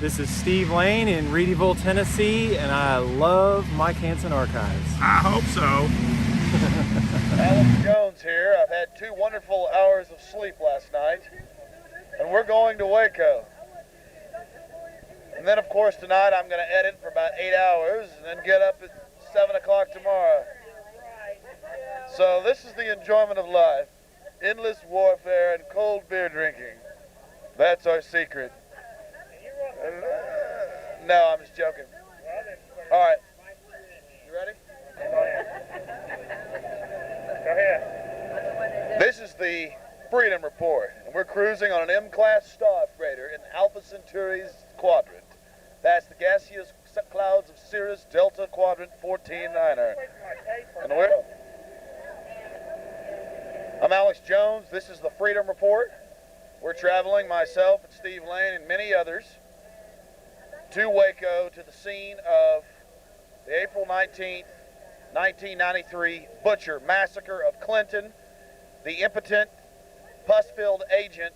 This is Steve Lane in Reedyville, Tennessee, and I love Mike Hanson Archives. I hope so. Alex Jones here. I've had 2 wonderful hours of sleep last night, and we're going to Waco. And then, of course, tonight I'm going to edit for about 8 hours and then get up at 7 o'clock tomorrow. So this is the enjoyment of life. Endless warfare and cold beer drinking. That's our secret. No, I'm just joking. All right. You ready? Go ahead. This is the Freedom Report, and we're cruising on an M-class star freighter in Alpha Centauri's quadrant. That's the gaseous clouds of Cirrus Delta Quadrant 14-9er. And I'm Alex Jones. This is the Freedom Report. We're traveling, myself and Steve Lane and many others, to Waco, to the scene of the April 19th, 1993 butcher massacre of Clinton, the impotent, pus-filled agent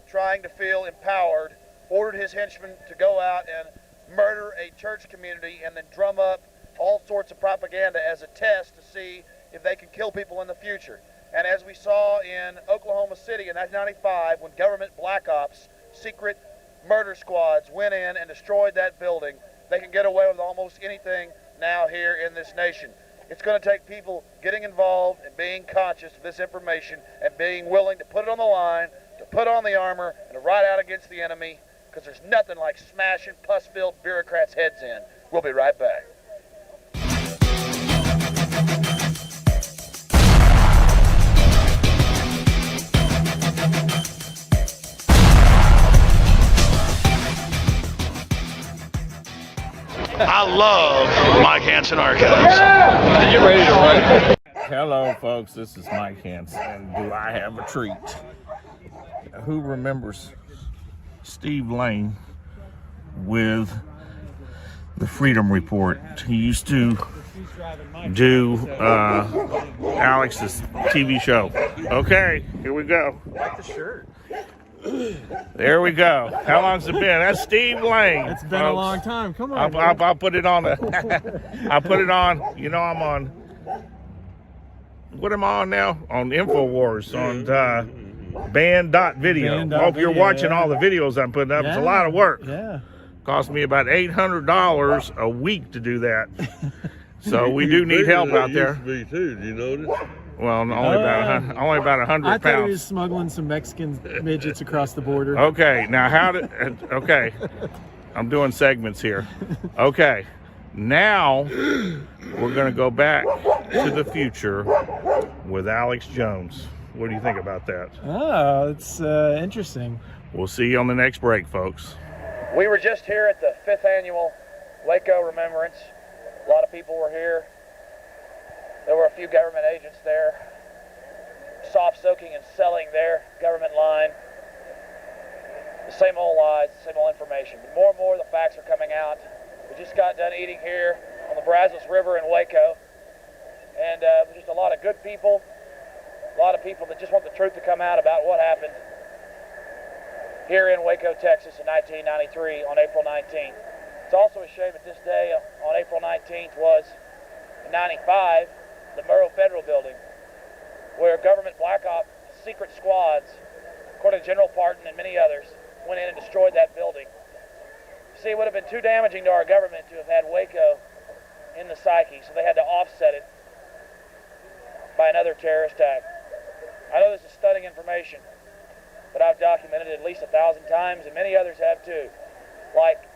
trying to feel empowered, ordered his henchmen to go out and murder a church community and then drum up all sorts of propaganda as a test to see if they can kill people in the future. And as we saw in Oklahoma City in 1995, when government black ops, secret murder squads went in and destroyed that building, they can get away with almost anything now here in this nation. It's going to take people getting involved and being conscious of this information and being willing to put it on the line, to put on the armor, and to ride out against the enemy, because there's nothing like smashing pus-filled bureaucrats' heads in. We'll be right back. I love Mike Hanson Archives. You ready to run? Hello, folks. This is Mike Hanson. Do I have a treat? Who remembers Steve Lane with the Freedom Report? He used to do Alex's TV show. Okay, here we go. I like the shirt. There we go. How long's it been? That's Steve Lane. It's been a long time. Come on. I'll put it on. I'll put it on. You know, I'm on. What am I on now? On InfoWars on band.video. Hope you're watching all the videos I'm putting up. It's a lot of work. Yeah. Cost me about $800 a week to do that. So we do need help out there. Me too. Do you notice? Well, only about 100 pounds. I thought he was smuggling some Mexican midgets across the border. Okay, now okay, I'm doing segments here. Okay, now we're going to go back to the future with Alex Jones. What do you think about that? Oh, it's interesting. We'll see you on the next break, folks. We were just here at the 5th annual Waco Remembrance. A lot of people were here. There were a few government agents there, soft-soaking and selling their government line. The same old lies, the same old information. But more and more the facts are coming out. We just got done eating here on the Brazos River in Waco. And just a lot of good people, a lot of people that just want the truth to come out about what happened here in Waco, Texas in 1993 on April 19th. It's also a shame that this day on April 19th was in 95, the Murrow Federal Building, where government black op secret squads, according to General Parton and many others, went in and destroyed that building. See, it would have been too damaging to our government to have had Waco in the psyche, so they had to offset it by another terrorist act. I know this is stunning information, but I've documented it at least 1,000 times, and many others have too, like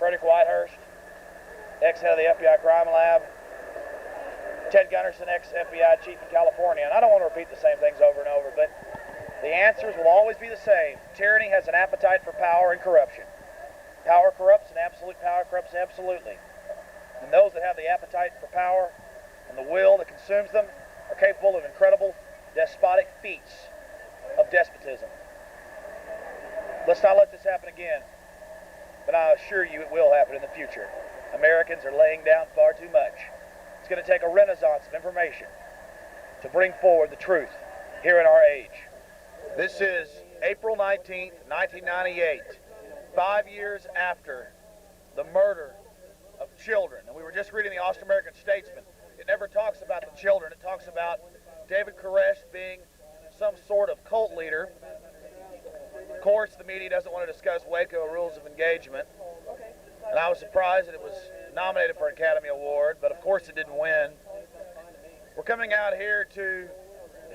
Frederick Whitehurst, ex-head of the FBI Crime Lab, Ted Gunderson, ex-FBI chief in California. And I don't want to repeat the same things over and over, but the answers will always be the same. Tyranny has an appetite for power and corruption. Power corrupts, and absolute power corrupts absolutely. And those that have the appetite for power and the will that consumes them are capable of incredible despotic feats of despotism. Let's not let this happen again, but I assure you it will happen in the future. Americans are laying down far too much. It's going to take a renaissance of information to bring forward the truth here in our age. This is April 19th, 1998. 5 years after the murder of children. And we were just reading the Austin-American Statesman. It never talks about the children. It talks about David Koresh being some sort of cult leader. Of course, the media doesn't want to discuss Waco rules of engagement. And I was surprised that it was nominated for an Academy Award, but of course it didn't win. We're coming out here to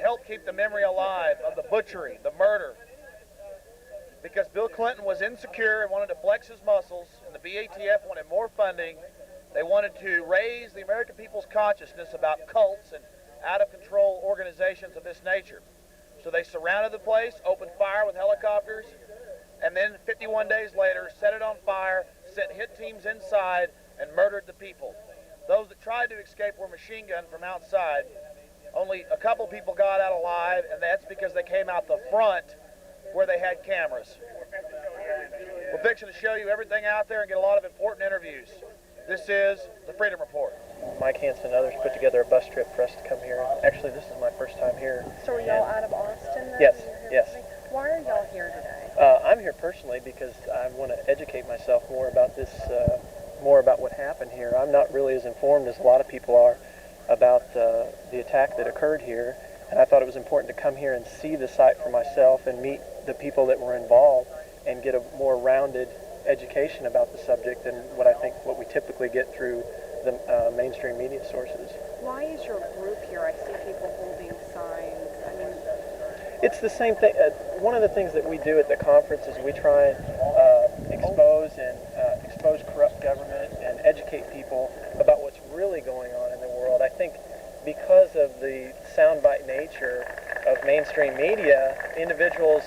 help keep the memory alive of the butchery, the murder, because Bill Clinton was insecure and wanted to flex his muscles, and the BATF wanted more funding. They wanted to raise the American people's consciousness about cults and out-of-control organizations of this nature. So they surrounded the place, opened fire with helicopters, and then 51 days later set it on fire, sent hit teams inside, and murdered the people. Those that tried to escape were machine gunned from outside. Only a couple people got out alive, and that's because they came out the front where they had cameras. We're fixing to show you everything out there and get a lot of important interviews. This is the Freedom Report. Mike Hanson and others put together a bus trip for us to come here. Actually, this is my first time here. So are y'all out of Austin then? Yes, yes. Why are y'all here today? I'm here personally because I want to educate myself more about this, more about what happened here. I'm not really as informed as a lot of people are about the attack that occurred here, and I thought it was important to come here and see the site for myself and meet the people that were involved and get a more rounded education about the subject than what we typically get through the mainstream media sources. Why is your group here? I see people holding signs. I mean, it's the same thing. One of the things that we do at the conference is we try and expose corrupt government and educate people about what's really going on in the world. I think because of the soundbite nature of mainstream media, individuals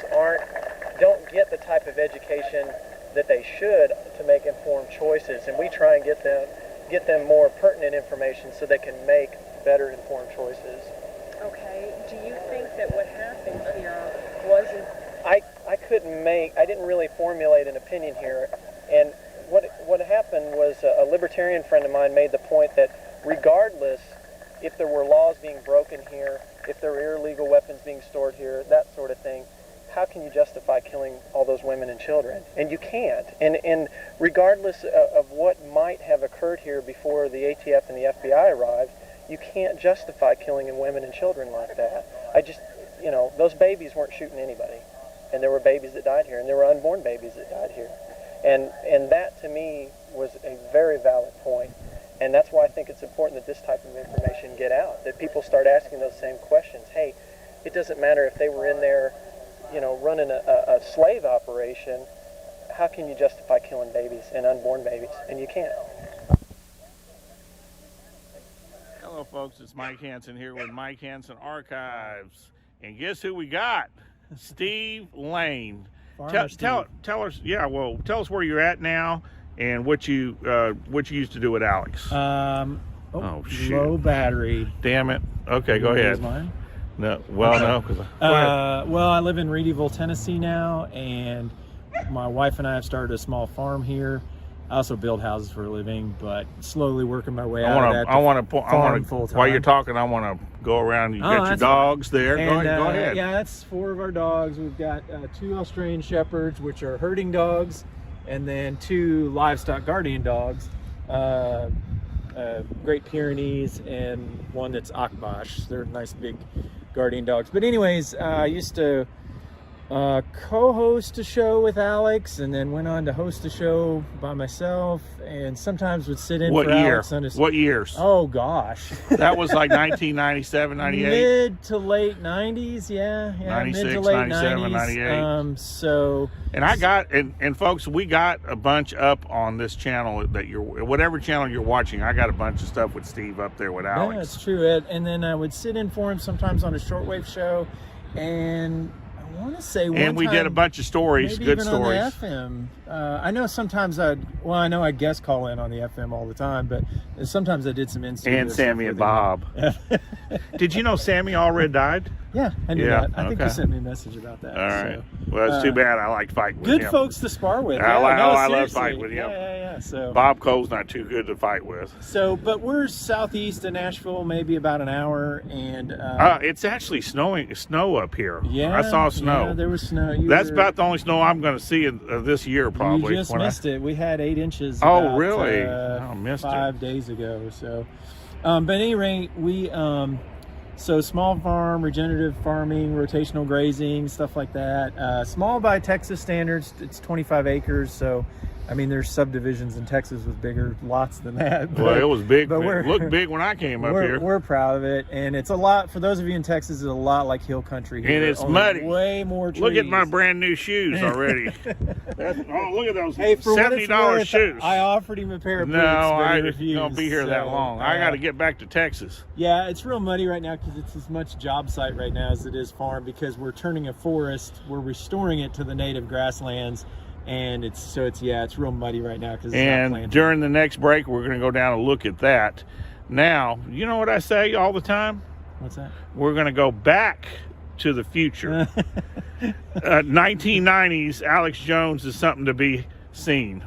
don't get the type of education that they should to make informed choices, and we try and get them more pertinent information so they can make better informed choices. okay. Do you think that what happened here wasn't... I didn't really formulate an opinion here, and what happened was a libertarian friend of mine made the point that regardless if there were laws being broken here, if there were illegal weapons being stored here, that sort of thing, how can you justify killing all those women and children? And you can't. And regardless of what might have occurred here before the ATF and the FBI arrived, you can't justify killing women and children like that. Those babies weren't shooting anybody. And there were babies that died here, and there were unborn babies that died here. And that, to me, was a very valid point. And that's why I think it's important that this type of information get out, that people start asking those same questions. Hey, it doesn't matter if they were in there, running a slave operation, how can you justify killing babies and unborn babies? And you can't. Hello, folks. It's Mike Hanson here with Mike Hanson Archives. And guess who we got? Steve Lane. Tell us where you're at now and what you used to do with Alex. Shoot. Low battery. Damn it. Okay, go ahead. Mine? No, no. I live in Reedyville, Tennessee now, and my wife and I have started a small farm here. I also build houses for a living, but slowly working my way out of that. I want to. While you're talking, I want to go around. You got your dogs there. And, go ahead. Yeah, that's 4 of our dogs. We've got 2 Australian Shepherds, which are herding dogs, and then 2 livestock guardian dogs, Great Pyrenees, and one that's Akbash. They're nice big guardian dogs. But anyways, I used to co-host a show with Alex, and then went on to host a show by myself, and sometimes would sit in for Alex. What years? Oh gosh. That was like 1997, 98? Mid to late 90s, yeah. 96, mid to late 97, 98. And I got, and folks, we got a bunch up on this channel whatever channel you're watching, I got a bunch of stuff with Steve up there with Alex. Yeah, that's true. And then I would sit in for him sometimes on a shortwave show, and I want to say one we time, did a bunch of stories, maybe good even stories. On the FM. I know sometimes I guest call in on the FM all the time, but sometimes I did some in-studio. And Sammy and Bob. Did you know Sammy already died? Yeah, I knew that. I think you sent me a message about that. All right. Well, it's too bad. I like fighting with him. Good folks to spar with. I love fighting with him. Yeah. So Bob Cole's not too good to fight with. So, but we're southeast of Nashville, maybe about an hour, and it's actually snow up here. Yeah, I saw snow. Yeah, there was snow. That's about the only snow I'm going to see this year, probably. You just missed it. We had 8 inches. Oh, about, really? I missed 5 days ago. So, but at any rate, we so small farm, regenerative farming, rotational grazing, stuff like that. Small by Texas standards, it's 25 acres. So, I mean, there's subdivisions in Texas with bigger lots than that. Well, it was big. But It looked big when I came up here. We're proud of it, and it's a lot for those of you in Texas. It's a lot like hill country here. And it's Only muddy. Way more trees. Look at my brand new shoes already. Look at those Hey, for what it's $70 worth, shoes. I offered him a pair of boots, No, but I he ain't refused. gonna be here that so, long. I got to get back to Texas. Yeah, it's real muddy right now because it's as much job site right now as it is farm, because we're turning a forest, we're restoring it to the native grasslands. And it's real muddy right now because it's not planted. During the next break, we're going to go down and look at that. Now, you know what I say all the time? What's that? We're going to go back to the future. 1990s, Alex Jones is something to be seen.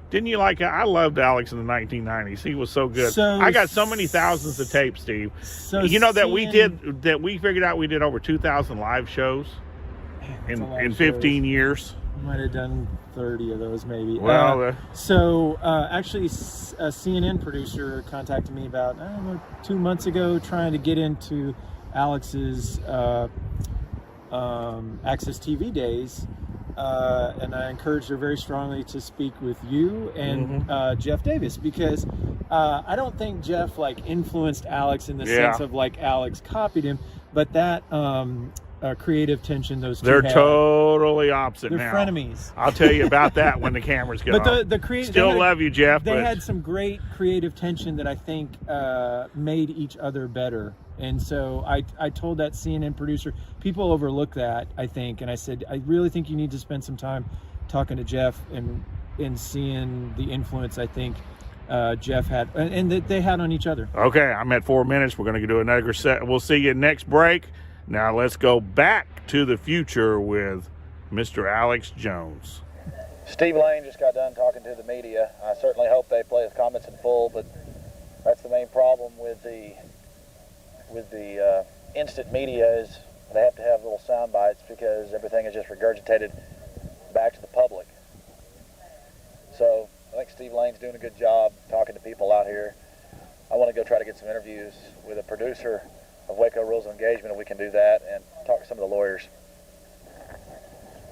Didn't you like it? I loved Alex in the 1990s. He was so good. I got so many thousands of tapes, Steve. So you know that we figured out we did over 2,000 live shows in 15 years. Might have done 30 of those maybe. Well, actually, a CNN producer contacted me about 2 months ago, trying to get into Alex's Access TV days, and I encouraged her very strongly to speak with you and Jeff Davis, because I don't think Jeff influenced Alex in the sense of Alex copied him, but that creative tension they're totally opposite They're now. frenemies. I'll tell you about that when the cameras get on. The creative love you, Jeff. They had some great creative tension that I think made each other better. And so I told that CNN producer, people overlook that, I think, and I said, I really think you need to spend some time talking to Jeff and seeing the influence I think Jeff had and that they had on each other. Okay, I'm at 4 minutes. We're going to do another set. We'll see you next break. Now let's go back to the future with Mr. Alex Jones. Steve Lane just got done talking to the media. I certainly hope they play his comments in full, but that's the main problem with the instant media is they have to have little sound bites because everything is just regurgitated back to the public. So I think Steve Lane's doing a good job talking to people out here. I want to go try to get some interviews with a producer of Waco Rules of Engagement, and we can do that and talk to some of the lawyers.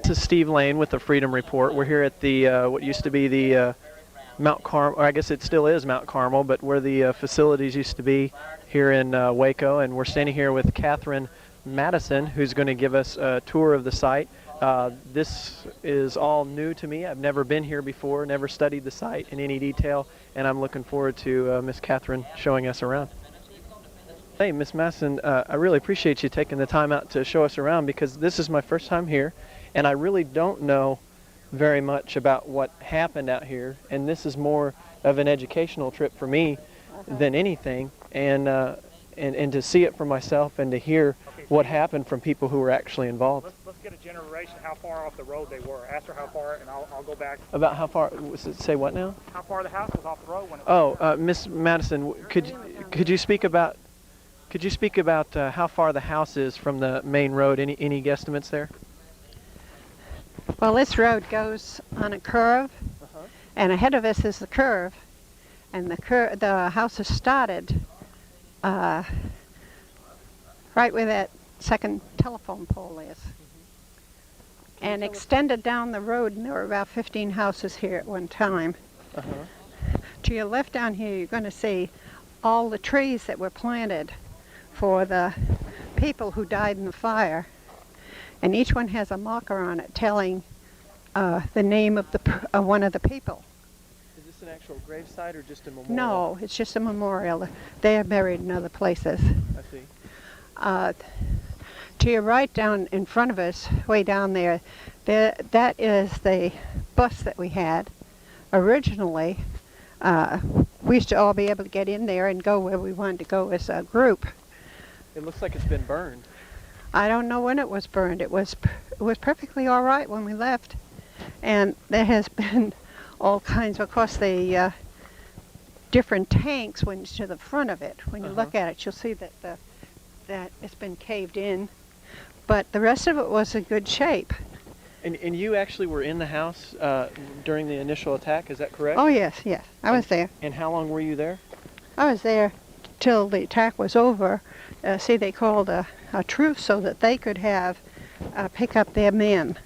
This is Steve Lane with the Freedom Report. We're here at the what used to be the Mount Carmel, or I guess it still is Mount Carmel, but where the facilities used to be here in Waco, and we're standing here with Catherine Madison, who's going to give us a tour of the site. This is all new to me. I've never been here before, never studied the site in any detail, and I'm looking forward to Miss Catherine showing us around. Hey, Miss Madison, I really appreciate you taking the time out to show us around, because this is my first time here, and I really don't know very much about what happened out here, and this is more of an educational trip for me than anything, and to see it for myself and to hear what happened from people who were actually involved. Let's get a generation how far off the road they were. Ask her how far, and I'll go back. About how far? Say what now? How far the house was off the road when it was Miss Madison, could you speak about how far the house is from the main road? Any guesstimates there? Well, this road goes on a curve, and ahead of us is the curve, and the house is started right where that second telephone pole is, and extended down the road, and there were about 15 houses here at one time. To your left down here, you're going to see all the trees that were planted for the people who died in the fire, and each one has a marker on it telling the name of one of the people. Is this an actual gravesite or just a memorial? No, it's just a memorial. They are buried in other places. I see. To your right, down in front of us, way down there, that is the bus that we had. Originally, we used to all be able to get in there and go where we wanted to go as a group. It looks like it's been burned. I don't know when it was burned. It was perfectly all right when we left. And there has been all kinds, of course, the different tanks went to the front of it. When you look at it, you'll see that that it's been caved in. But the rest of it was in good shape. And you actually were in the house during the initial attack, is that correct? Oh, yes, yes. I was there. And how long were you there? I was there till the attack was over. See, they called a truce so that they could have pick up their men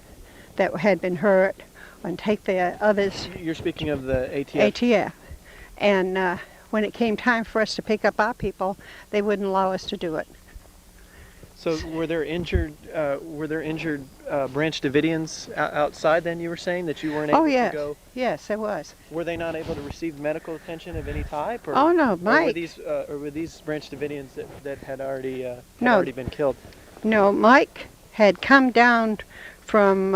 that had been hurt and take their others. You're speaking of the ATF? ATF. And when it came time for us to pick up our people, they wouldn't allow us to do it. So were there injured Branch Davidians outside then, you were saying, that you weren't able to go? Yes, there was. Were they not able to receive medical attention of any type? Or, oh, no, Mike. Or were these Branch Davidians that had already been killed? No, Mike had come down from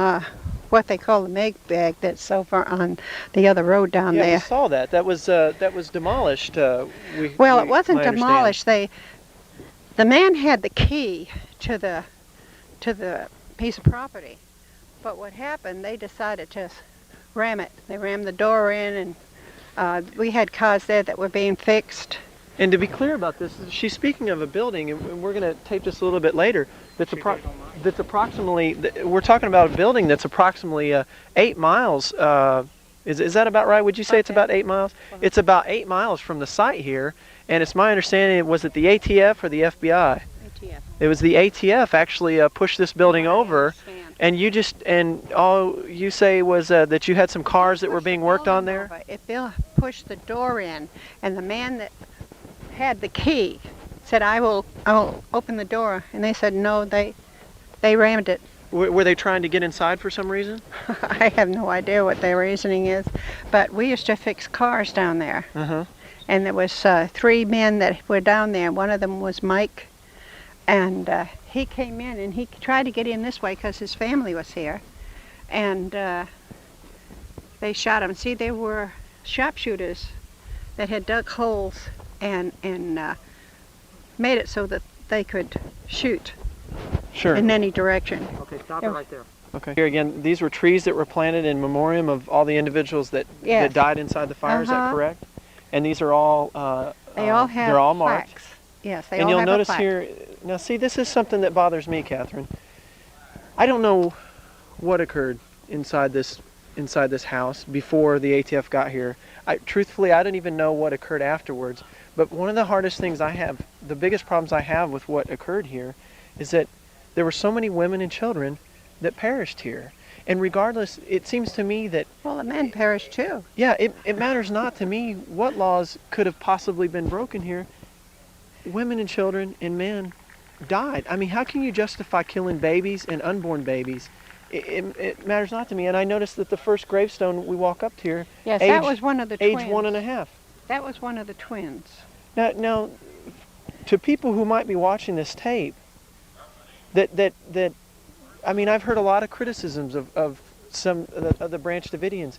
what they call the Meg Bag that's over on the other road down there. Yeah, we saw that. That was demolished. It wasn't demolished. The man had the key to the piece of property, but what happened? They decided to ram it. They rammed the door in, and we had cars there that were being fixed. And to be clear about this, she's speaking of a building, and we're going to tape this a little bit later. That's approximately. We're talking about a building that's approximately 8 miles. Is that about right? Would you say it's about 8 miles? It's about 8 miles from the site here, and it's my understanding. Was it the ATF or the FBI? ATF. It was the ATF actually pushed this building over, and all you say was that you had some cars that were being worked on there. If Bill pushed the door in, and the man that had the key said, I will open the door, and they said no, they rammed it. Were they trying to get inside for some reason? I have no idea what their reasoning is, but we used to fix cars down there. And there was 3 men that were down there. One of them was Mike, and he came in and he tried to get in this way because his family was here, and they shot him. See, they were sharpshooters that had dug holes and made it so that they could shoot in any direction. Okay, stop it right there. Okay. Here again, these were trees that were planted in memoriam of all the individuals that died inside the fire. Is that correct? And these are all they all have they're all marked. Plaques. Yes, they and all you'll have notice a plaque. here. Now, see, this is something that bothers me, Catherine. I don't know what occurred inside this house before the ATF got here. Truthfully, I don't even know what occurred afterwards. But one of the hardest things I have, the biggest problems I have with what occurred here, is that there were so many women and children that perished here. And regardless, it seems to me that... Well, the men perished too. Yeah, it matters not to me what laws could have possibly been broken here. Women and children and men died. I mean, how can you justify killing babies and unborn babies? It matters not to me. And I noticed that the first gravestone we walk up to here... Yes, that was one of the twins. Age 1.5. That was one of the twins. Now, to people who might be watching this tape, that I mean, I've heard a lot of criticisms of some of the Branch Davidians.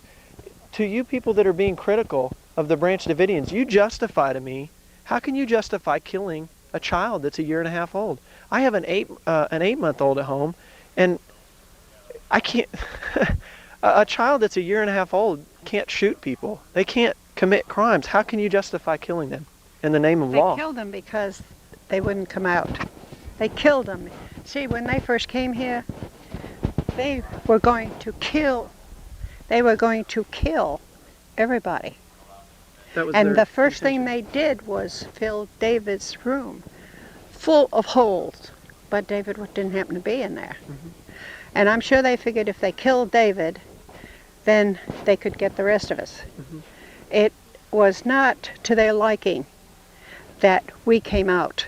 To you people that are being critical of the Branch Davidians, you justify to me, how can you justify killing a child that's 1.5 years old? I have an 8-month-old at home, and I can't. A child that's 1.5 years old can't shoot people. They can't commit crimes. How can you justify killing them in the name of law? They killed them because they wouldn't come out. They killed them. See, when they first came here, they were going to kill. They were going to kill everybody. And the first thing they did was fill David's room full of holes. But David didn't happen to be in there. And I'm sure they figured if they killed David, then they could get the rest of us. It was not to their liking that we came out.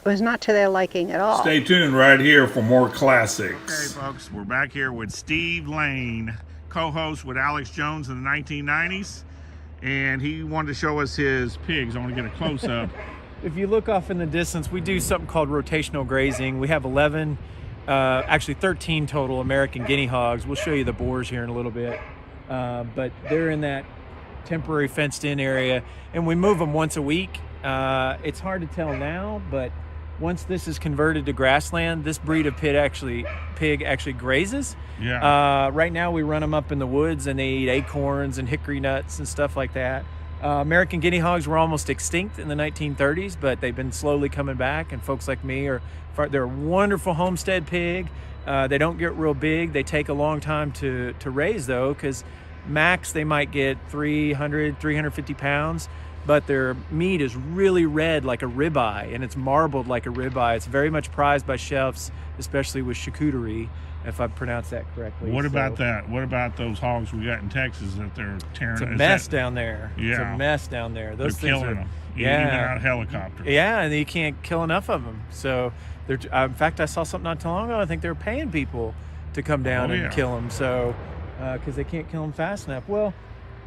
It was not to their liking at all. Stay tuned right here for more classics. Okay, folks, we're back here with Steve Lane, co-host with Alex Jones in the 1990s, and he wanted to show us his pigs. I want to get a close-up. If you look off in the distance, we do something called rotational grazing. We have 11, actually 13 total American guinea hogs. We'll show you the boars here in a little bit, but they're in that temporary fenced-in area, and we move them once a week. It's hard to tell now, but once this is converted to grassland, this breed of pig actually grazes. Yeah. Right now we run them up in the woods and they eat acorns and hickory nuts and stuff like that. American guinea hogs were almost extinct in the 1930s, but they've been slowly coming back, and folks like me they're a wonderful homestead pig. They don't get real big. They take a long time to raise, though, because max they might get 300, 350 pounds, but their meat is really red like a ribeye, and it's marbled like a ribeye. It's very much prized by chefs, especially with charcuterie, if I pronounced that correctly. What about that? What about those hogs we got in Texas that they're tearing? It's a mess down there. Yeah. It's a mess down there. Those they're things killing are, them. Yeah. Even out of helicopters. Yeah, and you can't kill enough of them. So, in fact, I saw something not too long ago. I think they were paying people to come down and kill them. So, because they can't kill them fast enough. Well,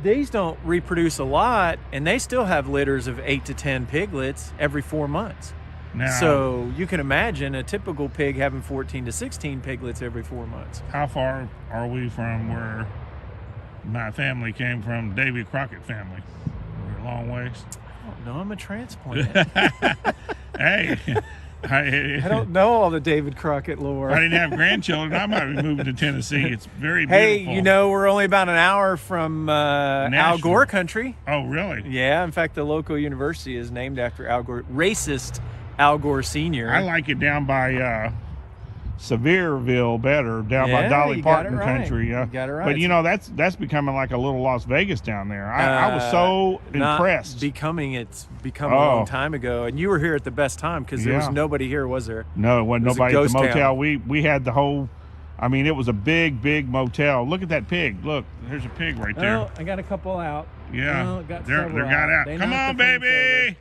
these don't reproduce a lot, and they still have litters of 8 to 10 piglets every 4 months. Now, so you can imagine a typical pig having 14 to 16 piglets every 4 months. How far are we from where my family came from, Davy Crockett family? We're a long ways. Oh, no, I'm a transplant. Hey, I don't know all the David Crockett lore. If I didn't have grandchildren, I might be moving to Tennessee. It's very Hey, beautiful. you know, we're only about an hour from Al Gore country. Oh, really? Yeah, in fact, the local university is named after Al Gore, racist Al Gore Sr. I like it down by Sevierville better, down by Yeah, Dolly you got Parton it right. country. You got it right. But you know, that's becoming like a little Las Vegas down there. I was so impressed. It's become a long time ago, and you were here at the best time because there was nobody here, was there? No, it wasn't nobody at the ghost motel. town. We had the whole. I mean, it was a big motel. Look at that pig. Look, there's a pig right there. Well, I got a couple out. Yeah, Well, got they're several got out. They Come knocked on, the fence baby. over.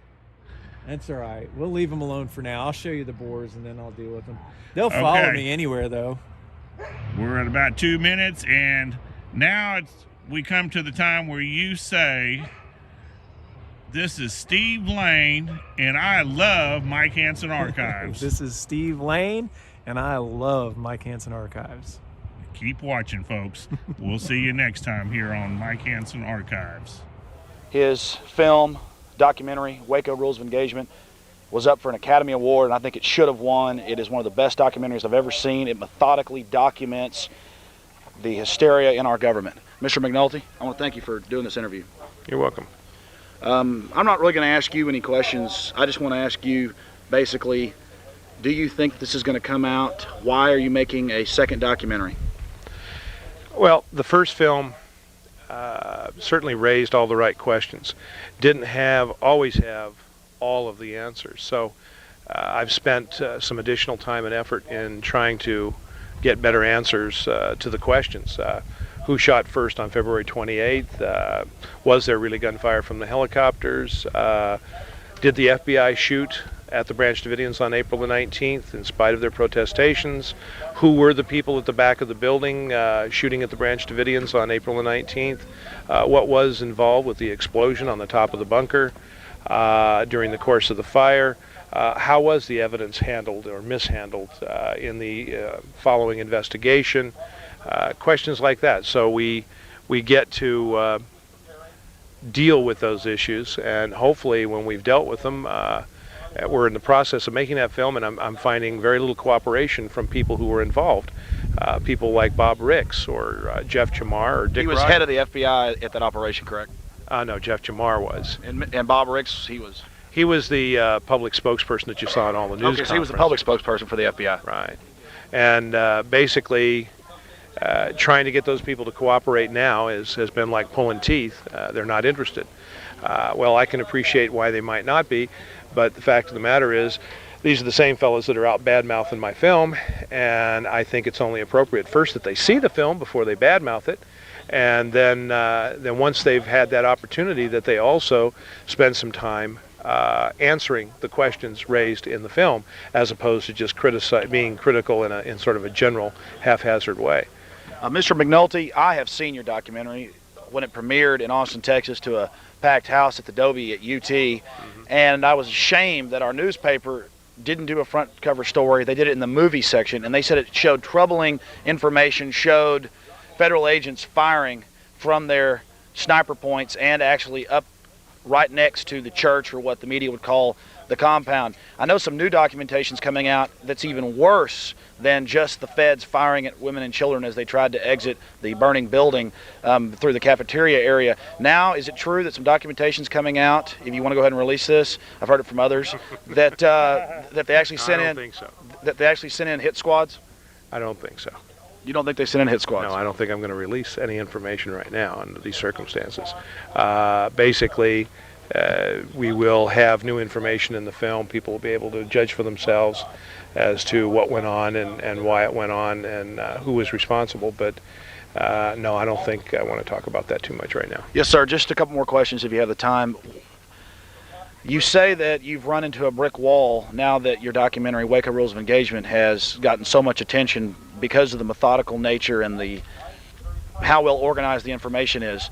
That's all right. We'll leave them alone for now. I'll show you the boars, and then I'll deal with them. They'll follow me anywhere, though. We're at about 2 minutes, and now we come to the time where you say, "This is Steve Lane, and I love Mike Hanson Archives." This is Steve Lane, and I love Mike Hanson Archives. Keep watching, folks. We'll see you next time here on Mike Hanson Archives. His film, documentary, Waco Rules of Engagement, was up for an Academy Award, and I think it should have won. It is one of the best documentaries I've ever seen. It methodically documents the hysteria in our government. Mr. McNulty, I want to thank you for doing this interview. You're welcome. I'm not really going to ask you any questions. I just want to ask you, basically, do you think this is going to come out? Why are you making a second documentary? Well, the first film certainly raised all the right questions. Didn't always have all of the answers. So I've spent some additional time and effort in trying to get better answers to the questions. Who shot first on February 28th? Was there really gunfire from the helicopters? Did the FBI shoot at the Branch Davidians on April the 19th in spite of their protestations? Who were the people at the back of the building shooting at the Branch Davidians on April the 19th? What was involved with the explosion on the top of the bunker during the course of the fire? How was the evidence handled or mishandled in the following investigation? Questions like that. So we get to deal with those issues, and hopefully when we've dealt with them, we're in the process of making that film, and I'm finding very little cooperation from people who were involved. People like Bob Ricks or Jeff Chamar or Dick He was Roger. head of the FBI at that operation, correct? No, Jeff Chamar was. And Bob Ricks, he was? He was the public spokesperson that you saw in all the news Okay, so he was the public spokesperson for the FBI. Right. And basically trying to get those people to cooperate now has been like pulling teeth. They're not interested. Well, I can appreciate why they might not be, but the fact of the matter is these are the same fellows that are out bad-mouthing my film, and I think it's only appropriate first that they see the film before they bad-mouth it, and then once they've had that opportunity that they also spend some time answering the questions raised in the film, as opposed to just being critical in sort of a general haphazard way. Mr. McNulty, I have seen your documentary when it premiered in Austin, Texas, to a packed house at the Dobie at UT, and I was ashamed that our newspaper didn't do a front cover story. They did it in the movie section, and they said it showed troubling information, showed federal agents firing from their sniper points and actually up right next to the church, or what the media would call the compound. I know some new documentation's coming out that's even worse than just the feds firing at women and children as they tried to exit the burning building through the cafeteria area. Now, is it true that some documentation's coming out, if you want to go ahead and release this, I've heard it from others, that that they actually sent I don't think so. that they actually sent in hit squads? I don't think so. You don't think they sent in hit squads? No, I don't think I'm going to release any information right now under these circumstances. Basically, we will have new information in the film. People will be able to judge for themselves as to what went on and why it went on and who was responsible. But no, I don't think I want to talk about that too much right now. Yes, sir. Just a couple more questions if you have the time. You say that you've run into a brick wall now that your documentary, Waco Rules of Engagement, has gotten so much attention because of the methodical nature and the how well organized the information is.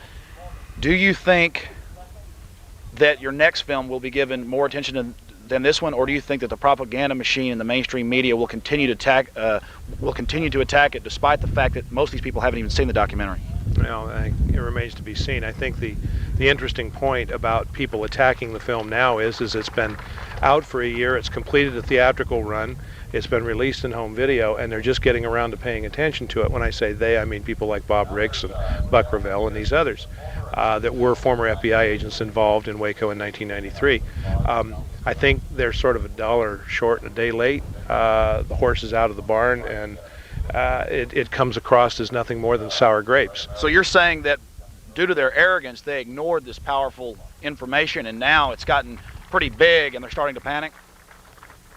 Do you think that your next film will be given more attention than this one, or do you think that the propaganda machine and the mainstream media will continue to attack it, despite the fact that most of these people haven't even seen the documentary? Well, it remains to be seen. I think the interesting point about people attacking the film now is it's been out for a year. It's completed a theatrical run. It's been released in home video, and they're just getting around to paying attention to it. When I say they, I mean people like Bob Ricks and Buck Revell and these others that were former FBI agents involved in Waco in 1993. I think they're sort of $1 short and a day late. The horse is out of the barn, and it comes across as nothing more than sour grapes. So you're saying that due to their arrogance, they ignored this powerful information, and now it's gotten pretty big, and they're starting to panic?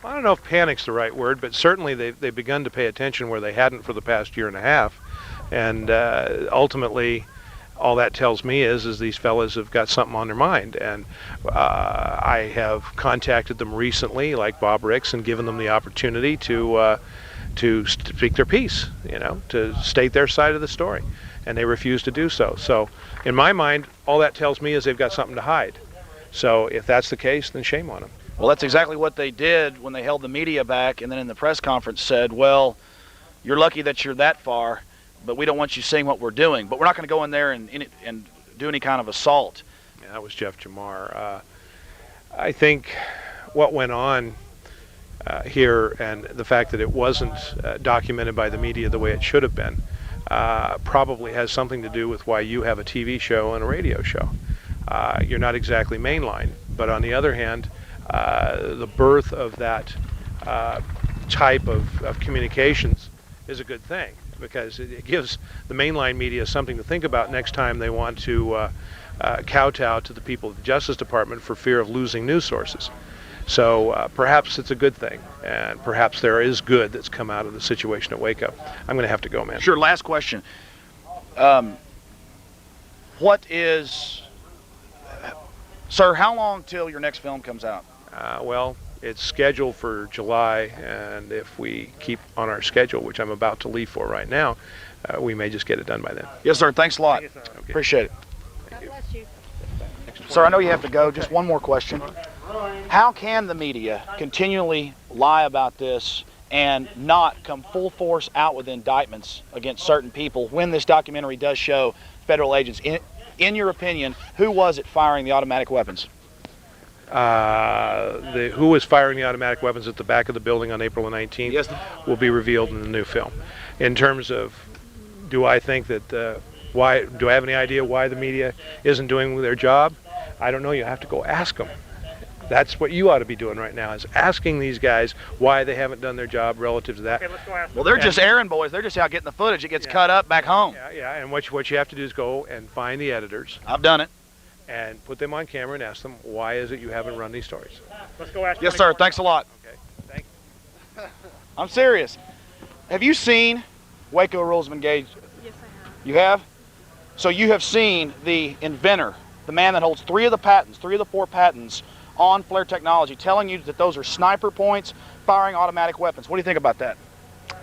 I don't know if panic's the right word, but certainly they've begun to pay attention where they hadn't for the past year and a half. And ultimately, all that tells me is these fellas have got something on their mind. And I have contacted them recently, like Bob Ricks, and given them the opportunity to speak their piece, to state their side of the story. And they refuse to do so. So in my mind, all that tells me is they've got something to hide. So if that's the case, then shame on them. Well, that's exactly what they did when they held the media back, and then in the press conference said, well, you're lucky that you're that far, but we don't want you seeing what we're doing. But we're not going to go in there and do any kind of assault. Yeah, that was Jeff Jamar. I think what went on here, and the fact that it wasn't documented by the media the way it should have been, probably has something to do with why you have a TV show and a radio show. You're not exactly mainline, but on the other hand, the birth of that type of communications is a good thing, because it gives the mainline media something to think about next time they want to kowtow to the people of the Justice Department for fear of losing news sources. So perhaps it's a good thing, and perhaps there is good that's come out of the situation at Waco. I'm going to have to go, man. Sure, last question. Sir, how long till your next film comes out? Well, it's scheduled for July, and if we keep on our schedule, which I'm about to leave for right now, we may just get it done by then. Yes, sir. Thanks a lot. Thank you, sir. Okay. Appreciate it. God bless you. Sir, I know you have to go. Just one more question. How can the media continually lie about this and not come full force out with indictments against certain people when this documentary does show federal agents? In your opinion, who was it firing the automatic weapons? Who was firing the automatic weapons at the back of the building on April the 19th will be revealed in the new film. In terms of, do I think that do I have any idea why the media isn't doing their job? I don't know. You have to go ask them. That's what you ought to be doing right now, is asking these guys why they haven't done their job relative to that. Okay, let's go ask them. Well, they're just errand boys. They're just out getting the footage. It gets cut up back home. Yeah, and what you have to do is go and find the editors. I've done it. And put them on camera and ask them, why is it you haven't run these stories? Let's go ask them. Yes, sir. Thanks a lot. Okay, thank you. I'm serious. Have you seen Waco Rules of Engagement? Yes, I have. You have? So you have seen the inventor, the man that holds 3 of the 4 patents on flare technology, telling you that those are sniper points firing automatic weapons. What do you think about that?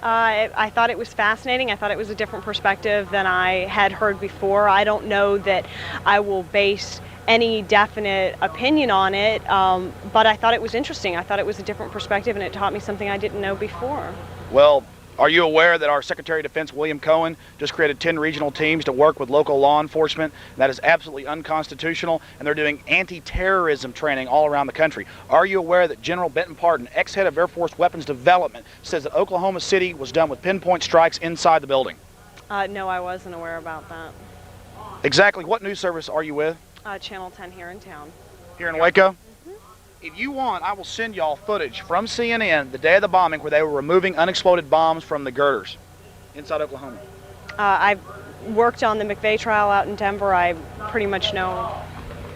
I thought it was fascinating. I thought it was a different perspective than I had heard before. I don't know that I will base any definite opinion on it, but I thought it was interesting. I thought it was a different perspective, and it taught me something I didn't know before. Well, Are you aware that our Secretary of Defense, William Cohen, just created 10 regional teams to work with local law enforcement? That is absolutely unconstitutional, and they're doing anti-terrorism training all around the country. Are you aware that General Benton Parton, ex-head of Air Force Weapons Development, says that Oklahoma City was done with pinpoint strikes inside the building? No, I wasn't aware about that. Exactly what news service are you with? Channel 10 here in town. Here in Waco? If you want, I will send y'all footage from CNN the day of the bombing where they were removing unexploded bombs from the girders inside Oklahoma. I've worked on the McVeigh trial out in Denver. I pretty much know,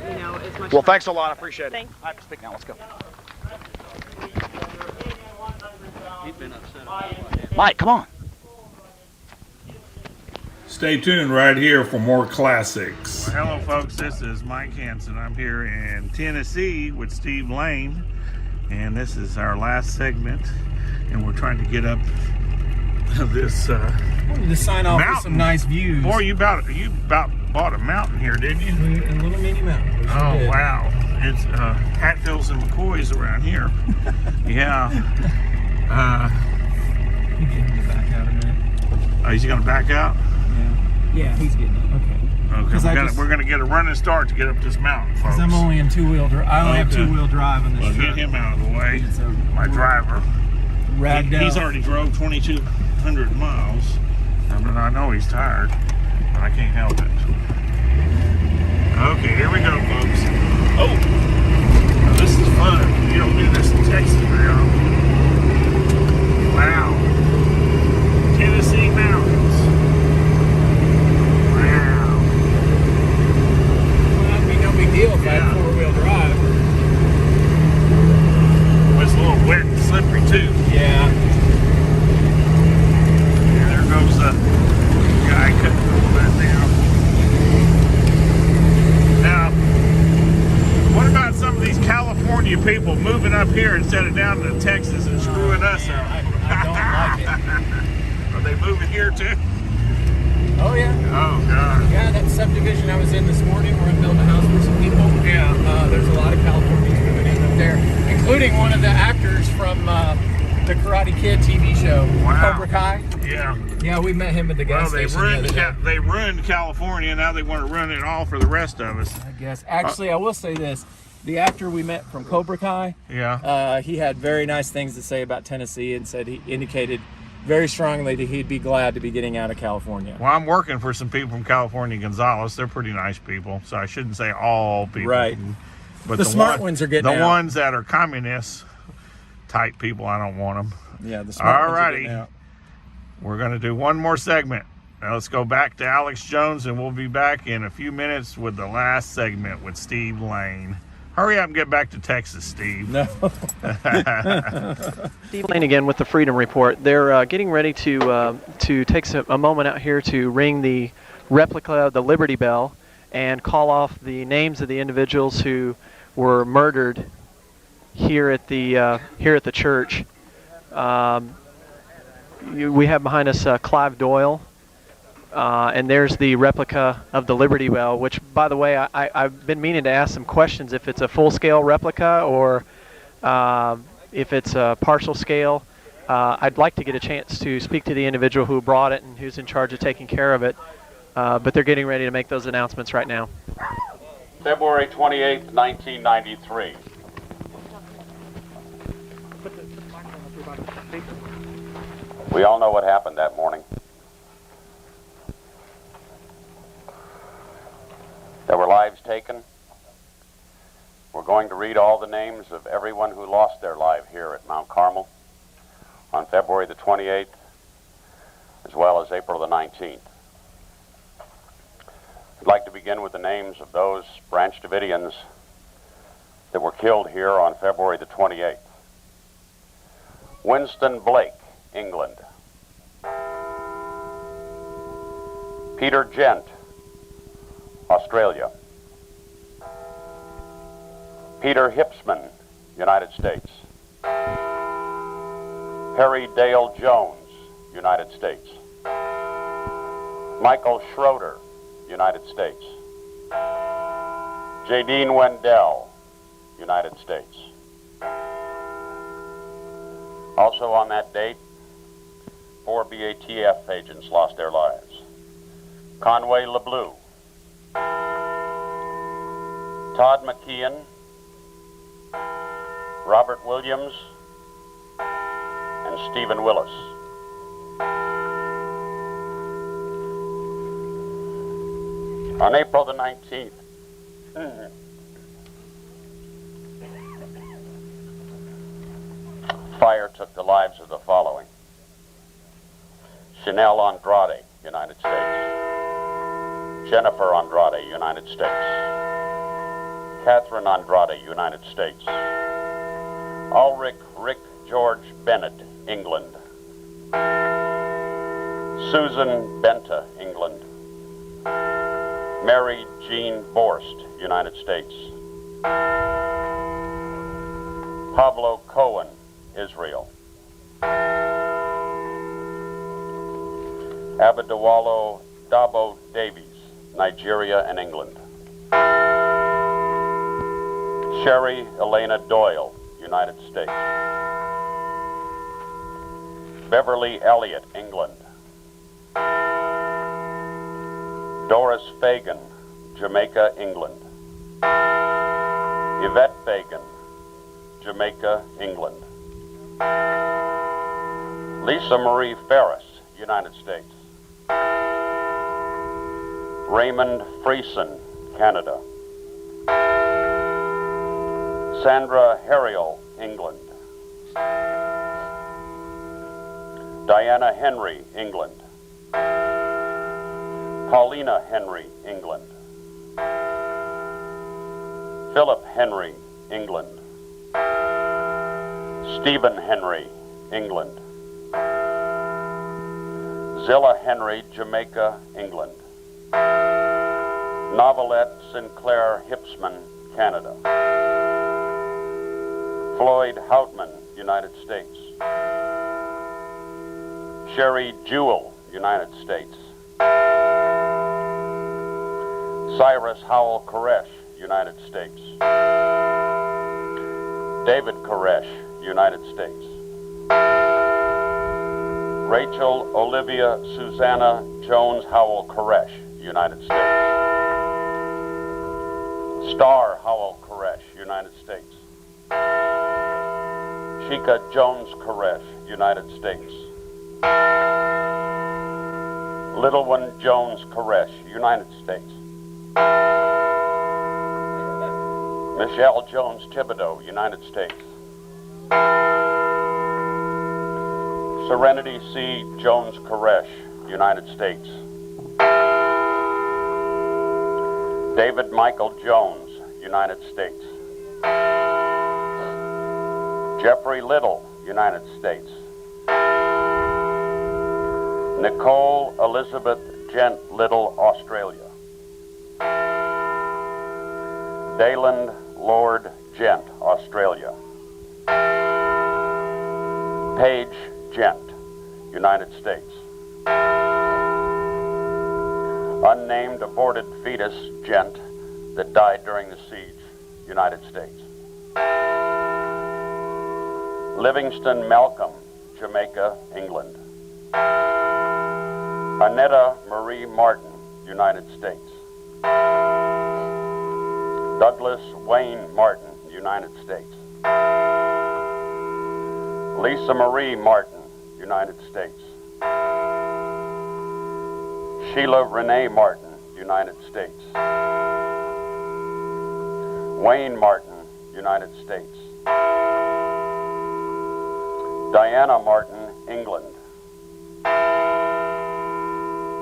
as much. Well, thanks a lot. I appreciate it. Thanks. I have to speak now. Let's go. Mike, come on. Stay tuned right here for more classics. Well, hello, folks. This is Mike Hanson. I'm here in Tennessee with Steve Lane, and this is our last segment. And we're trying to get up this wanted to sign off with some nice views. Boy, you about bought a mountain here, didn't you? A little mini mountain. Oh wow! It's Hatfields and McCoys around here. Yeah. You can get back out a minute. Oh, is he gonna back out? Yeah, he's getting it. Okay. Okay, we're gonna get a running start to get up this mountain, folks. Because I'm only in two-wheel drive. I only have two-wheel drive on this Well, truck. get him out of the way. My driver. He's already drove 2,200 miles. I mean, I know he's tired, but I can't help it. Okay, here we go, folks. Oh, now this is fun. You don't do this in Texas very often. Wow. Tennessee mountains. Deal if I had four-wheel drive. Well, it's a little wet and slippery too. Yeah. And there goes the guy cutting all that down. Now, what about some of these California people moving up here instead of down to Texas and screwing us up? I don't like it. Are they moving here too? Oh yeah. Oh god. Yeah, that subdivision I was in this morning, we're building a house for some people. Yeah. There's a lot of Californians moving in up there, including one of the actors from the Karate Kid TV show, Cobra Kai. Yeah. Yeah, we met him at the gas station the other day. They ruined California. Now they want to ruin it all for the rest of us. I guess. Actually, I will say this: the actor we met from Cobra Kai. Yeah. He had very nice things to say about Tennessee, and said he indicated very strongly that he'd be glad to be getting out of California. Well, I'm working for some people from California, Gonzales. They're pretty nice people, so I shouldn't say all people. Right. But the smart ones are getting out. The ones that are communist type people, I don't want them. Yeah, the smart ones are getting out. We're going to do one more segment. Now let's go back to Alex Jones, and we'll be back in a few minutes with the last segment with Steve Lane. Hurry up and get back to Texas, Steve. No. Steve Lane again with the Freedom Report. They're getting ready to take a moment out here to ring the replica of the Liberty Bell and call off the names of the individuals who were murdered here at the church. We have behind us Clive Doyle. And there's the replica of the Liberty Bell, which, by the way, I've been meaning to ask some questions if it's a full-scale replica or if it's a partial scale. I'd like to get a chance to speak to the individual who brought it and who's in charge of taking care of it, but they're getting ready to make those announcements right now. February 28th, 1993. We all know what happened that morning. There were lives taken. We're going to read all the names of everyone who lost their life here at Mount Carmel on February the 28th, as well as April the 19th. I'd like to begin with the names of those Branch Davidians that were killed here on February the 28th. Winston Blake, England. Peter Gent, Australia. Peter Hipsman, United States. Harry Dale Jones, United States. Michael Schroeder, United States. Jadine Wendell, United States. Also on that date, 4 BATF agents lost their lives. Conway LeBleu, Todd McKeon, Robert Williams, and Stephen Willis. On April the 19th, fire took the lives of the following: Chanel Andrade, United States; Jennifer Andrade, United States; Catherine Andrade, United States; Ulrich Rick George Bennett, England; Susan Benta, England; Mary Jean Borst, United States; Pablo Cohen, Israel; Abadawalo Dabo Davies, Nigeria and England; Sherry Elena Doyle, United States; Beverly Elliott, England; Doris Fagan, Jamaica, England; Yvette Fagan, Jamaica, England; Lisa Marie Ferris, United States; Raymond Freeson, Canada; Sandra Harriel, England; Diana Henry, England; Paulina Henry, England; Philip Henry, England; Stephen Henry, England; Zilla Henry, Jamaica, England; Novelette Sinclair Hipsman, Canada; Floyd Houtman, United States; Sherry Jewell, United States; Cyrus Howell Koresh, United States; David Koresh, United States; Rachel Olivia Susanna Jones Howell Koresh, United States; Star Howell Koresh, United States; Shika Jones Koresh, United States; Little One Jones Koresh, United States; Michelle Jones Thibodeau, United States; Serenity C. Jones Koresh, United States; David Michael Jones, United States; Jeffrey Little, United States; Nicole Elizabeth Gent Little, Australia; Dayland Lord Gent, Australia; Paige Gent, United States; Unnamed aborted fetus Gent that died during the siege, United States; Livingston Malcolm, Jamaica, England; Annetta Marie Martin, United States; Douglas Wayne Martin, United States; Lisa Marie Martin, United States; Sheila Renee Martin, United States; Wayne Martin, United States; Diana Martin, England;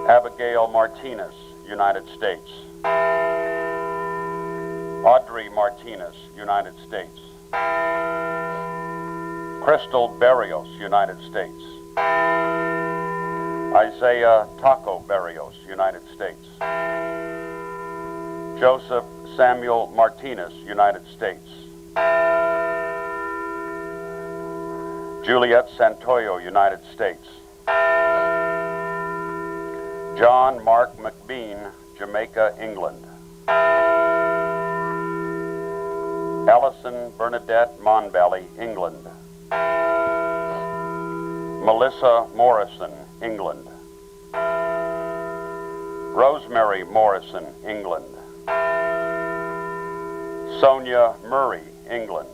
Abigail Martinez, United States; Audrey Martinez, United States; Crystal Berrios, United States; Isaiah Taco Berrios, United States; Joseph Samuel Martinez, United States; Juliet Santoyo, United States; John Mark McBean, Jamaica, England; Allison Bernadette Monbally, England; Melissa Morrison, England. Rosemary Morrison, England. Sonia Murray, England.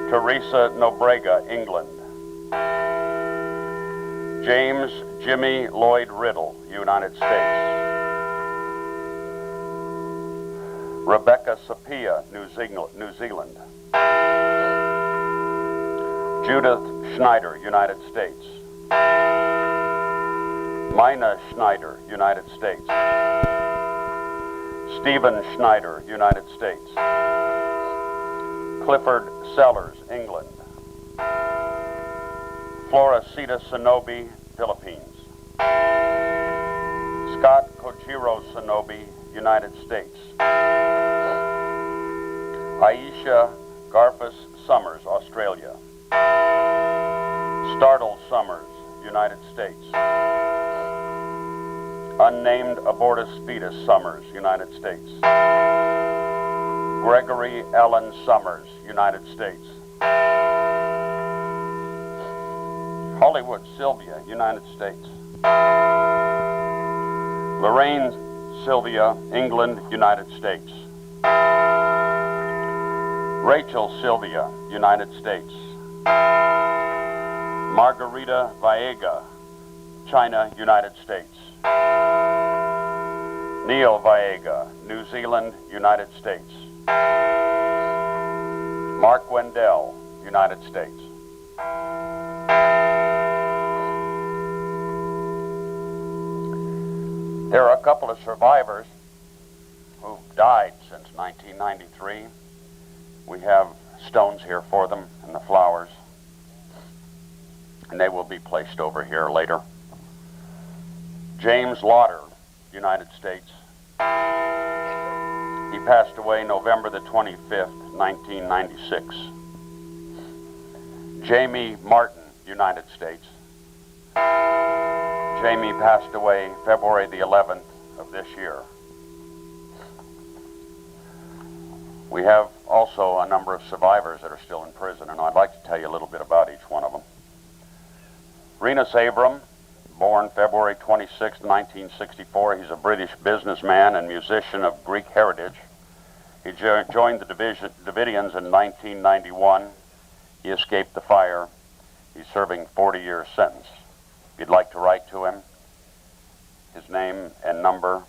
Teresa Nobrega, England. James Jimmy Lloyd Riddle, United States. Rebecca Sapia, New Zealand. Judith Schneider, United States. Mina Schneider, United States. Stephen Schneider, United States. Clifford Sellers, England. Floresita Sonobi, Philippines. Scott Kojiro Sonobi, United States. Aisha Garfus Summers, Australia. Startle Summers, United States. Unnamed Abortus Fetus Summers, United States. Gregory Allen Summers, United States. Hollywood Sylvia, United States. Lorraine Sylvia, England, United States. Rachel Sylvia, United States. Margarita Viega, China, United States. Neil Viega, New Zealand, United States. Mark Wendell, United States. There are a couple of survivors who've died since 1993. We have stones here for them and the flowers, and they will be placed over here later. James Lauder, United States. He passed away November the 25th, 1996. Jamie Martin, United States. Jamie passed away February the 11th of this year. We have also a number of survivors that are still in prison, and I'd like to tell you a little bit about each one of them. Renus Abram, born February 26, 1964. He's a British businessman and musician of Greek heritage. He joined the Davidians in 1991. He escaped the fire. He's serving 40-year sentence. If you'd like to write to him, his name and number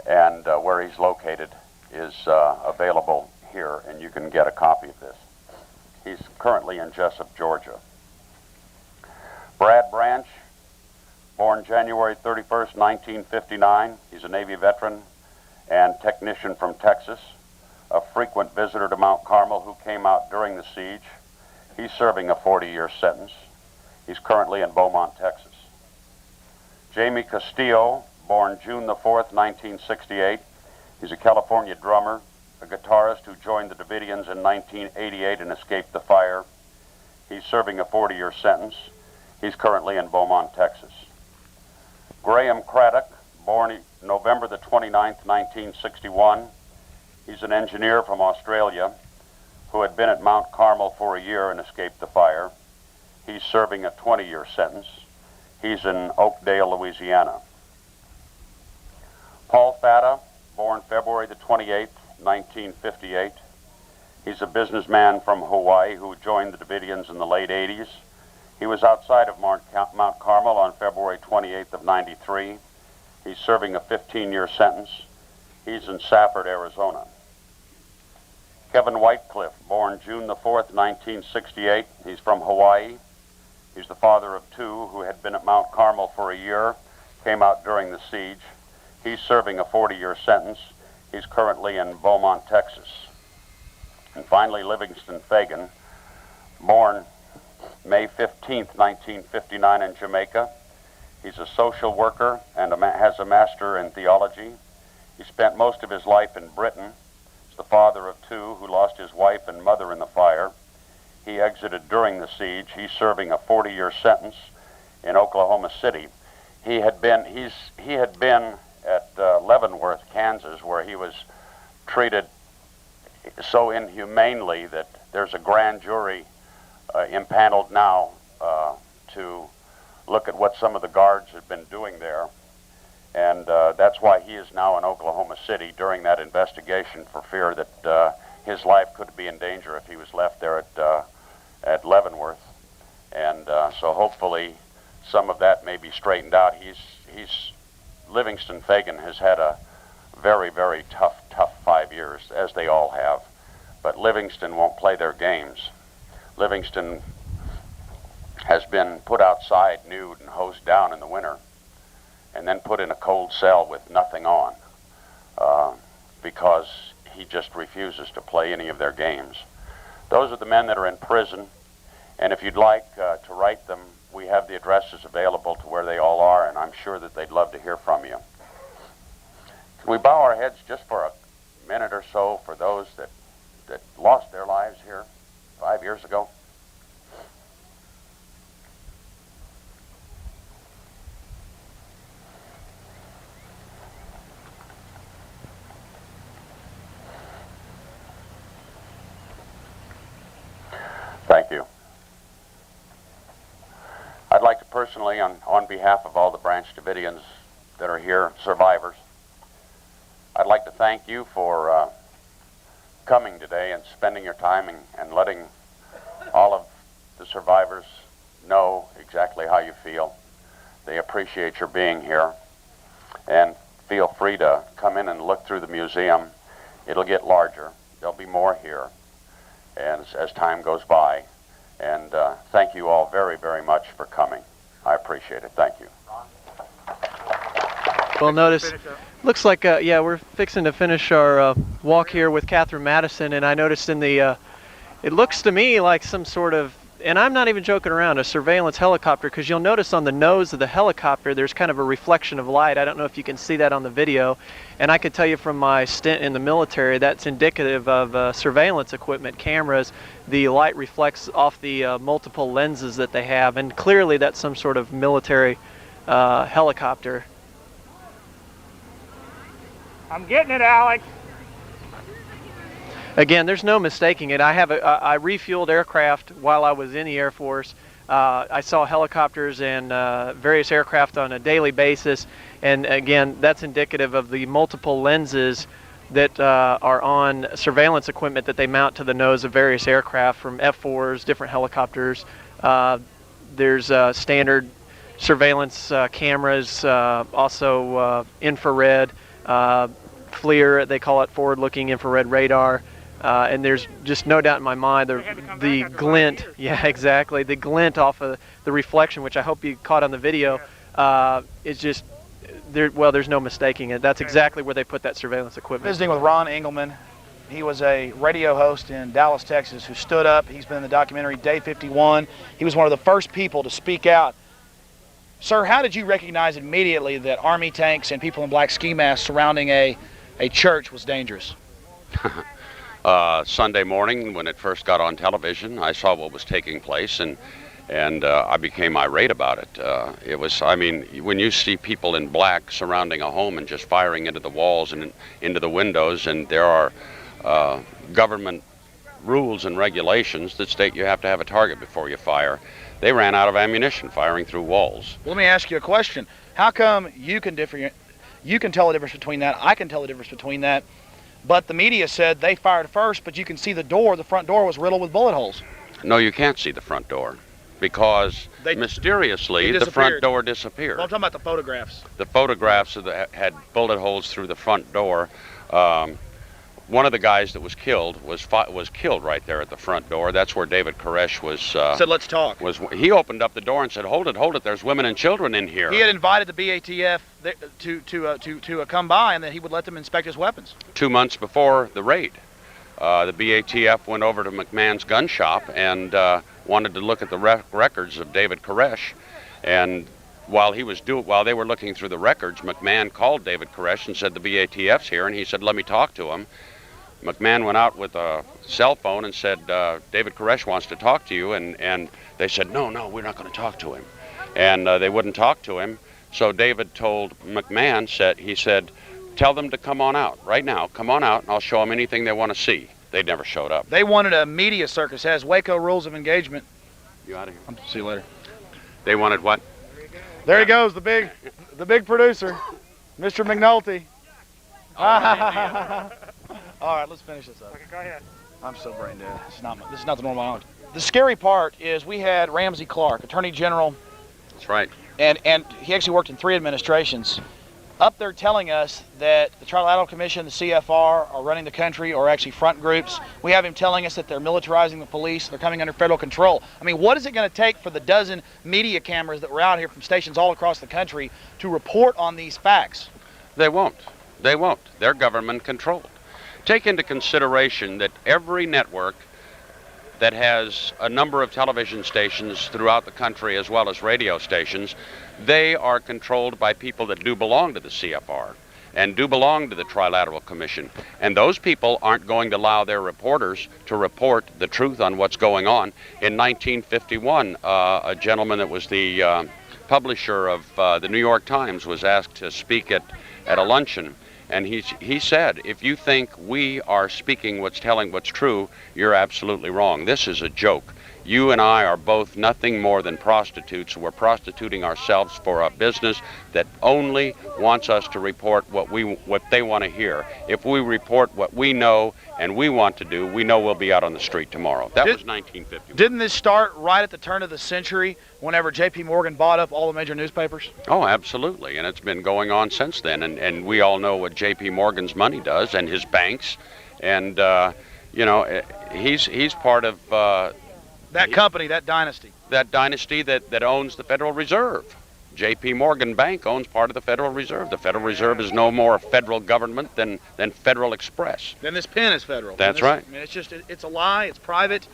and where he's located is available here, and you can get a copy of this. He's currently in Jessup, Georgia. Brad Branch, born January 31st, 1959. He's a Navy veteran and technician from Texas, a frequent visitor to Mount Carmel who came out during the siege. He's serving a 40-year sentence. He's currently in Beaumont, Texas. Jamie Castillo, born June the 4th, 1968. He's a California drummer, a guitarist who joined the Davidians in 1988 and escaped the fire. He's serving a 40-year sentence. He's currently in Beaumont, Texas. Graham Craddock, born November the 29th, 1961. He's an engineer from Australia who had been at Mount Carmel for a year and escaped the fire. He's serving a 20-year sentence. He's in Oakdale, Louisiana. Paul Fata, born February the 28th, 1958. He's a businessman from Hawaii who joined the Davidians in the late 80s. He was outside of Mount Carmel on February 28th of 93. He's serving a 15-year sentence. He's in Safford, Arizona. Kevin Whitecliff, born June the 4th, 1968. He's from Hawaii. He's the father of two who had been at Mount Carmel for a year, came out during the siege. He's serving a 40-year sentence. He's currently in Beaumont, Texas. And finally, Livingston Fagan, born May 15th, 1959 in Jamaica. He's a social worker and has a master in theology. He spent most of his life in Britain. He's the father of two who lost his wife and mother in the fire. He exited during the siege. He's serving a 40-year sentence in Oklahoma City. He had been at Leavenworth, Kansas, where he was treated so inhumanely that there's a grand jury impaneled now to look at what some of the guards had been doing there. And that's why he is now in Oklahoma City during that investigation, for fear that his life could be in danger if he was left there at Leavenworth. And so hopefully some of that may be straightened out. Livingston Fagan has had a very, very tough 5 years, as they all have. But Livingston won't play their games. Livingston has been put outside nude and hosed down in the winter, and then put in a cold cell with nothing on, because he just refuses to play any of their games. Those are the men that are in prison, and if you'd like to write them, we have the addresses available to where they all are, and I'm sure that they'd love to hear from you. Can we bow our heads just for a minute or so for those that lost their lives here 5 years ago? Thank you. I'd like to personally, on behalf of all the Branch Davidians that are here, survivors, I'd like to thank you for coming today and spending your time and letting all of the survivors know exactly how you feel. They appreciate your being here. And feel free to come in and look through the museum. It'll get larger. There'll be more here as time goes by. And thank you all very, very much for coming. I appreciate it. Thank you. Well, notice, looks like, yeah, we're fixing to finish our walk here with Catherine Madison, and I noticed in the, it looks to me like some sort of, and I'm not even joking around, a surveillance helicopter, because you'll notice on the nose of the helicopter there's kind of a reflection of light. I don't know if you can see that on the video, and I could tell you from my stint in the military that's indicative of surveillance equipment, cameras. The light reflects off the multiple lenses that they have, and clearly that's some sort of military helicopter. I'm getting it, Alex. Again, there's no mistaking it. I refueled aircraft while I was in the Air Force. I saw helicopters and various aircraft on a daily basis, and again, that's indicative of the multiple lenses that are on surveillance equipment that they mount to the nose of various aircraft, from F-4s, different helicopters. There's standard surveillance cameras, also infrared, FLIR, they call it forward-looking infrared radar. And there's just no doubt in my mind the glint, yeah, exactly, the glint off of the reflection, which I hope you caught on the video, is just, there's no mistaking it. That's exactly where they put that surveillance equipment. Visiting with Ron Engelman. He was a radio host in Dallas, Texas, who stood up. He's been in the documentary Day 51. He was one of the first people to speak out. Sir, how did you recognize immediately that Army tanks and people in black ski masks surrounding a church was dangerous? Sunday morning, when it first got on television, I saw what was taking place, and I became irate about it. It was, I mean, when you see people in black surrounding a home and just firing into the walls and into the windows, and there are government rules and regulations that state you have to have a target before you fire. They ran out of ammunition firing through walls. Let me ask you a question. How come you can tell the difference between that, I can tell the difference between that, but the media said they fired first, but you can see the front door was riddled with bullet holes? No, you can't see the front door, because mysteriously the front door disappeared. Well, I'm talking about the photographs. The photographs had bullet holes through the front door. One of the guys that was killed was killed right there at the front door. That's where David Koresh was. Said, "Let's talk." He opened up the door and said, "Hold it! There's women and children in here." He had invited the BATF to come by, and that he would let them inspect his weapons. 2 months before the raid, the BATF went over to McMahon's gun shop and wanted to look at the records of David Koresh, and while they were looking through the records, McMahon called David Koresh and said, "The BATF's here," and he said, "Let me talk to him." McMahon went out with a cell phone and said, "David Koresh wants to talk to you," and they said, no, we're not going to talk to him. And they wouldn't talk to him, so David told McMahon, he said, "Tell them to come on out right now, come on out, and I'll show them anything they want to see." They never showed up. They wanted a media circus, as Waco rules of engagement. You out of here. See you later. They wanted what? There he goes, the big producer, Mr. McNulty. All right, let's finish this up. Okay, go ahead. I'm so brain dead. This is not the normal knowledge. The scary part is we had Ramsey Clark, Attorney General. That's right. And he actually worked in 3 administrations, up there telling us that the Trilateral Commission, the CFR, are running the country, or actually front groups. We have him telling us that they're militarizing the police, they're coming under federal control. I mean, what is it going to take for the dozen media cameras that were out here from stations all across the country to report on these facts? They won't. They won't. They're government controlled. Take into consideration that every network that has a number of television stations throughout the country as well as radio stations, they are controlled by people that do belong to the CFR and do belong to the Trilateral Commission. And those people aren't going to allow their reporters to report the truth on what's going on. In 1951, a gentleman that was the publisher of the New York Times was asked to speak at a luncheon. And he said, if you think we are speaking telling what's true, you're absolutely wrong. This is a joke. You and I are both nothing more than prostitutes. We're prostituting ourselves for a business that only wants us to report what they want to hear. If we report what we know and we want to do, we know we'll be out on the street tomorrow. That was 1950. Didn't this start right at the turn of the century whenever J.P. Morgan bought up all the major newspapers? Oh, absolutely. And it's been going on since then. And we all know what J.P. Morgan's money does and his banks. And, he's part of... that company, that dynasty. That dynasty that owns the Federal Reserve. J.P. Morgan Bank owns part of the Federal Reserve. The Federal Reserve is no more federal government than Federal Express. Then this pen is federal. That's right. I mean, it's a lie. It's private.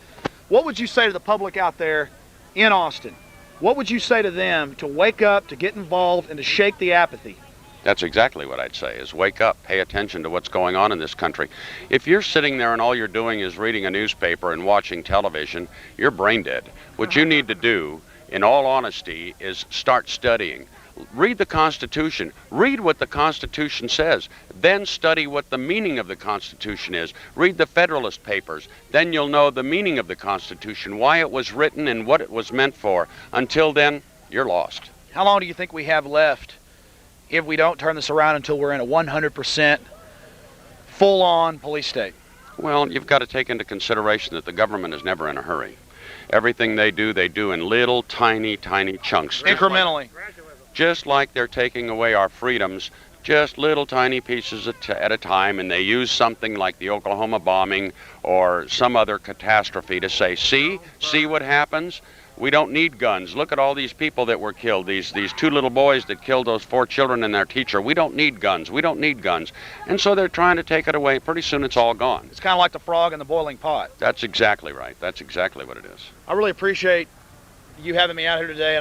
What would you say to the public out there in Austin? What would you say to them to wake up, to get involved, and to shake the apathy? That's exactly what I'd say, is wake up, pay attention to what's going on in this country. If you're sitting there and all you're doing is reading a newspaper and watching television, you're brain dead. What you need to do, in all honesty, is start studying. Read the Constitution. Read what the Constitution says. Then study what the meaning of the Constitution is. Read the Federalist Papers. Then you'll know the meaning of the Constitution, why it was written and what it was meant for. Until then, you're lost. How long do you think we have left if we don't turn this around until we're in a 100% full-on police state? Well, you've got to take into consideration that the government is never in a hurry. Everything they do in little, tiny chunks. Incrementally. Just like they're taking away our freedoms, just little tiny pieces at a time, and they use something like the Oklahoma bombing or some other catastrophe to say, see what happens? We don't need guns. Look at all these people that were killed, these 2 little boys that killed those 4 children and their teacher. We don't need guns. We don't need guns. And so they're trying to take it away. Pretty soon it's all gone. It's kind of like the frog in the boiling pot. That's exactly right. That's exactly what it is. I really appreciate you having me out here today,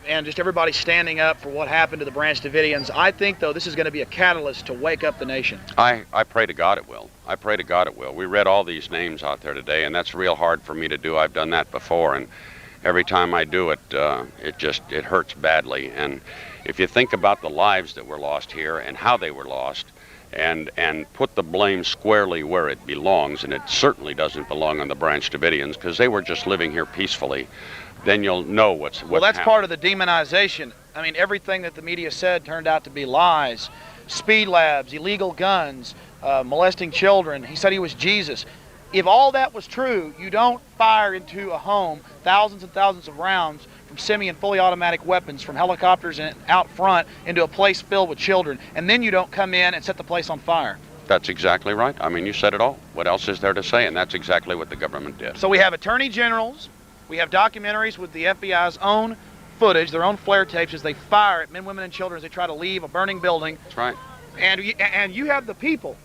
and just everybody standing up for what happened to the Branch Davidians. I think, though, this is going to be a catalyst to wake up the nation. I pray to God it will. I pray to God it will. We read all these names out there today, and that's real hard for me to do. I've done that before, and every time I do it, it hurts badly. And if you think about the lives that were lost here and how they were lost, and put the blame squarely where it belongs, and it certainly doesn't belong on the Branch Davidians because they were just living here peacefully, then you'll know what's Well, that's happened. part of the demonization. I mean, everything that the media said turned out to be lies. Speed labs, illegal guns, molesting children. He said he was Jesus. If all that was true, you don't fire into a home thousands and thousands of rounds from semi and fully automatic weapons from helicopters and out front into a place filled with children, and then you don't come in and set the place on fire. That's exactly right. I mean, you said it all. What else is there to say? And that's exactly what the government did. So we have attorney generals, we have documentaries with the FBI's own footage, their own flare tapes as they fire at men, women, and children as they try to leave a burning building. That's right. And you have the people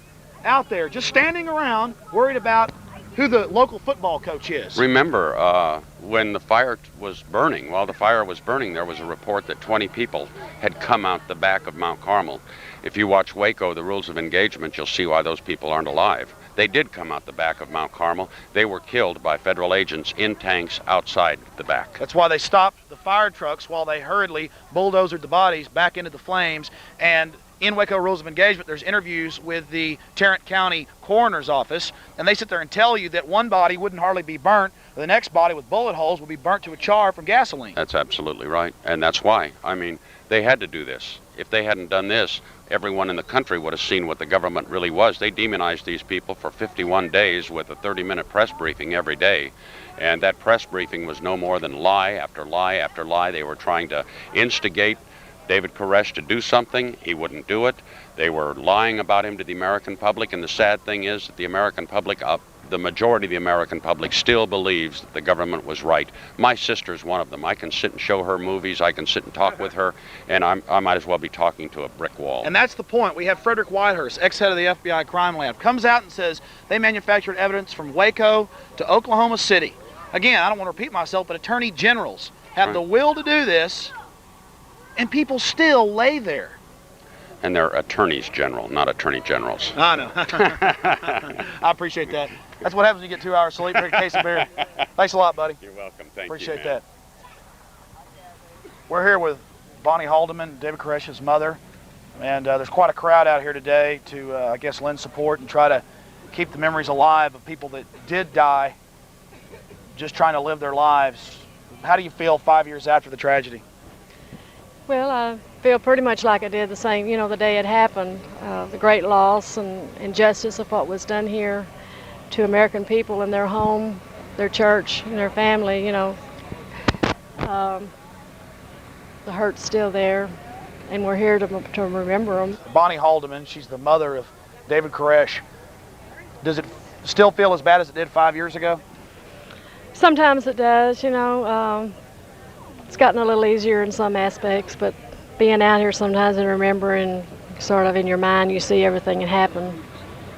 out there just standing around worried about who the local football coach is. Remember, when the fire was burning, while the fire was burning, there was a report that 20 people had come out the back of Mount Carmel. If you watch Waco, the rules of engagement, you'll see why those people aren't alive. They did come out the back of Mount Carmel. They were killed by federal agents in tanks outside the back. That's why they stopped the fire trucks while they hurriedly bulldozered the bodies back into the flames. And in Waco Rules of Engagement, there's interviews with the Tarrant County Coroner's Office, and they sit there and tell you that one body wouldn't hardly be burnt The next body with bullet holes will be burnt to a char from gasoline. That's absolutely right, and that's why. I mean, they had to do this. If they hadn't done this, everyone in the country would have seen what the government really was. They demonized these people for 51 days with a 30-minute press briefing every day. And that press briefing was no more than lie after lie after lie. They were trying to instigate David Koresh to do something. He wouldn't do it. They were lying about him to the American public, and the sad thing is that the American public, the majority of the American public still believes that the government was right. My sister's one of them. I can sit and show her movies, I can sit and talk with her, and I might as well be talking to a brick wall. And that's the point. We have Frederick Whitehurst, ex-head of the FBI crime lab, comes out and says they manufactured evidence from Waco to Oklahoma City. Again, I don't want to repeat myself, but attorney generals have the will to do this, and people still lay there. And they're attorneys general, not attorney generals. I know. I appreciate that. That's what happens when you get 2 hours sleep, drink a case of beer. Thanks a lot, buddy. You're welcome. Thank appreciate you, that. We're here with Bonnie Haldeman, David Koresh's mother, and there's quite a crowd out here today to, I guess, lend support and try to keep the memories alive of people that did die just trying to live their lives. How do you feel 5 years after the tragedy? Well, I feel pretty much like I did the same, the day it happened. The great loss and injustice of what was done here to American people in their home, their church, and their family, the hurt's still there, and we're here to remember them. Bonnie Haldeman, she's the mother of David Koresh. Does it still feel as bad as it did 5 years ago? Sometimes it does, It's gotten a little easier in some aspects, but being out here sometimes and remembering, sort of in your mind, you see everything that happened,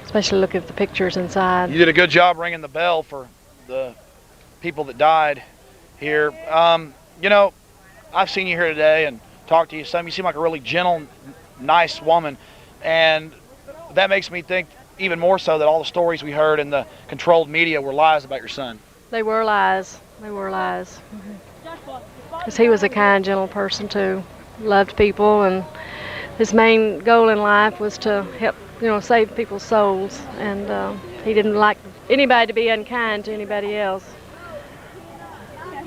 especially looking at the pictures inside. You did a good job ringing the bell for the people that died here. I've seen you here today and talked to you some. You seem like a really gentle, nice woman, and that makes me think even more so that all the stories we heard in the controlled media were lies about your son. They were lies. They were lies. Because he was a kind, gentle person too, loved people, and his main goal in life was to help, save people's souls, and he didn't like anybody to be unkind to anybody else.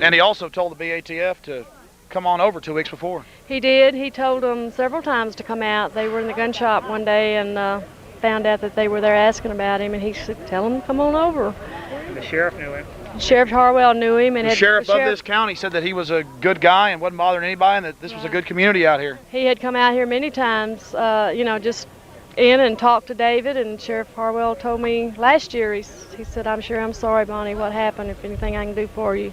And he also told the BATF to come on over 2 weeks before. He did. He told them several times to come out. They were in the gun shop one day and found out that they were there asking about him, and he said, "Tell them to come on over." And the sheriff knew him. Sheriff Harwell knew him, and the sheriff of this county said that he was a good guy and wasn't bothering anybody, and that this was a good community out here. He had come out here many times, just in and talked to David, and Sheriff Harwell told me last year, he said, I'm sorry, Bonnie, what happened, if anything I can do for you.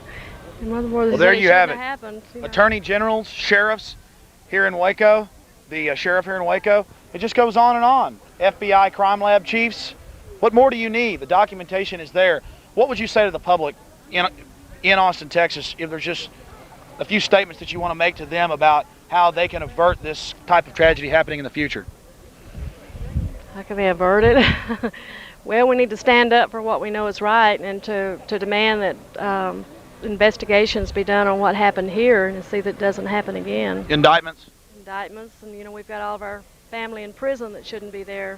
And well, there you have it. Attorney generals, sheriffs here in Waco, the sheriff here in Waco, it just goes on and on. FBI crime lab chiefs, what more do you need? The documentation is there. What would you say to the public in Austin, Texas, if there's just a few statements that you want to make to them about how they can avert this type of tragedy happening in the future? How can they avert it? Well, we need to stand up for what we know is right, and to demand that investigations be done on what happened here and see that it doesn't happen again. Indictments, and we've got all of our family in prison that shouldn't be there.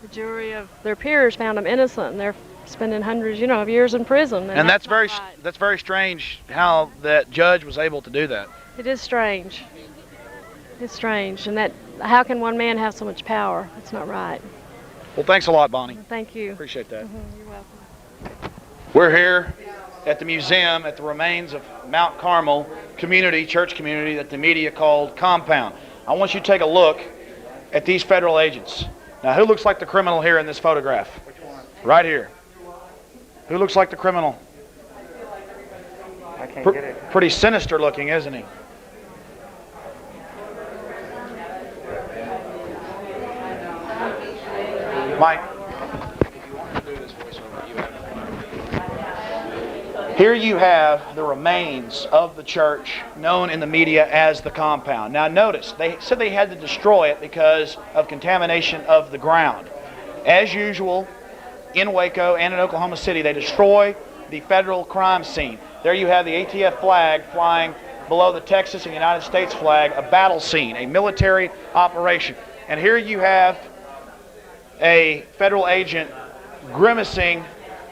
The jury of their peers found them innocent, and they're spending hundreds, of years in prison. And that's very strange how that judge was able to do that. It is strange. It's strange, and how can one man have so much power? It's not right. Well, thanks a lot, Bonnie. Thank you. Appreciate that. You're welcome. We're here at the museum at the remains of Mount Carmel church community that the media called Compound. I want you to take a look at these federal agents. Now, who looks like the criminal here in this photograph? Which one? Right here. Who looks like the criminal? I can't get it. Pretty sinister looking, isn't he? Mike. Here you have the remains of the church known in the media as the Compound. Now notice, they said they had to destroy it because of contamination of the ground. As usual, in Waco and in Oklahoma City, they destroy the federal crime scene. There you have the ATF flag flying below the Texas and United States flag, a battle scene, a military operation. And here you have a federal agent grimacing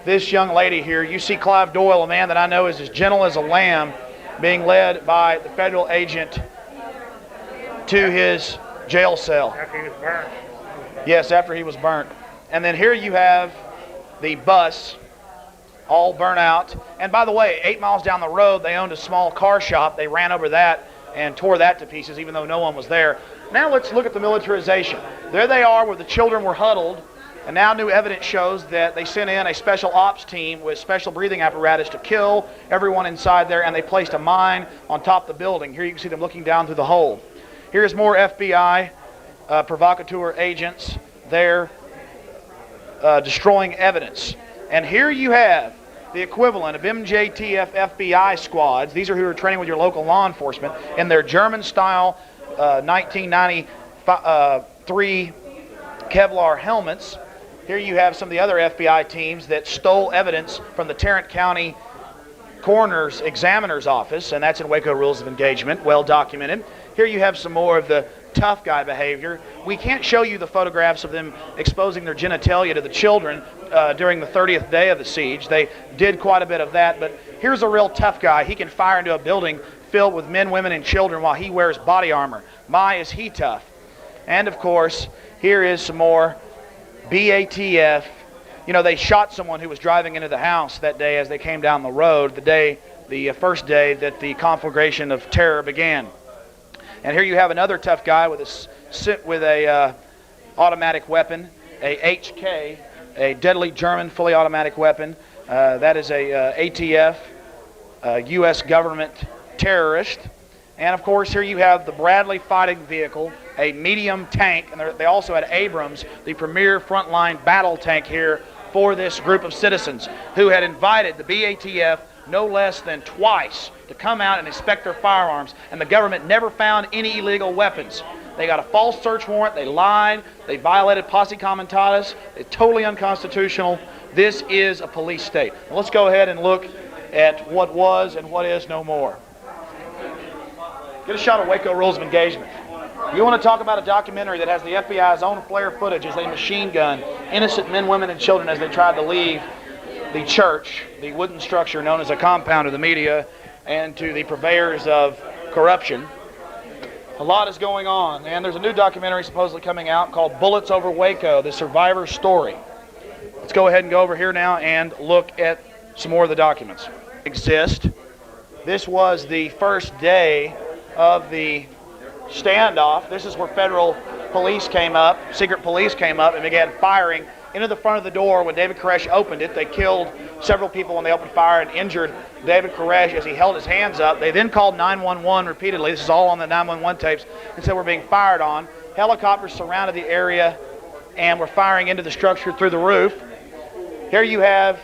this young lady here. You see Clive Doyle, a man that I know is as gentle as a lamb, being led by the federal agent to his jail cell. After he was burned. Yes, after he was burnt. And then here you have the bus all burnt out. And by the way, 8 miles down the road, they owned a small car shop. They ran over that and tore that to pieces, even though no one was there. Now let's look at the militarization. There they are where the children were huddled. And now new evidence shows that they sent in a special ops team with special breathing apparatus to kill everyone inside there, and they placed a mine on top of the building. Here you can see them looking down through the hole. Here's more FBI provocateur agents there destroying evidence. And here you have the equivalent of MJTF FBI squads. These are who are training with your local law enforcement in their German-style 1993 Kevlar helmets. Here you have some of the other FBI teams that stole evidence from the Tarrant County Coroner's Examiner's Office, and that's in Waco Rules of Engagement, well documented. Here you have some more of the tough guy behavior. We can't show you the photographs of them exposing their genitalia to the children during the 30th day of the siege. They did quite a bit of that, but here's a real tough guy. He can fire into a building filled with men, women, and children while he wears body armor. My, is he tough. And of course, here is some more BATF. You know, they shot someone who was driving into the house that day as they came down the road, the first day that the conflagration of terror began. And here you have another tough guy with a automatic weapon, a HK, a deadly German fully automatic weapon. That is a ATF, U.S. government terrorist. And of course, here you have the Bradley fighting vehicle, a medium tank, and they also had Abrams, the premier frontline battle tank here for this group of citizens who had invited the BATF no less than twice to come out and inspect their firearms, and the government never found any illegal weapons. They got a false search warrant, they lied, they violated posse comitatus, it's totally unconstitutional. This is a police state. Now let's go ahead and look at what was and what is no more. Get a shot of Waco Rules of Engagement. You want to talk about a documentary that has the FBI's own flare footage as they machine gun innocent men, women, and children as they tried to leave the church, the wooden structure known as a compound of the media, and to the purveyors of corruption. A lot is going on, and there's a new documentary supposedly coming out called Bullets Over Waco, the survivor story. Let's go ahead and go over here now and look at some more of the documents. Exist. This was the first day of the standoff. This is where federal police came up, secret police came up and began firing into the front of the door. When David Koresh opened it, they killed several people when they opened fire and injured David Koresh as he held his hands up. They then called 911 repeatedly. This is all on the 911 tapes, and said we're being fired on. Helicopters surrounded the area and were firing into the structure through the roof. Here you have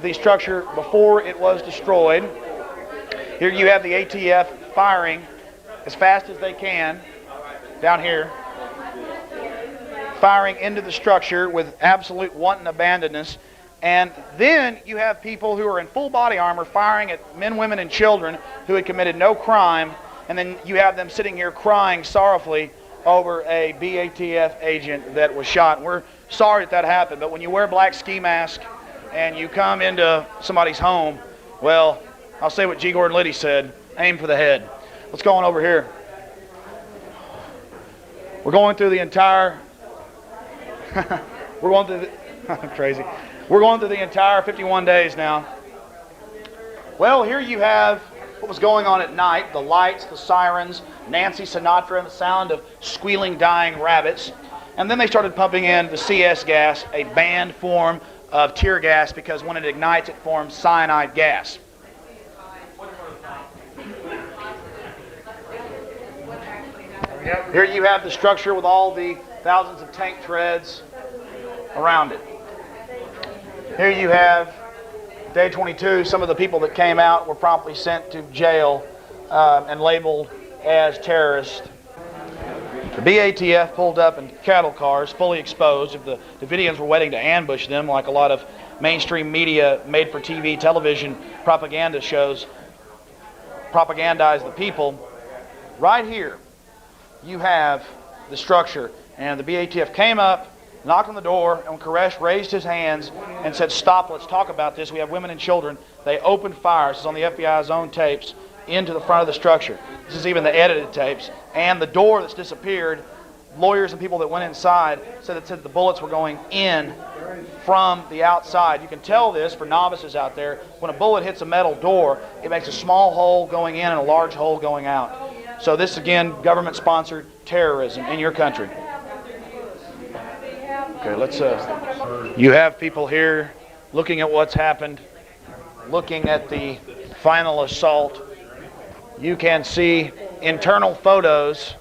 the structure before it was destroyed. Here you have the ATF firing as fast as they can down here, firing into the structure with absolute wanton abandonness. And then you have people who are in full body armor firing at men, women, and children who had committed no crime, and then you have them sitting here crying sorrowfully over a BATF agent that was shot. And we're sorry that happened, but when you wear a black ski mask and you come into somebody's home, well, I'll say what G. Gordon Liddy said, aim for the head. Let's go on over here. We're going through the entire we're going through the I'm crazy. We're going through the entire 51 days now. Well, here you have what was going on at night, the lights, the sirens, Nancy Sinatra, and the sound of squealing, dying rabbits. And then they started pumping in the CS gas, a banned form of tear gas, because when it ignites, it forms cyanide gas. Here you have the structure with all the thousands of tank treads around it. Here you have day 22. Some of the people that came out were promptly sent to jail and labeled as terrorists. The BATF pulled up in cattle cars, fully exposed. If the Davidians were waiting to ambush them, like a lot of mainstream media, made-for-TV, television propaganda shows, propagandize the people. Right here, you have the structure, and the BATF came up knocked on the door, and when Koresh raised his hands and said, "Stop, let's talk about this, we have women and children," they opened fire, this is on the FBI's own tapes, into the front of the structure. This is even the edited tapes. And the door that's disappeared, lawyers and people that went inside said that the bullets were going in from the outside. You can tell this for novices out there. When a bullet hits a metal door, it makes a small hole going in and a large hole going out. So this, again, government-sponsored terrorism in your country. Okay, let's. You have people here looking at what's happened, looking at the final assault. You can see internal photos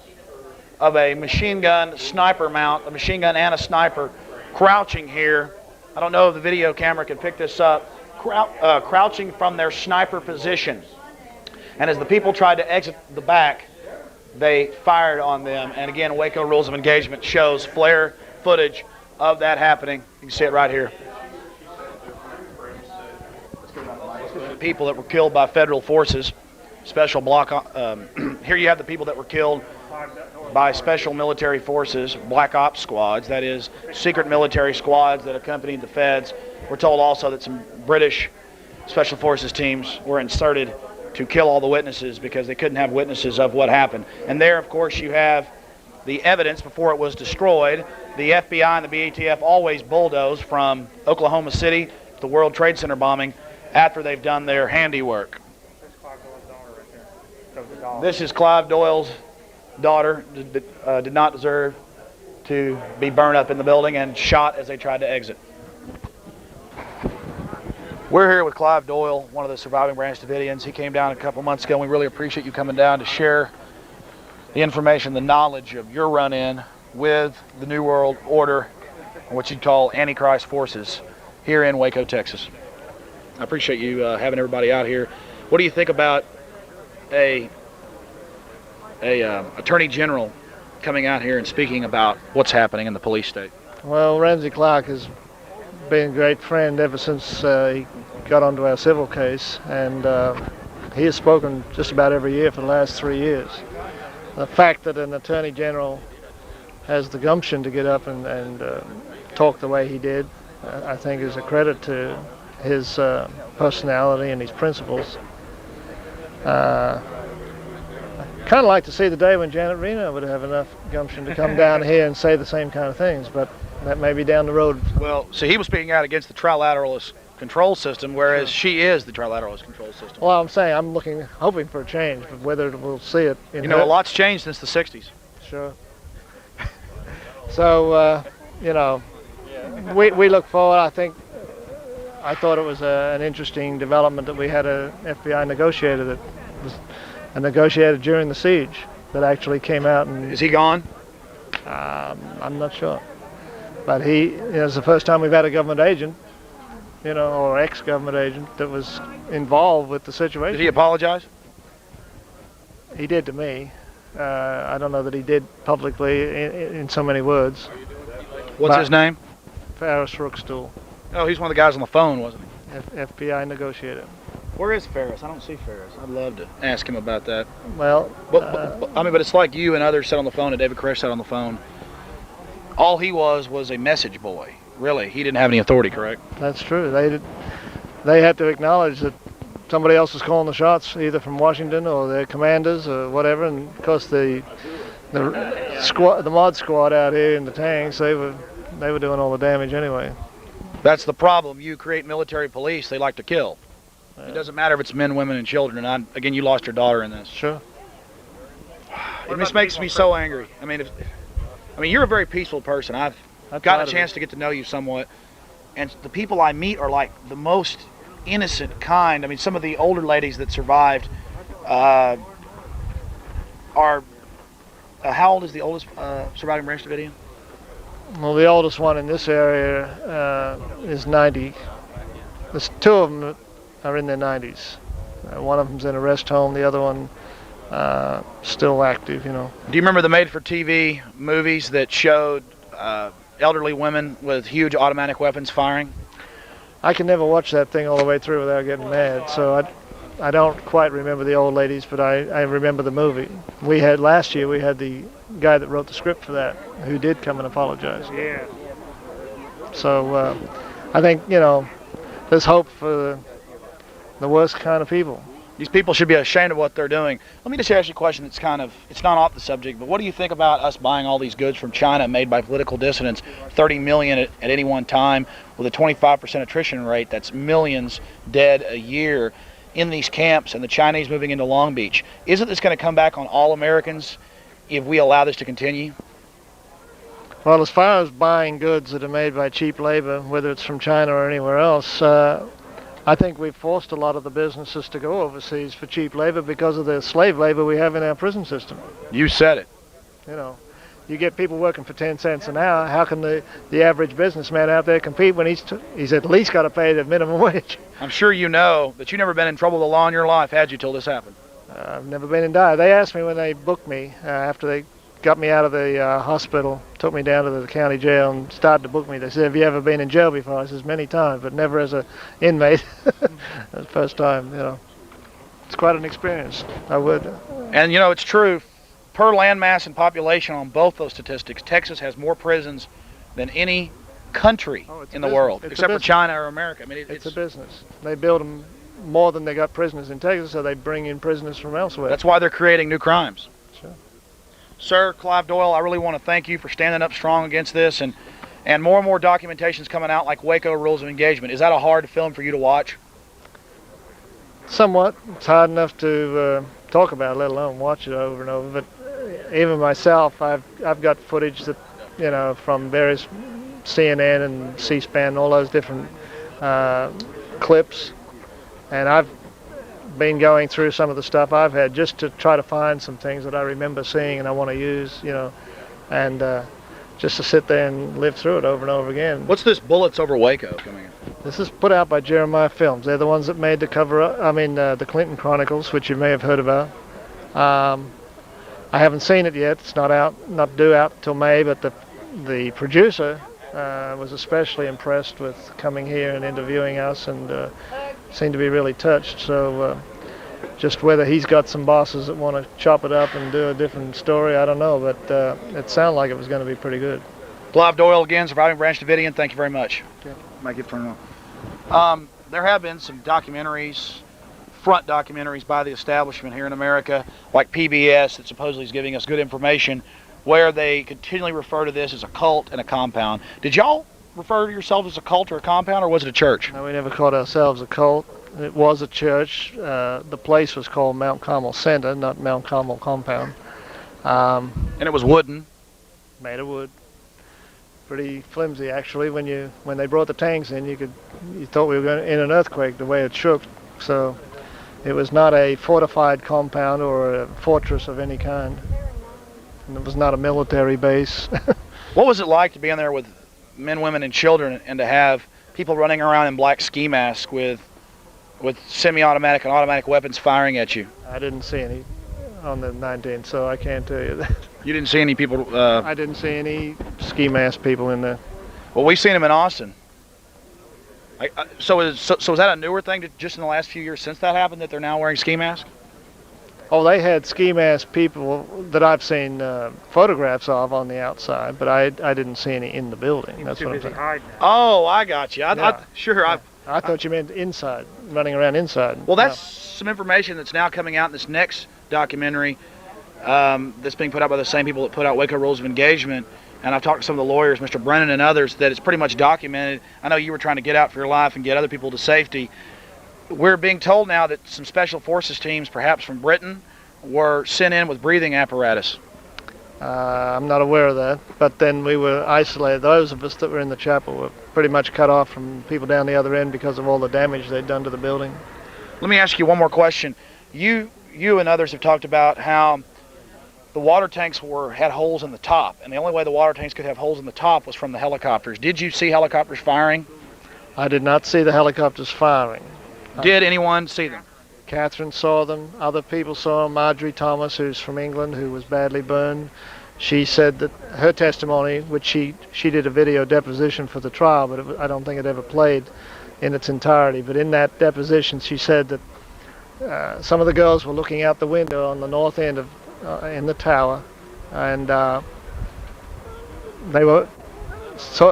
of a machine gun sniper mount, a machine gun and a sniper, crouching here. I don't know if the video camera can pick this up. Crouching from their sniper position. And as the people tried to exit the back, they fired on them. And again, Waco Rules of Engagement shows flare footage of that happening. You can see it right here. People that were killed by federal forces, special block. Here you have the people that were killed by special military forces, black ops squads, that is, secret military squads that accompanied the feds. We're told also that some British special forces teams were inserted to kill all the witnesses because they couldn't have witnesses of what happened. And there, of course, you have the evidence before it was destroyed. The FBI and the BATF always bulldoze from Oklahoma City to the World Trade Center bombing after they've done their handiwork. This is Clive Doyle's daughter, did not deserve to be burned up in the building and shot as they tried to exit. We're here with Clive Doyle, one of the surviving Branch Davidians. He came down a couple months ago, and we really appreciate you coming down to share the information, the knowledge of your run-in with the New World Order, what you'd call Antichrist forces, here in Waco, Texas. I appreciate you having everybody out here. What do you think about a Attorney General coming out here and speaking about what's happening in the police state? Well, Ramsey Clark has been a great friend ever since he got onto our civil case, and he has spoken just about every year for the last 3 years. The fact that an Attorney General has the gumption to get up and talk the way he did, I think is a credit to his personality and his principles. Kind of like to see the day when Janet Reno would have enough gumption to come down here and say the same kind of things, but that may be down the road. Well, so he was speaking out against the trilateralist control system, whereas she is the trilateralist control system. Well, I'm saying I'm hoping for a change, but whether we'll see it in a lot's changed since the 60s. Sure. So, we look forward. I thought it was an interesting development that we had an FBI negotiator that was negotiated during the siege that actually came out and... Is he gone? I'm not sure. But it's the first time we've had a government agent, or ex-government agent that was involved with the situation. Did he apologize? He did to me. I don't know that he did publicly in so many words. What's his name? Ferris Rookstool. Oh, he's one of the guys on the phone, wasn't he? FBI negotiator. Where is Ferris? I don't see Ferris. I'd love to ask him about that. Well, but it's like you and others said on the phone, and David Koresh said on the phone, all he was a message boy. Really, he didn't have any authority, correct? That's true. They had to acknowledge that somebody else was calling the shots, either from Washington or their commanders or whatever. And of course, the mod squad out here in the tanks, they were doing all the damage anyway. That's the problem. You create military police, they like to kill. It doesn't matter if it's men, women, and children. And again, you lost your daughter in this. Sure. It just makes me so angry. I mean, you're a very peaceful person. I've gotten a chance to get to know you somewhat, and the people I meet are like the most innocent kind. I mean, some of the older ladies that survived are. How old is the oldest surviving Branch Davidian? Well, the oldest one in this area is 90. There's two of them are in their 90s. One of them's in a rest home. The other one still active. Do you remember the made-for-TV movies that showed elderly women with huge automatic weapons firing? I can never watch that thing all the way through without getting mad. So I don't quite remember the old ladies, but I remember the movie. Last year we had the guy that wrote the script for that, who did come and apologize. Yeah. So I think, there's hope for the worst kind of people. These people should be ashamed of what they're doing. Let me just ask you a question that's it's not off the subject, but what do you think about us buying all these goods from China made by political dissidents, 30 million at any one time, with a 25% attrition rate? That's millions dead a year in these camps, and the Chinese moving into Long Beach. Isn't this going to come back on all Americans if we allow this to continue? Well, as far as buying goods that are made by cheap labor, whether it's from China or anywhere else, I think we've forced a lot of the businesses to go overseas for cheap labor because of the slave labor we have in our prison system. You said it. You get people working for 10 cents an hour. How can the average businessman out there compete when he's at least got to pay the minimum wage? I'm sure you know that you've never been in trouble with the law in your life, had you, till this happened? I've never been in dire. They asked me when they booked me, after they got me out of the hospital, took me down to the county jail and started to book me. They said, have you ever been in jail before? I said, many times, but never as an inmate. That's the first time, It's quite an experience. I would. And, it's true. Per landmass and population on both those statistics, Texas has more prisons than any country in the world, except for China or America. I mean, it's a business. They build them more than they got prisoners in Texas, so they bring in prisoners from elsewhere. That's why they're creating new crimes. Sure. Sir, Clive Doyle, I really want to thank you for standing up strong against this, and more and more documentation's coming out like Waco Rules of Engagement. Is that a hard film for you to watch? Somewhat. It's hard enough to talk about, let alone watch it over and over. But even myself, I've got footage that, from various CNN and C-SPAN, all those different clips, and I've been going through some of the stuff I've had just to try to find some things that I remember seeing and I want to use, and just to sit there and live through it over and over again. What's this Bullets Over Waco coming in? This is put out by Jeremiah Films. They're the ones that made the the Clinton Chronicles, which you may have heard about. I haven't seen it yet. It's not due out till May, but the producer was especially impressed with coming here and interviewing us, and seemed to be really touched. So just whether he's got some bosses that want to chop it up and do a different story, I don't know, but it sounded like it was going to be pretty good. Clive Doyle again, Surviving Branch Davidian, thank you very much. Okay. Might get turned on. There have been some documentaries, front documentaries by the establishment here in America, like PBS, that supposedly is giving us good information, where they continually refer to this as a cult and a compound. Did y'all refer to yourselves as a cult or a compound, or was it a church? No, we never called ourselves a cult. It was a church. The place was called Mount Carmel Center, not Mount Carmel Compound. And it was wooden? Made of wood. Pretty flimsy, actually. When they brought the tanks in, you thought we were going in an earthquake the way it shook. So it was not a fortified compound or a fortress of any kind. And it was not a military base. What was it like to be in there with men, women, and children, and to have people running around in black ski masks with semi-automatic and automatic weapons firing at you? I didn't see any on the 19th, so I can't tell you that. You didn't see any people? I didn't see any ski mask people in there. Well, we've seen them in Austin. So is that a newer thing just in the last few years since that happened, that they're now wearing ski masks? Oh, they had ski mask people that I've seen photographs of on the outside, but I didn't see any in the building. That's what I'm saying. Oh, I got you. I thought you meant inside, running around inside. Well, that's some information that's now coming out in this next documentary that's being put out by the same people that put out Waco Rules of Engagement. And I've talked to some of the lawyers, Mr. Brennan and others, that it's pretty much documented. I know you were trying to get out for your life and get other people to safety. We're being told now that some special forces teams, perhaps from Britain, were sent in with breathing apparatus. I'm not aware of that, but then we were isolated. Those of us that were in the chapel were pretty much cut off from people down the other end because of all the damage they'd done to the building. Let me ask you one more question. You and others have talked about how the water tanks had holes in the top, and the only way the water tanks could have holes in the top was from the helicopters. Did you see helicopters firing? I did not see the helicopters firing. Did anyone see them? Catherine saw them. Other people saw them. Marjorie Thomas, who's from England, who was badly burned. She said that her testimony, which she did a video deposition for the trial, but I don't think it ever played in its entirety. But in that deposition, she said that some of the girls were looking out the window on the north end of in the tower, and they were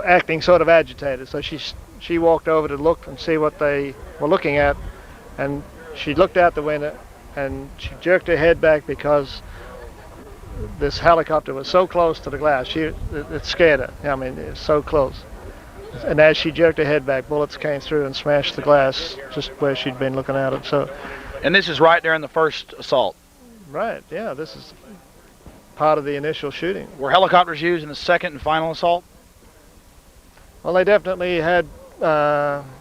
acting sort of agitated. So she walked over to look and see what they were looking at, and she looked out the window and she jerked her head back because this helicopter was so close to the glass. It scared her. I mean, it was so close. And as she jerked her head back, bullets came through and smashed the glass just where she'd been looking at it. So. And this is right during the first assault. Right. Yeah. This is part of the initial shooting. Were helicopters used in the second and final assault? Well, they definitely had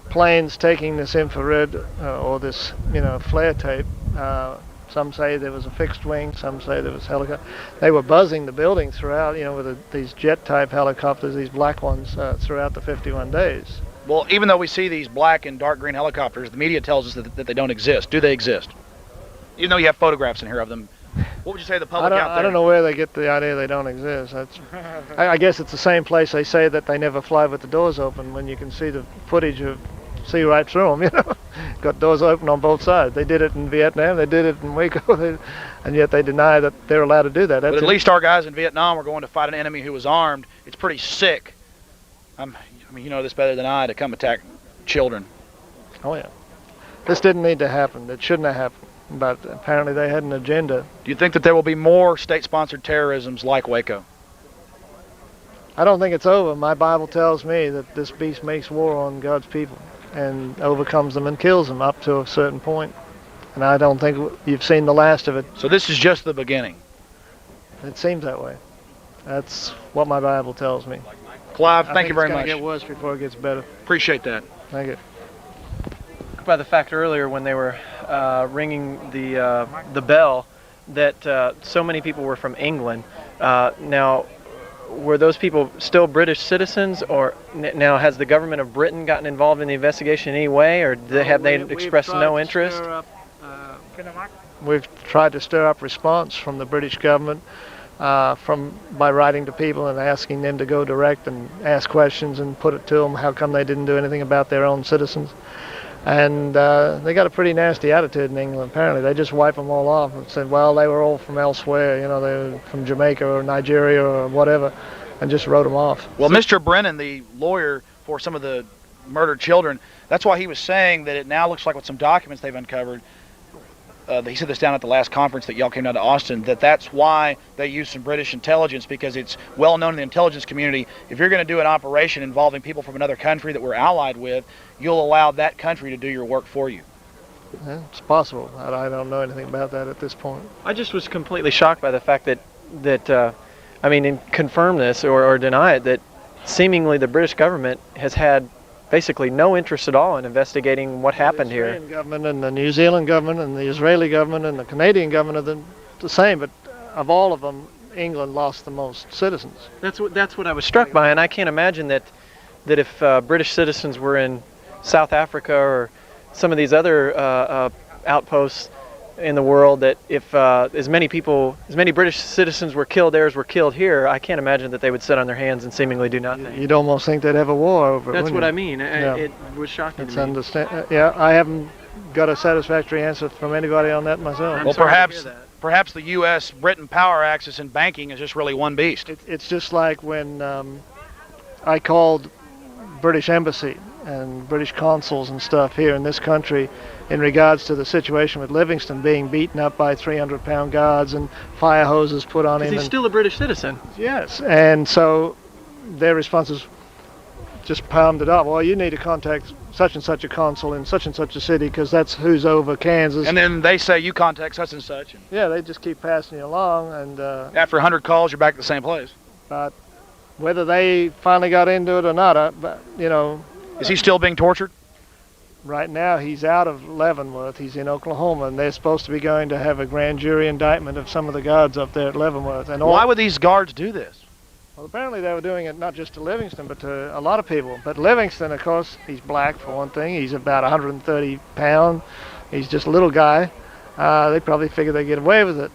planes taking this infrared or this, flare tape. Some say there was a fixed wing. Some say there was helicopter. They were buzzing the building throughout, with these jet-type helicopters, these black ones, throughout the 51 days. Well, even though we see these black and dark green helicopters, the media tells us that they don't exist. Do they exist? Even though you have photographs in here of them, what would you say to the public out there? I don't know where they get the idea they don't exist. I guess it's the same place they say that they never fly with the doors open, when you can see the footage see right through them, Got doors open on both sides. They did it in Vietnam, they did it in Waco, and yet they deny that they're allowed to do that. But at least our guys in Vietnam were going to fight an enemy who was armed. It's pretty sick. You know this better than I, to come attack children. Oh yeah. This didn't need to happen. It shouldn't have happened. But apparently they had an agenda. Do you think that there will be more state-sponsored terrorisms like Waco? I don't think it's over. My Bible tells me that this beast makes war on God's people and overcomes them and kills them up to a certain point. And I don't think you've seen the last of it. So this is just the beginning? It seems that way. That's what my Bible tells me. Clive, thank you very much. It's going to get worse before it gets better. Appreciate that. Thank you. By the fact earlier when they were ringing the bell that so many people were from England. Now, were those people still British citizens, or now has the government of Britain gotten involved in the investigation in any way, or have they expressed no interest? We've tried to stir up response from the British government by writing to people and asking them to go direct and ask questions and put it to them how come they didn't do anything about their own citizens. And they got a pretty nasty attitude in England, apparently. They just wipe them all off and said, well, they were all from elsewhere, they were from Jamaica or Nigeria or whatever, and just wrote them off. Well, Mr. Brennan, the lawyer for some of the murdered children, that's why he was saying that it now looks like with some documents they've uncovered, he said this down at the last conference that y'all came down to Austin, that's why they used some British intelligence, because it's well known in the intelligence community, if you're going to do an operation involving people from another country that we're allied with, you'll allow that country to do your work for you. Yeah, it's possible. I don't know anything about that at this point. I just was completely shocked by the fact and confirm this or deny it, that seemingly the British government has had basically no interest at all in investigating what happened here. The Australian government and the New Zealand government and the Israeli government and the Canadian government are the same, but of all of them, England lost the most citizens. That's what I was struck by, and I can't imagine that if British citizens were in South Africa or some of these other outposts in the world, that if as many British citizens were killed there as were killed here, I can't imagine that they would sit on their hands and seemingly do nothing. You'd almost think they'd have a war over it. That's what you? I mean. Yeah. It was shocking to me. I haven't got a satisfactory answer from anybody on that myself. Well, perhaps the U.S.-Britain power axis in banking is just really one beast. It's just like when I called British embassy and British consuls and stuff here in this country in regards to the situation with Livingston being beaten up by 300-pound guards and fire hoses put on him. He's still a British citizen. Yes, and so their responses just palmed it up. Well, you need to contact such and such a consul in such and such a city because that's who's over Kansas. And then they say you contact such and such. Yeah, they just keep passing you along. And after 100 calls, you're back at the same place. But whether they finally got into it or not, Is he still being tortured? Right now, he's out of Leavenworth. He's in Oklahoma, and they're supposed to be going to have a grand jury indictment of some of the guards up there at Leavenworth. And why would these guards do this? Well, apparently they were doing it not just to Livingston, but to a lot of people. But Livingston, of course, he's black for one thing. He's about 130 pounds. He's just a little guy. They probably figured they'd get away with it.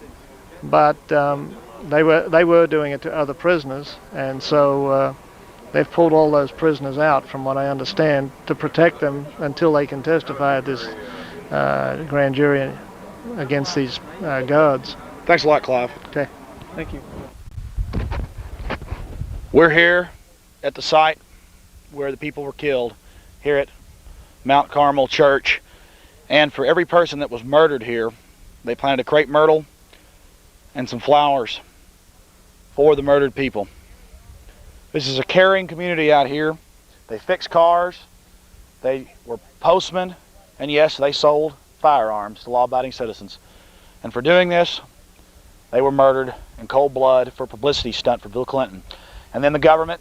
But they were doing it to other prisoners, and so they've pulled all those prisoners out, from what I understand, to protect them until they can testify at this grand jury against these guards. Thanks a lot, Clive. Okay. Thank you. We're here at the site where the people were killed here at Mount Carmel Church. And for every person that was murdered here, they planted a crepe myrtle and some flowers for the murdered people. This is a caring community out here. They fix cars, they were postmen, and yes, they sold firearms to law-abiding citizens. And for doing this, they were murdered in cold blood for a publicity stunt for Bill Clinton. And then the government,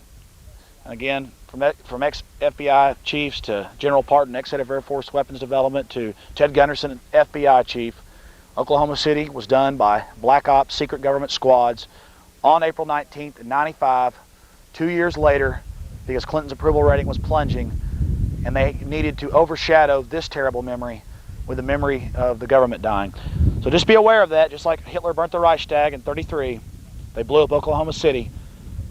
again, from ex-FBI chiefs to General Parton, ex-head of Air Force Weapons Development, to Ted Gunderson, FBI chief, Oklahoma City was done by black ops, secret government squads on April 19th, 1995, 2 years later, because Clinton's approval rating was plunging, and they needed to overshadow this terrible memory with the memory of the government dying. So just be aware of that. Just like Hitler burnt the Reichstag in '33, they blew up Oklahoma City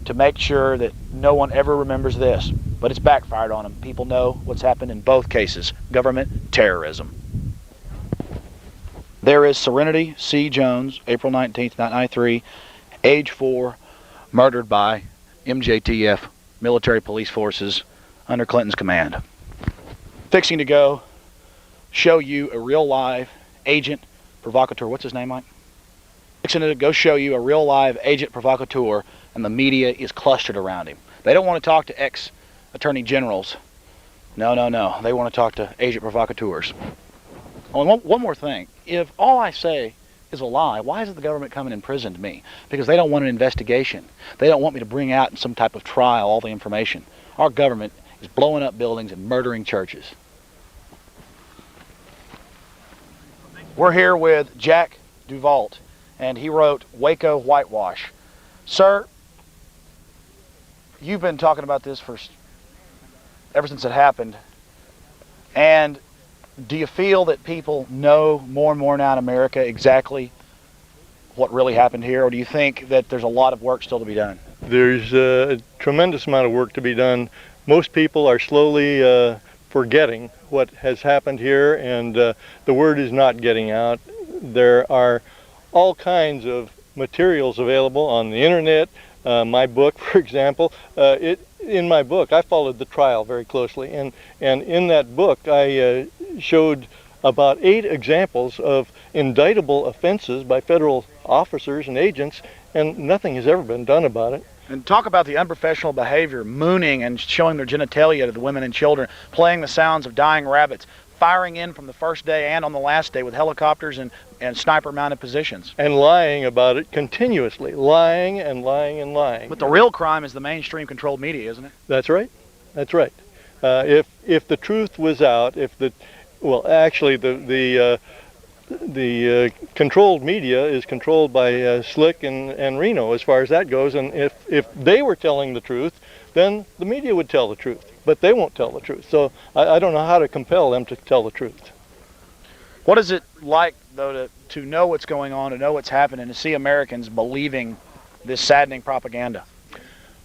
to make sure that no one ever remembers this. But it's backfired on them. People know what's happened in both cases. Government terrorism. There is Serenity C. Jones, April 19th, 1993, age 4, murdered by MJTF, military police forces, under Clinton's command. Fixing to go show you a real live agent provocateur. What's his name, Mike? Fixing to go show you a real live agent provocateur, and the media is clustered around him. They don't want to talk to ex-attorney generals. No. They want to talk to agent provocateurs. Oh, and one more thing. If all I say is a lie, why isn't the government coming and imprisoned me? Because they don't want an investigation. They don't want me to bring out in some type of trial all the information. Our government is blowing up buildings and murdering churches. We're here with Jack Duvalt, and he wrote Waco Whitewash. Sir, you've been talking about this ever since it happened, and do you feel that people know more and more now in America exactly what really happened here, or do you think that there's a lot of work still to be done? There's a tremendous amount of work to be done. Most people are slowly forgetting what has happened here, and the word is not getting out. There are all kinds of materials available on the internet. My book, for example, in my book I followed the trial very closely, and in that book I showed about 8 examples of indictable offenses by federal officers and agents, and nothing has ever been done about it. And talk about the unprofessional behavior, mooning and showing their genitalia to the women and children, playing the sounds of dying rabbits, firing in from the first day and on the last day with helicopters and sniper-mounted positions. And lying about it continuously, lying and lying and lying. But the real crime is the mainstream controlled media, isn't it? That's right. That's right. If the truth was out, actually the controlled media is controlled by Slick and Reno as far as that goes, and if they were telling the truth, then the media would tell the truth, but they won't tell the truth. So I don't know how to compel them to tell the truth. What is it like, though, to know what's going on, to know what's happening, to see Americans believing this saddening propaganda?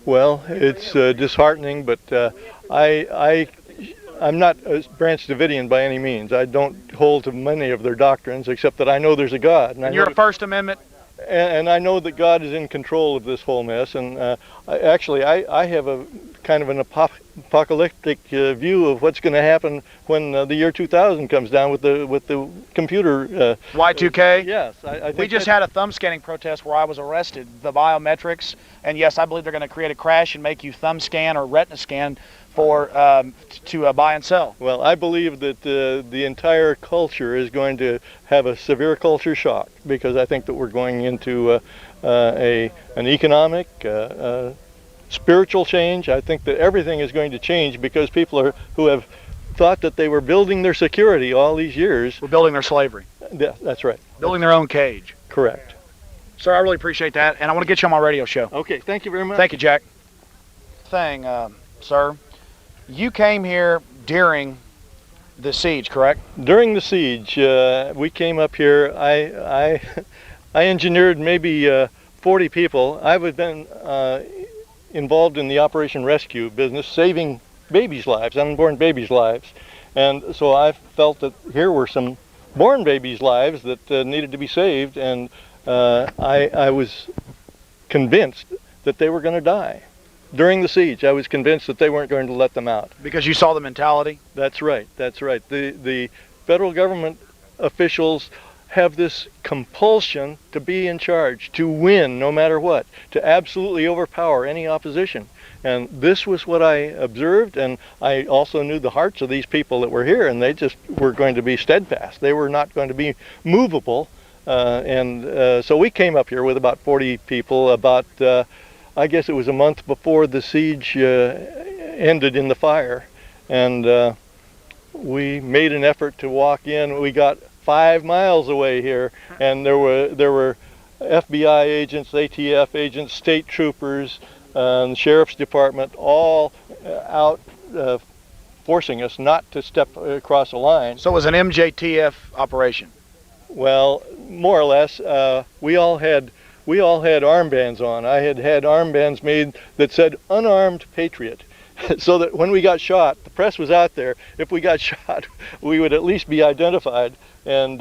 Well, it's disheartening, but I'm not a Branch Davidian by any means. I don't hold to many of their doctrines, except that I know there's a God. And you're a First Amendment? And I know that God is in control of this whole mess. And I have a kind of an apocalyptic view of what's going to happen when the year 2000 comes down with the computer. Y2K? Yes. I think we just had a thumb scanning protest where I was arrested, the biometrics, and yes, I believe they're going to create a crash and make you thumb scan or retina scan to buy and sell. Well, I believe that the entire culture is going to have a severe culture shock, because I think that we're going into an economic, spiritual change. I think that everything is going to change because people who have thought that they were building their security all these years. We're building their slavery. Yeah, that's right. Building their own cage. Correct. Sir, I really appreciate that, and I want to get you on my radio show. Okay, thank you very much. Thank you, Jack. Sir, you came here during the siege, correct? During the siege, we came up here. I engineered maybe 40 people. I've been involved in the Operation Rescue business, saving babies' lives, unborn babies' lives. And so I felt that here were some born babies' lives that needed to be saved, and I was convinced that they were going to die. during the siege. I was convinced that they weren't going to let them out. Because you saw the mentality? That's right. That's right. The federal government officials have this compulsion to be in charge, to win no matter what, to absolutely overpower any opposition. And this was what I observed, and I also knew the hearts of these people that were here, and they just were going to be steadfast. They were not going to be movable. So we came up here with about 40 people, I guess it was a month before the siege ended in the fire. And we made an effort to walk in. We got 5 miles away here, and there were FBI agents, ATF agents, state troopers, the sheriff's department, all out forcing us not to step across a line. So it was an MJTF operation? Well, more or less. We all had armbands on. I had armbands made that said "Unarmed Patriot," so that when we got shot, the press was out there. If we got shot, we would at least be identified. And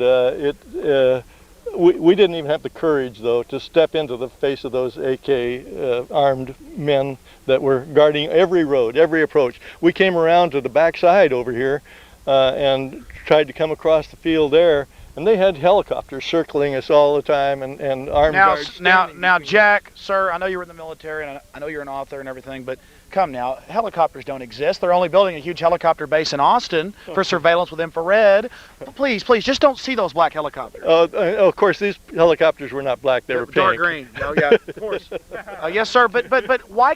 we didn't even have the courage, though, to step into the face of those AK armed men that were guarding every road, every approach. We came around to the backside over here and tried to come across the field there. And they had helicopters circling us all the time, and armed guards. Now, Jack, sir, I know you were in the military, and I know you're an author and everything, but come now, helicopters don't exist. They're only building a huge helicopter base in Austin for surveillance with infrared. Please, just don't see those black helicopters. Of course, these helicopters were not black; they were pink. Dark green. Oh yeah, of course. Yes, sir. But why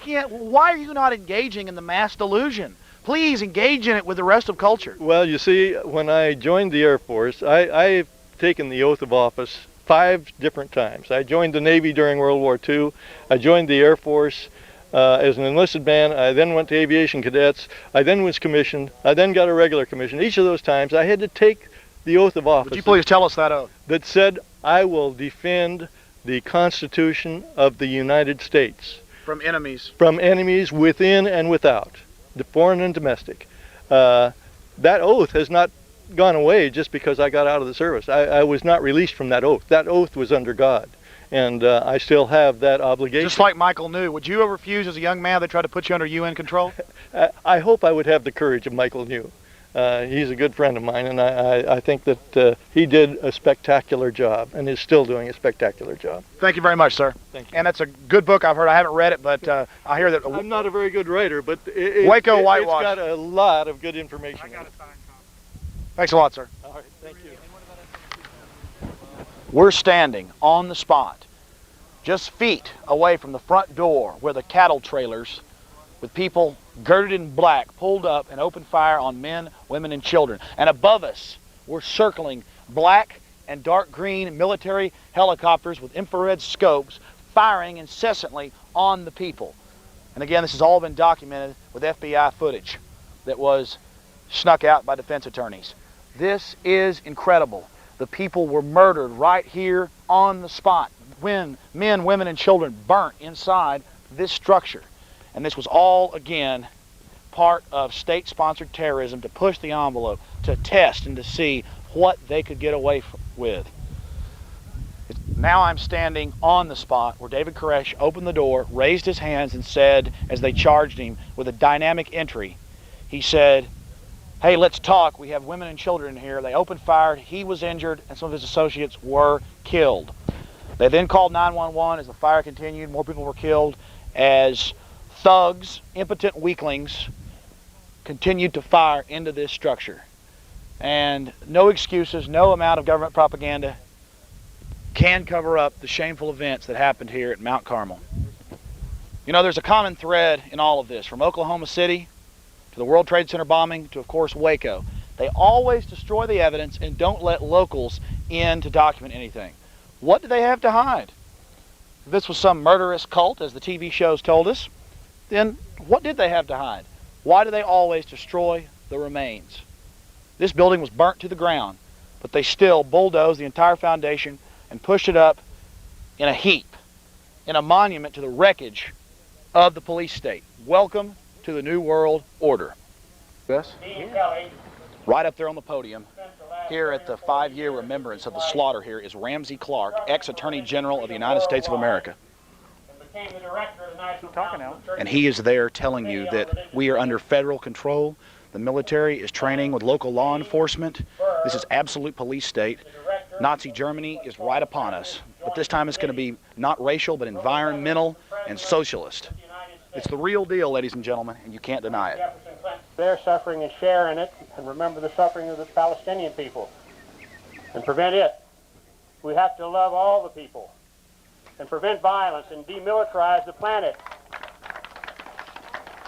are you not engaging in the mass delusion? Please engage in it with the rest of culture. Well, you see, when I joined the Air Force, I've taken the oath of office 5 different times. I joined the Navy during World War II. I joined the Air Force as an enlisted man. I then went to aviation cadets. I then was commissioned. I then got a regular commission. Each of those times, I had to take the oath of office. Would you please tell us that oath? That said, I will defend the Constitution of the United States. From enemies. From enemies within and without, the foreign and domestic. That oath has not gone away just because I got out of the service. I was not released from that oath. That oath was under God, and I still have that obligation. Just like Michael New, would you refuse as a young man they tried to put you under UN control? I hope I would have the courage of Michael New. He's a good friend of mine, and I think that he did a spectacular job and is still doing a spectacular job. Thank you very much, sir. Thank you. And that's a good book. I've heard. I haven't read it, but I hear that. I'm not a very good writer, but Waco Whitewash. It's got a lot of good information. I got a signed copy. Thanks a lot, sir. All right, thank you. We're standing on the spot, just feet away from the front door where the cattle trailers with people girded in black pulled up and opened fire on men, women, and children. And above us, we're circling black and dark green military helicopters with infrared scopes firing incessantly on the people. And again, this has all been documented with FBI footage that was snuck out by defense attorneys. This is incredible. The people were murdered right here on the spot. When men, women, and children burnt inside this structure. And this was all, again, part of state-sponsored terrorism to push the envelope, to test and to see what they could get away with. Now I'm standing on the spot where David Koresh opened the door, raised his hands, and said, as they charged him with a dynamic entry, he said, "Hey, let's talk. We have women and children here." They opened fire. He was injured, and some of his associates were killed. They then called 911 as the fire continued. More people were killed as thugs, impotent weaklings, continued to fire into this structure. And no excuses, no amount of government propaganda can cover up the shameful events that happened here at Mount Carmel. You know, there's a common thread in all of this, from Oklahoma City to the World Trade Center bombing to, of course, Waco. They always destroy the evidence and don't let locals in to document anything. What do they have to hide? If this was some murderous cult, as the TV shows told us, then what did they have to hide? Why do they always destroy the remains? This building was burnt to the ground, but they still bulldozed the entire foundation and pushed it up in a heap, in a monument to the wreckage of the police state. Welcome to the New World Order. Yes? Right up there on the podium, here at the 5-year remembrance of the slaughter here, is Ramsey Clark, ex-Attorney General of the United States of America. became the director of the National Council of Churches. And he is there telling you that we are under federal control. The military is training with local law enforcement. This is absolute police state. Nazi Germany is right upon us. But this time it's going to be not racial, but environmental and socialist. It's the real deal, ladies and gentlemen, and you can't deny it. Their suffering and share in it, and remember the suffering of the Palestinian people, and prevent it. We have to love all the people, and prevent violence, and demilitarize the planet.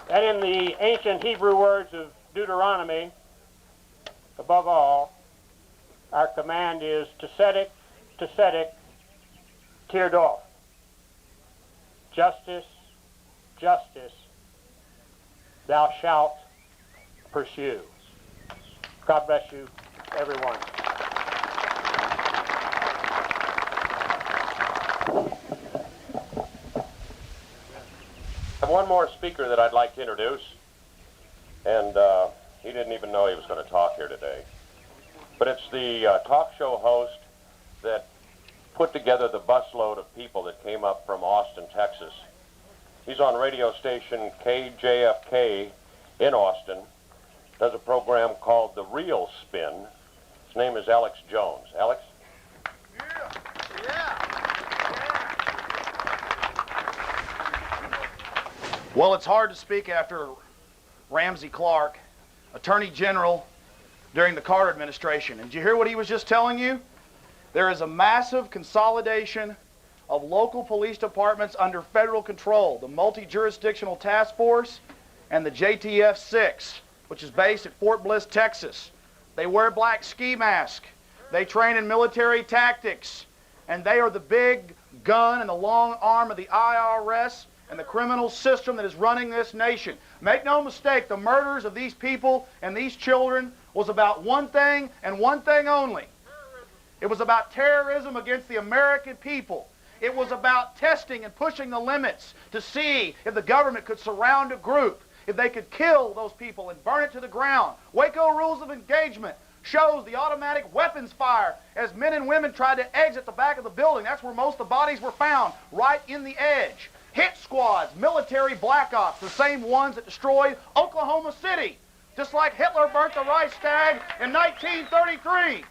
And in the ancient Hebrew words of Deuteronomy, above all, our command is to tzedek, tirdof. Justice, justice, thou shalt pursue. God bless you, everyone. I have one more speaker that I'd like to introduce, and he didn't even know he was going to talk here today. But it's the talk show host that put together the busload of people that came up from Austin, Texas. He's on radio station KJFK in Austin, does a program called The Real Spin. His name is Alex Jones. Alex? Well, it's hard to speak after Ramsey Clark, Attorney General during the Carter administration. And did you hear what he was just telling you? There is a massive consolidation of local police departments under federal control, the Multi-Jurisdictional Task Force and the JTF-6, which is based at Fort Bliss, Texas. They wear black ski masks. They train in military tactics. And they are the big gun and the long arm of the IRS and the criminal system that is running this nation. Make no mistake, the murders of these people and these children was about one thing and one thing only. It was about terrorism against the American people. It was about testing and pushing the limits to see if the government could surround a group, if they could kill those people and burn it to the ground. Waco Rules of Engagement shows the automatic weapons fire as men and women tried to exit the back of the building. That's where most of the bodies were found, right in the edge. Hit squads, military black ops, the same ones that destroyed Oklahoma City, just like Hitler burnt the Reichstag in 1933.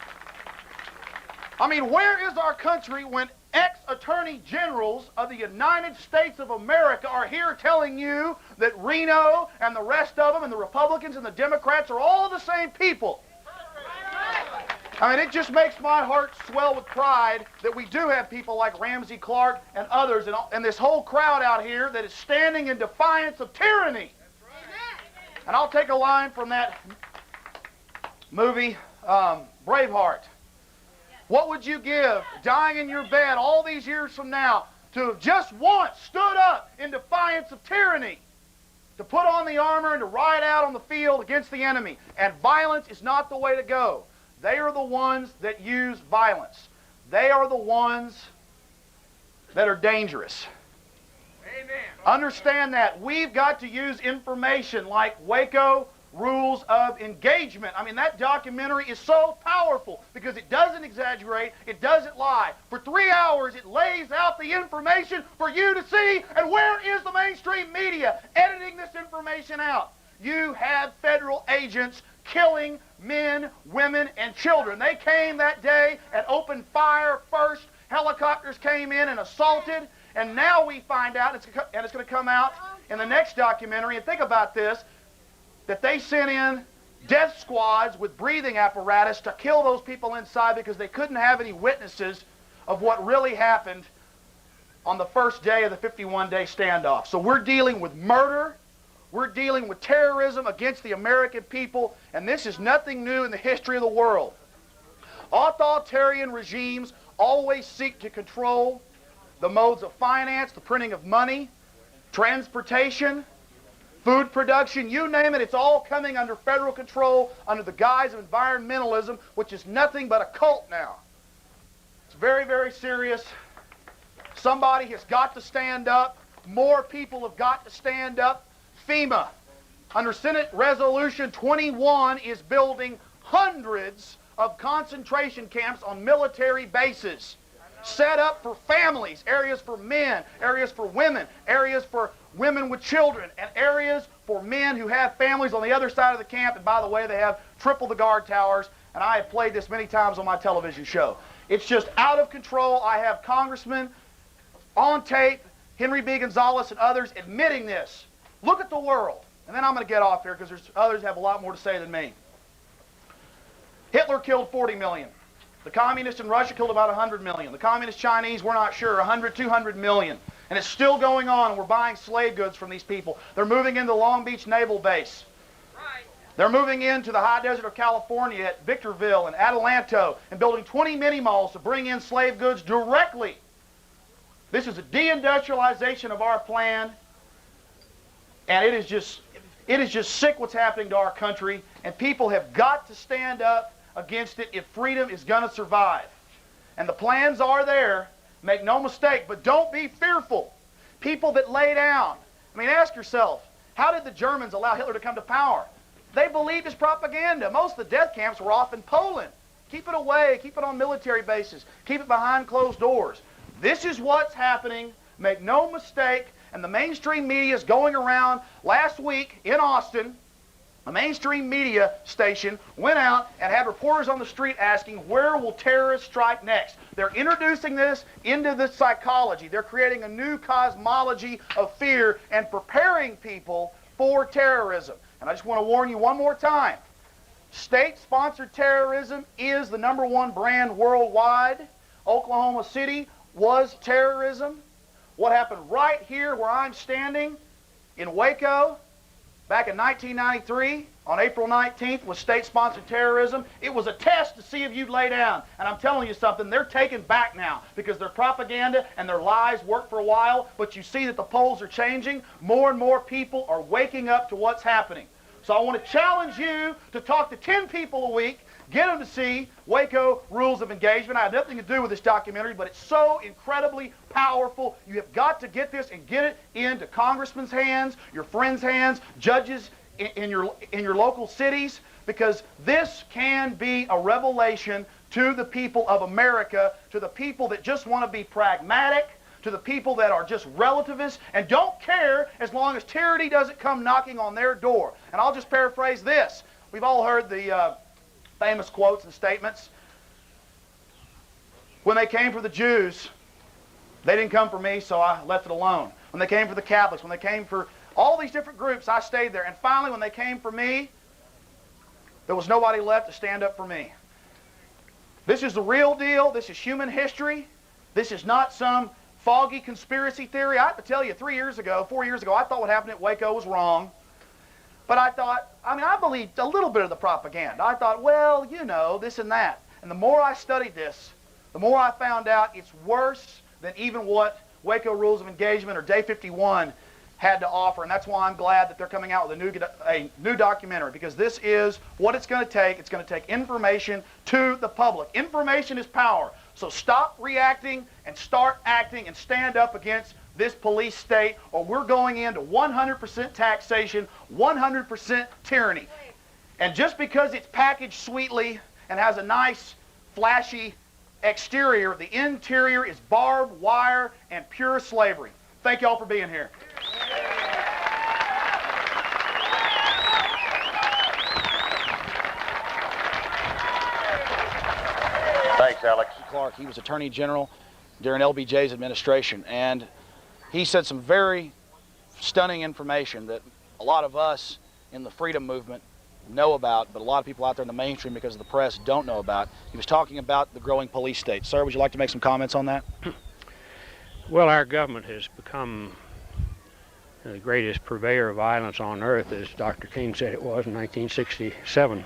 I mean, where is our country when ex-attorney generals of the United States of America are here telling you that Reno and the rest of them and the Republicans and the Democrats are all the same people? I mean, it just makes my heart swell with pride that we do have people like Ramsey Clark and others and this whole crowd out here that is standing in defiance of tyranny. And I'll take a line from that movie, Braveheart. What would you give, dying in your bed all these years from now, to have just once stood up in defiance of tyranny, to put on the armor and to ride out on the field against the enemy? And violence is not the way to go. They are the ones that use violence. They are the ones that are dangerous. Amen. Understand that. We've got to use information like Waco Rules of Engagement. I mean, that documentary is so powerful because it doesn't exaggerate, it doesn't lie. For 3 hours, it lays out the information for you to see, and where is the mainstream media editing this information out? You have federal agents killing men, women, and children. They came that day and opened fire first. Helicopters came in and assaulted, and now we find out, and it's going to come out in the next documentary, and think about this, that they sent in death squads with breathing apparatus to kill those people inside because they couldn't have any witnesses of what really happened on the first day of the 51-day standoff. So we're dealing with murder, we're dealing with terrorism against the American people, and this is nothing new in the history of the world. Authoritarian regimes always seek to control the modes of finance, the printing of money, transportation, food production, you name it, it's all coming under federal control under the guise of environmentalism, which is nothing but a cult now. It's very, very serious. Somebody has got to stand up. More people have got to stand up. FEMA, under Senate Resolution 21, is building hundreds of concentration camps on military bases. set up for families, areas for men, areas for women, areas for women with children, and areas for men who have families on the other side of the camp. And by the way, they have triple the guard towers, and I have played this many times on my television show. It's just out of control. I have congressmen on tape, Henry B. Gonzales and others admitting this. Look at the world. And then I'm going to get off here because there's others have a lot more to say than me. Hitler killed 40 million. The communists in Russia killed about 100 million. The communist Chinese, we're not sure, 100, 200 million. And it's still going on. We're buying slave goods from these people. They're moving into the Long Beach Naval Base. Right. They're moving into the high desert of California at Victorville and Adelanto and building 20 mini malls to bring in slave goods directly. This is a deindustrialization of our plan. And it is just sick what's happening to our country. And people have got to stand up against it if freedom is going to survive. And the plans are there, make no mistake, but don't be fearful. People that lay down. I mean, ask yourself, how did the Germans allow Hitler to come to power? They believed his propaganda. Most of the death camps were off in Poland. Keep it away, keep it on military bases, keep it behind closed doors. This is what's happening, make no mistake, and the mainstream media is going around. Last week in Austin, a mainstream media station went out and had reporters on the street asking, where will terrorists strike next? They're introducing this into the psychology. They're creating a new cosmology of fear and preparing people for terrorism. And I just want to warn you one more time. State-sponsored terrorism is the #1 brand worldwide. Oklahoma City was terrorism. What happened right here where I'm standing in Waco back in 1993 on April 19th was state-sponsored terrorism. It was a test to see if you'd lay down. And I'm telling you something, they're taken back now because their propaganda and their lies worked for a while, but you see that the polls are changing. More and more people are waking up to what's happening. So I want to challenge you to talk to 10 people a week, get them to see Waco Rules of Engagement. I have nothing to do with this documentary, but it's so incredibly powerful. You have got to get this and get it into congressmen's hands, your friends' hands, judges in your local cities, because this can be a revelation to the people of America, to the people that just want to be pragmatic, to the people that are just relativists and don't care as long as tyranny doesn't come knocking on their door. And I'll just paraphrase this. We've all heard the famous quotes and statements. When they came for the Jews, they didn't come for me, so I left it alone. When they came for the Catholics, when they came for all these different groups, I stayed there. And finally, when they came for me, there was nobody left to stand up for me. This is the real deal. This is human history. This is not some foggy conspiracy theory. I have to tell you, 4 years ago, I thought what happened at Waco was wrong. But I believed a little bit of the propaganda. I thought, well, you know, this and that. And the more I studied this, the more I found out it's worse than even what Waco Rules of Engagement or Day 51 had to offer. And that's why I'm glad that they're coming out with a new documentary, because this is what it's going to take. It's going to take information to the public. Information is power. So stop reacting and start acting and stand up against this police state, or we're going into 100% taxation, 100% tyranny. And just because it's packaged sweetly and has a nice, flashy exterior, the interior is barbed wire and pure slavery. Thank you all for being here. Thanks, Alex. Clark, he was Attorney General during LBJ's administration, and he said some very stunning information that a lot of us in the freedom movement know about, but a lot of people out there in the mainstream because of the press don't know about. He was talking about the growing police state. Sir, would you like to make some comments on that? Well, our government has become the greatest purveyor of violence on earth, as Dr. King said it was in 1967.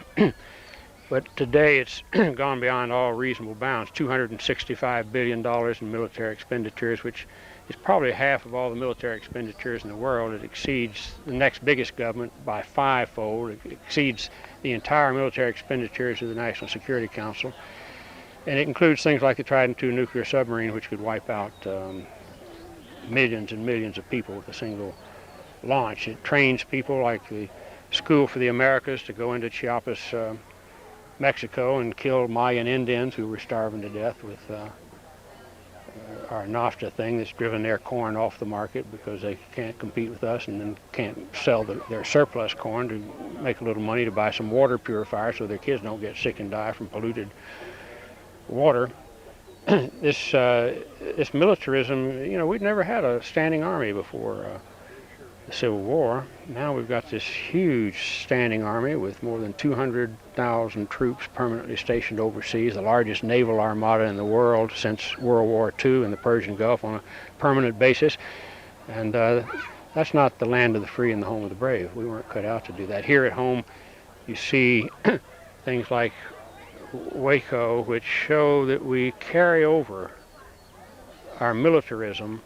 But today it's gone beyond all reasonable bounds. $265 billion in military expenditures, which is probably half of all the military expenditures in the world. It exceeds the next biggest government by fivefold. It exceeds the entire military expenditures of the National Security Council. And it includes things like the Trident II nuclear submarine, which could wipe out millions and millions of people with a single launch. It trains people like the School for the Americas to go into Chiapas, Mexico, and kill Mayan Indians who were starving to death with our NAFTA thing that's driven their corn off the market because they can't compete with us and then can't sell their surplus corn to make a little money to buy some water purifiers so their kids don't get sick and die from polluted water. This militarism, you know, we'd never had a standing army before the Civil War. Now we've got this huge standing army with more than 200,000 troops permanently stationed overseas, the largest naval armada in the world since World War II in the Persian Gulf on a permanent basis. And that's not the land of the free and the home of the brave. We weren't cut out to do that. Here at home, you see things like Waco, which show that we carry over our militarism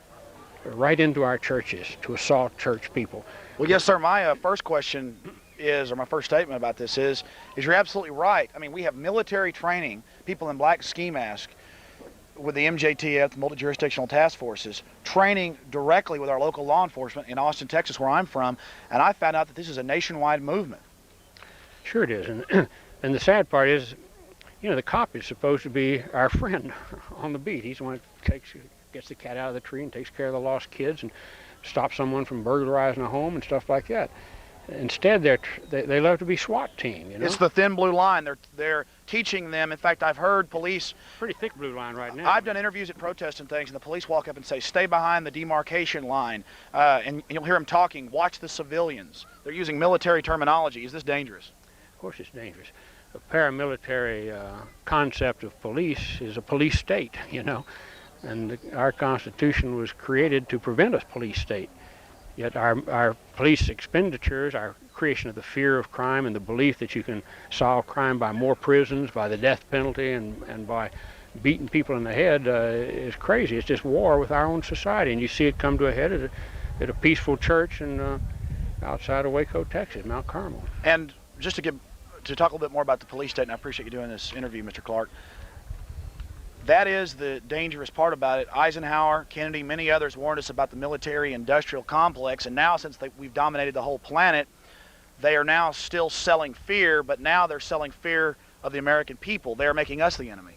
right into our churches to assault church people. Well, yes, sir. My first question is, or my first statement about this is you're absolutely right. I mean, we have military training, people in black ski masks with the MJTF, the multi-jurisdictional task forces, training directly with our local law enforcement in Austin, Texas, where I'm from, and I found out that this is a nationwide movement. Sure it is, and the sad part is, you know, the cop is supposed to be our friend on the beat. He's the one that gets the cat out of the tree and takes care of the lost kids and stops someone from burglarizing a home and stuff like that. Instead, they love to be SWAT team, you know? It's the thin blue line. They're teaching them. In fact, I've heard police... Pretty thick blue line right now. I've done interviews at protests and things, and the police walk up and say, stay behind the demarcation line. And you'll hear them talking, watch the civilians. They're using military terminology. Is this dangerous? Of course it's dangerous. The paramilitary concept of police is a police state, you know, and our Constitution was created to prevent a police state. Yet our police expenditures, our creation of the fear of crime and the belief that you can solve crime by more prisons, by the death penalty, and by beating people in the head is crazy. It's just war with our own society, and you see it come to a head at a peaceful church in, outside of Waco, Texas, Mount Carmel. And just to talk a little bit more about the police state, and I appreciate you doing this interview, Mr. Clark. That is the dangerous part about it. Eisenhower, Kennedy, many others warned us about the military-industrial complex, and now since we've dominated the whole planet, they are now still selling fear, but now they're selling fear of the American people. They're making us the enemy.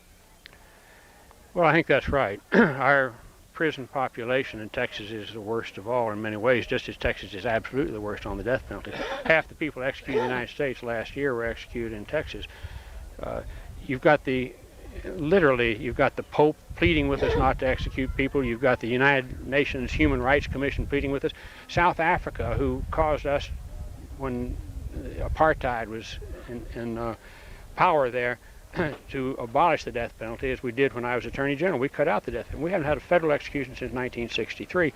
Well, I think that's right. Our prison population in Texas is the worst of all in many ways, just as Texas is absolutely the worst on the death penalty. Half the people executed in the United States last year were executed in Texas. You've got you've got the Pope pleading with us not to execute people. You've got the United Nations Human Rights Commission pleading with us. South Africa, who caused us, when apartheid was in power there, to abolish the death penalty, as we did when I was Attorney General. We cut out the death penalty. We haven't had a federal execution since 1963,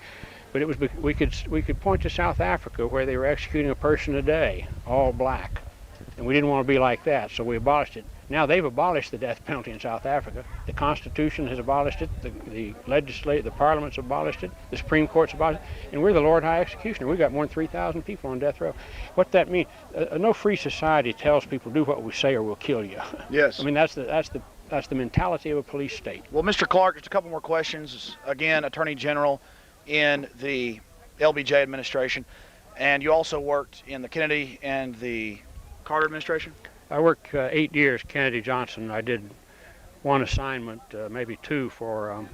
but it was we could point to South Africa where they were executing a person a day, all black, and we didn't want to be like that, so we abolished it. Now they've abolished the death penalty in South Africa. The Constitution has abolished it. The Parliament's abolished it. The Supreme Court's abolished it. And we're the Lord High Executioner. We've got more than 3,000 people on death row. What that means? No free society tells people do what we say or we'll kill you. Yes. I mean that's the mentality of a police state. Well, Mr. Clark, just a couple more questions. Again, Attorney General in the LBJ administration, and you also worked in the Kennedy and the Carter administration? I worked 8 years, Kennedy Johnson. I did one assignment, maybe two, for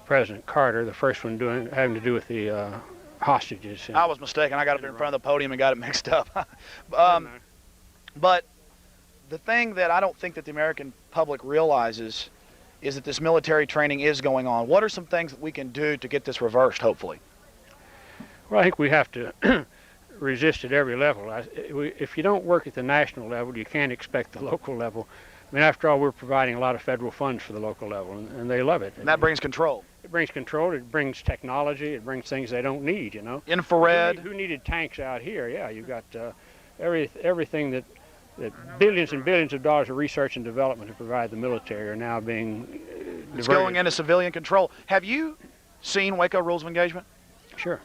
President Carter. The first one having to do with the hostages. I was mistaken. I got up in front of the podium and got it mixed up. But the thing that I don't think that the American public realizes is that this military training is going on. What are some things that we can do to get this reversed, hopefully? Well, I think we have to resist at every level. If you don't work at the national level, you can't expect the local level. I mean, after all, we're providing a lot of federal funds for the local level, and they love it. And that brings control. It brings control. It brings technology. It brings things they don't need, you know. Infrared. Who needed tanks out here? Yeah, you've got everything that billions and billions of dollars of research and development to provide the military are now being diverted. It's going into civilian control. Have you seen Waco Rules of Engagement? Sure.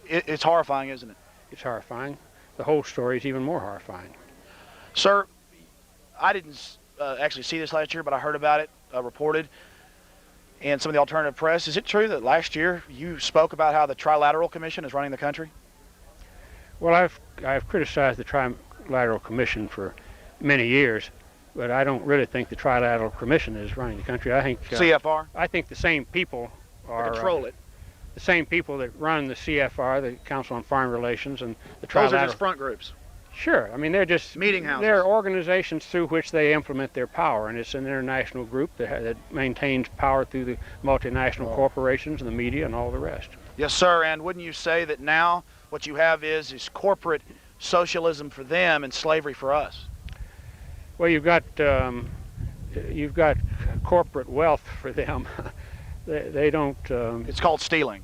It's horrifying, isn't it? It's horrifying. The whole story is even more horrifying. Sir, I didn't actually see this last year, but I heard about it reported in some of the alternative press. Is it true that last year you spoke about how the Trilateral Commission is running the country? Well, I've criticized the Trilateral Commission for many years, but I don't really think the Trilateral Commission is running the country. I think CFR? I think the same people are control it. The same people that run the CFR, the Council on Foreign Relations, and the Trilateral. Those are just front groups. Sure. I mean, they're just meeting houses. They're organizations through which they implement their power, and it's an international group that maintains power through the multinational corporations and the media and all the rest. Yes, sir. And wouldn't you say that now what you have is corporate socialism for them and slavery for us? Well, you've got corporate wealth for them. They don't. It's called stealing.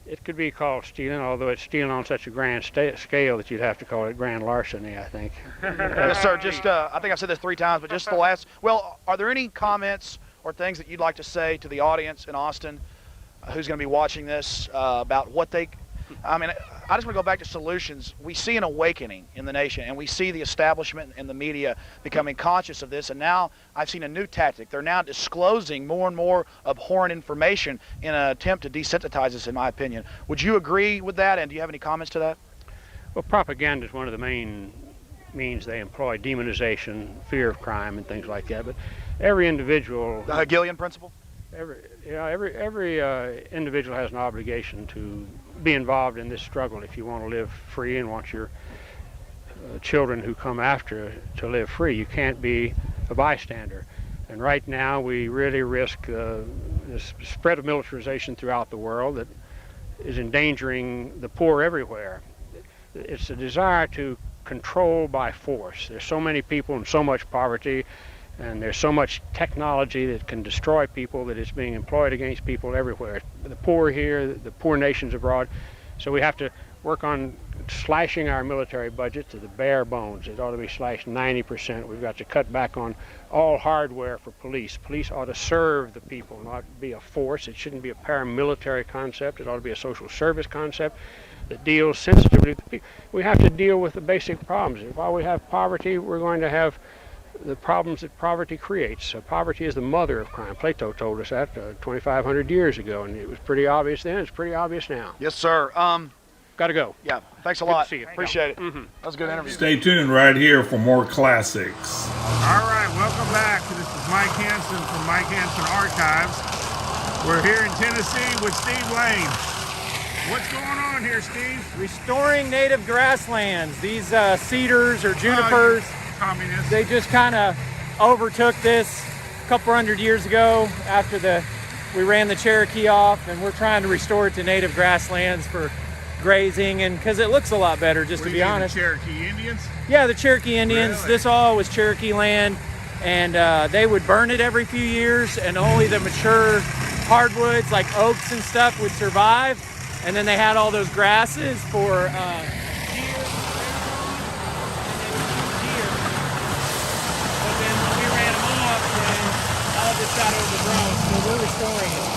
It could be called stealing, although it's stealing on such a grand scale that you'd have to call it grand larceny, I think. Yes, sir. Just, I think I've said this 3 times, but just the last. Well, are there any comments or things that you'd like to say to the audience in Austin who's going to be watching this about what they? I mean, I just want to go back to solutions. We see an awakening in the nation, and we see the establishment and the media becoming conscious of this. And now I've seen a new tactic. They're now disclosing more and more abhorrent information in an attempt to desensitize us, in my opinion. Would you agree with that, and do you have any comments to that? Well, propaganda is one of the main means they employ: demonization, fear of crime, and things like that. But every individual... The Hegelian principle? Every individual has an obligation to be involved in this struggle if you want to live free and want your children who come after to live free. You can't be a bystander. And right now we really risk this spread of militarization throughout the world that is endangering the poor everywhere. It's a desire to control by force. There's so many people and so much poverty, and there's so much technology that can destroy people that it's being employed against people everywhere. The poor here, the poor nations abroad. So we have to work on slashing our military budget to the bare bones. It ought to be slashed 90%. We've got to cut back on all hardware for police. Police ought to serve the people, not be a force. It shouldn't be a paramilitary concept. It ought to be a social service concept that deals sensitively with the people. We have to deal with the basic problems. While we have poverty, we're going to have the problems that poverty creates. So poverty is the mother of crime. Plato told us that 2,500 years ago, and it was pretty obvious then. It's pretty obvious now. Yes, sir. Got to go. Yeah, thanks a Good lot. to see you. Appreciate it. Mm-hmm. That was a good interview. Stay tuned right here for more classics. All right, welcome back. This is Mike Hanson from Mike Hanson Archives. We're here in Tennessee with Steve Lane. What's going on here, Steve? Restoring native grasslands. These cedars or junipers, communists. They just kind of overtook this a couple hundred years ago after we ran the Cherokee off, and we're trying to restore it to native grasslands for grazing, and because it looks a lot better, just to be honest. The Cherokee Indians? Yeah, the Cherokee Indians. Really? This all was Cherokee land, and they would burn it every few years, and only the mature hardwoods like oaks and stuff would survive. And then they had all those grasses for deer. But then when we ran them off, then all this got overgrown. So we're restoring it.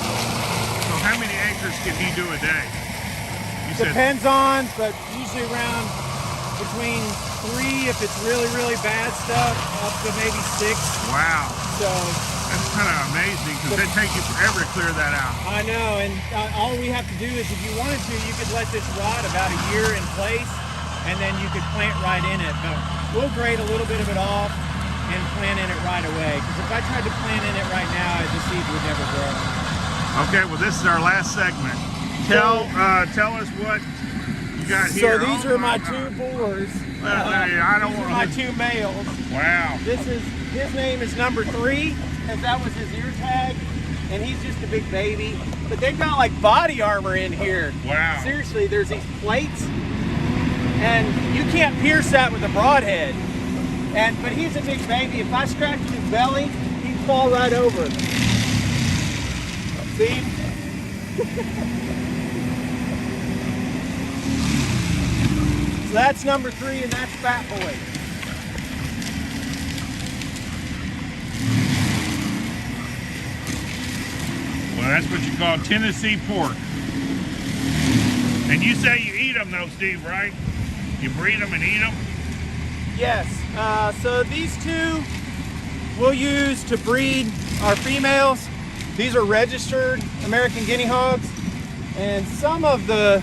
So how many acres can he do a day? Depends on, but usually around between 3 if it's really, really bad stuff, up to maybe 6. Wow. So that's kind of amazing, because it'd take you forever to clear that out. I know, and all we have to do is, if you wanted to, you could let this rot about a year in place, and then you could plant right in it. But we'll grade a little bit of it off and plant in it right away, because if I tried to plant in it right now, the seeds would never grow. Okay, well, this is our last segment. Tell us what you got here. So these are my 2 boars. I don't want my 2 males. Wow. His name is number 3, because that was his ear tag, and he's just a big baby. But they've got like body armor in here. Wow. Seriously, there's these plates, and you can't pierce that with a broadhead. But he's a big baby. If I scratched his belly, he'd fall right over. See? So that's number 3, and that's Fat Boy. Well, that's what you call Tennessee pork. And you say you eat them though, Steve, right? You breed them and eat them? Yes. So these 2 we'll use to breed our females. These are registered American guinea hogs, and some of the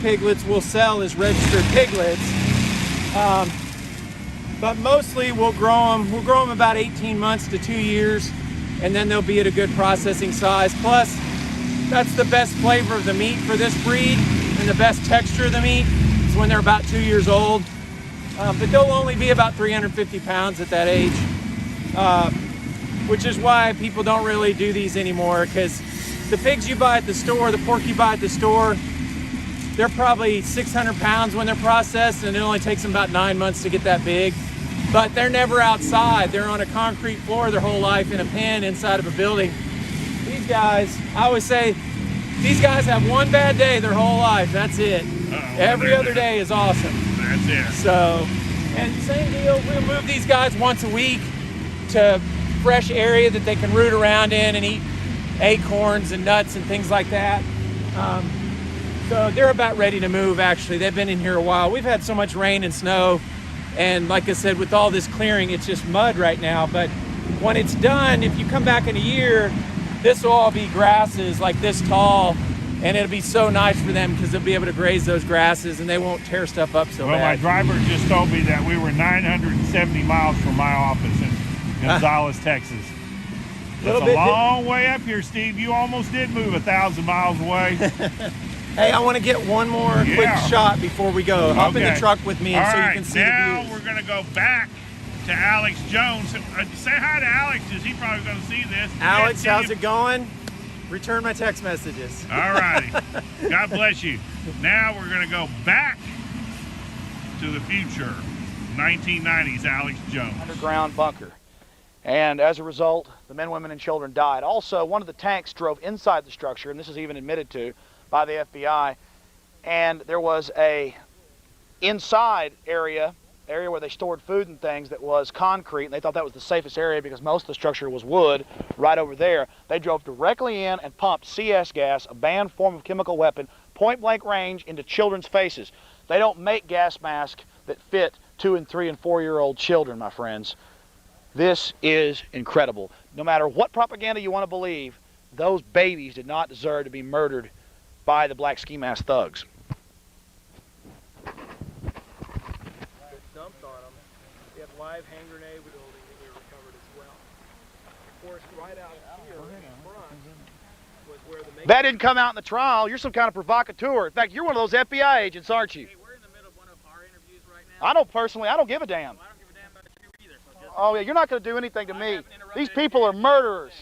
piglets we'll sell as registered piglets. But mostly we'll grow them. We'll grow them about 18 months to 2 years, and then they'll be at a good processing size. Plus, that's the best flavor of the meat for this breed, and the best texture of the meat is when they're about 2 years old. But they'll only be about 350 pounds at that age, which is why people don't really do these anymore, because the pigs you buy at the store, the pork you buy at the store, they're probably 600 pounds when they're processed, and it only takes them about 9 months to get that big. But they're never outside. They're on a concrete floor their whole life in a pen inside of a building. These guys, I always say, these guys have one bad day their whole life. That's it. Every other day is awesome. That's it. So, and same deal, we'll move these guys once a week to fresh area that they can root around in and eat acorns and nuts and things like that. So they're about ready to move, actually. They've been in here a while. We've had so much rain and snow, and like I said, with all this clearing, it's just mud right now. But when it's done, if you come back in a year, this will all be grasses like this tall, and it'll be so nice for them because they'll be able to graze those grasses and they won't tear stuff up so Well, bad. my driver just told me that we were 970 miles from my office in Gonzales, Texas. That's a long way up here, Steve. You almost did move 1,000 miles away. Hey, I want to get one more quick shot before we go. Hop in the truck with me so you can see the now views. we're going to go back to Alex Jones. Say hi to Alex, because he's probably going to see this. Alex, how's it going? Return my text messages. All righty. God bless you. Now we're going to go back to the future. 1990s Alex Jones. Underground bunker. And as a result, the men, women, and children died. Also, one of the tanks drove inside the structure, and this is even admitted to by the FBI, and there was a inside area where they stored food and things that was concrete, and they thought that was the safest area because most of the structure was wood right over there. They drove directly in and pumped CS gas, a banned form of chemical weapon, point blank range into children's faces. They don't make gas masks that fit 2 and 3 and 4 year old children, my friends. This is incredible. No matter what propaganda you want to believe, those babies did not deserve to be murdered by the black ski mask thugs. Dumped on them. We have live hand grenade building that we recovered as well. Of course, right out here in front was where the That didn't come out in the trial. You're some kind of provocateur. In fact, you're one of those FBI agents, aren't you? Hey, we're in the middle of one of our interviews right now. I don't personally. I don't give a damn. Well, I don't give a damn about you either. So just Oh yeah, you're not going to do anything to me. These people are murderers.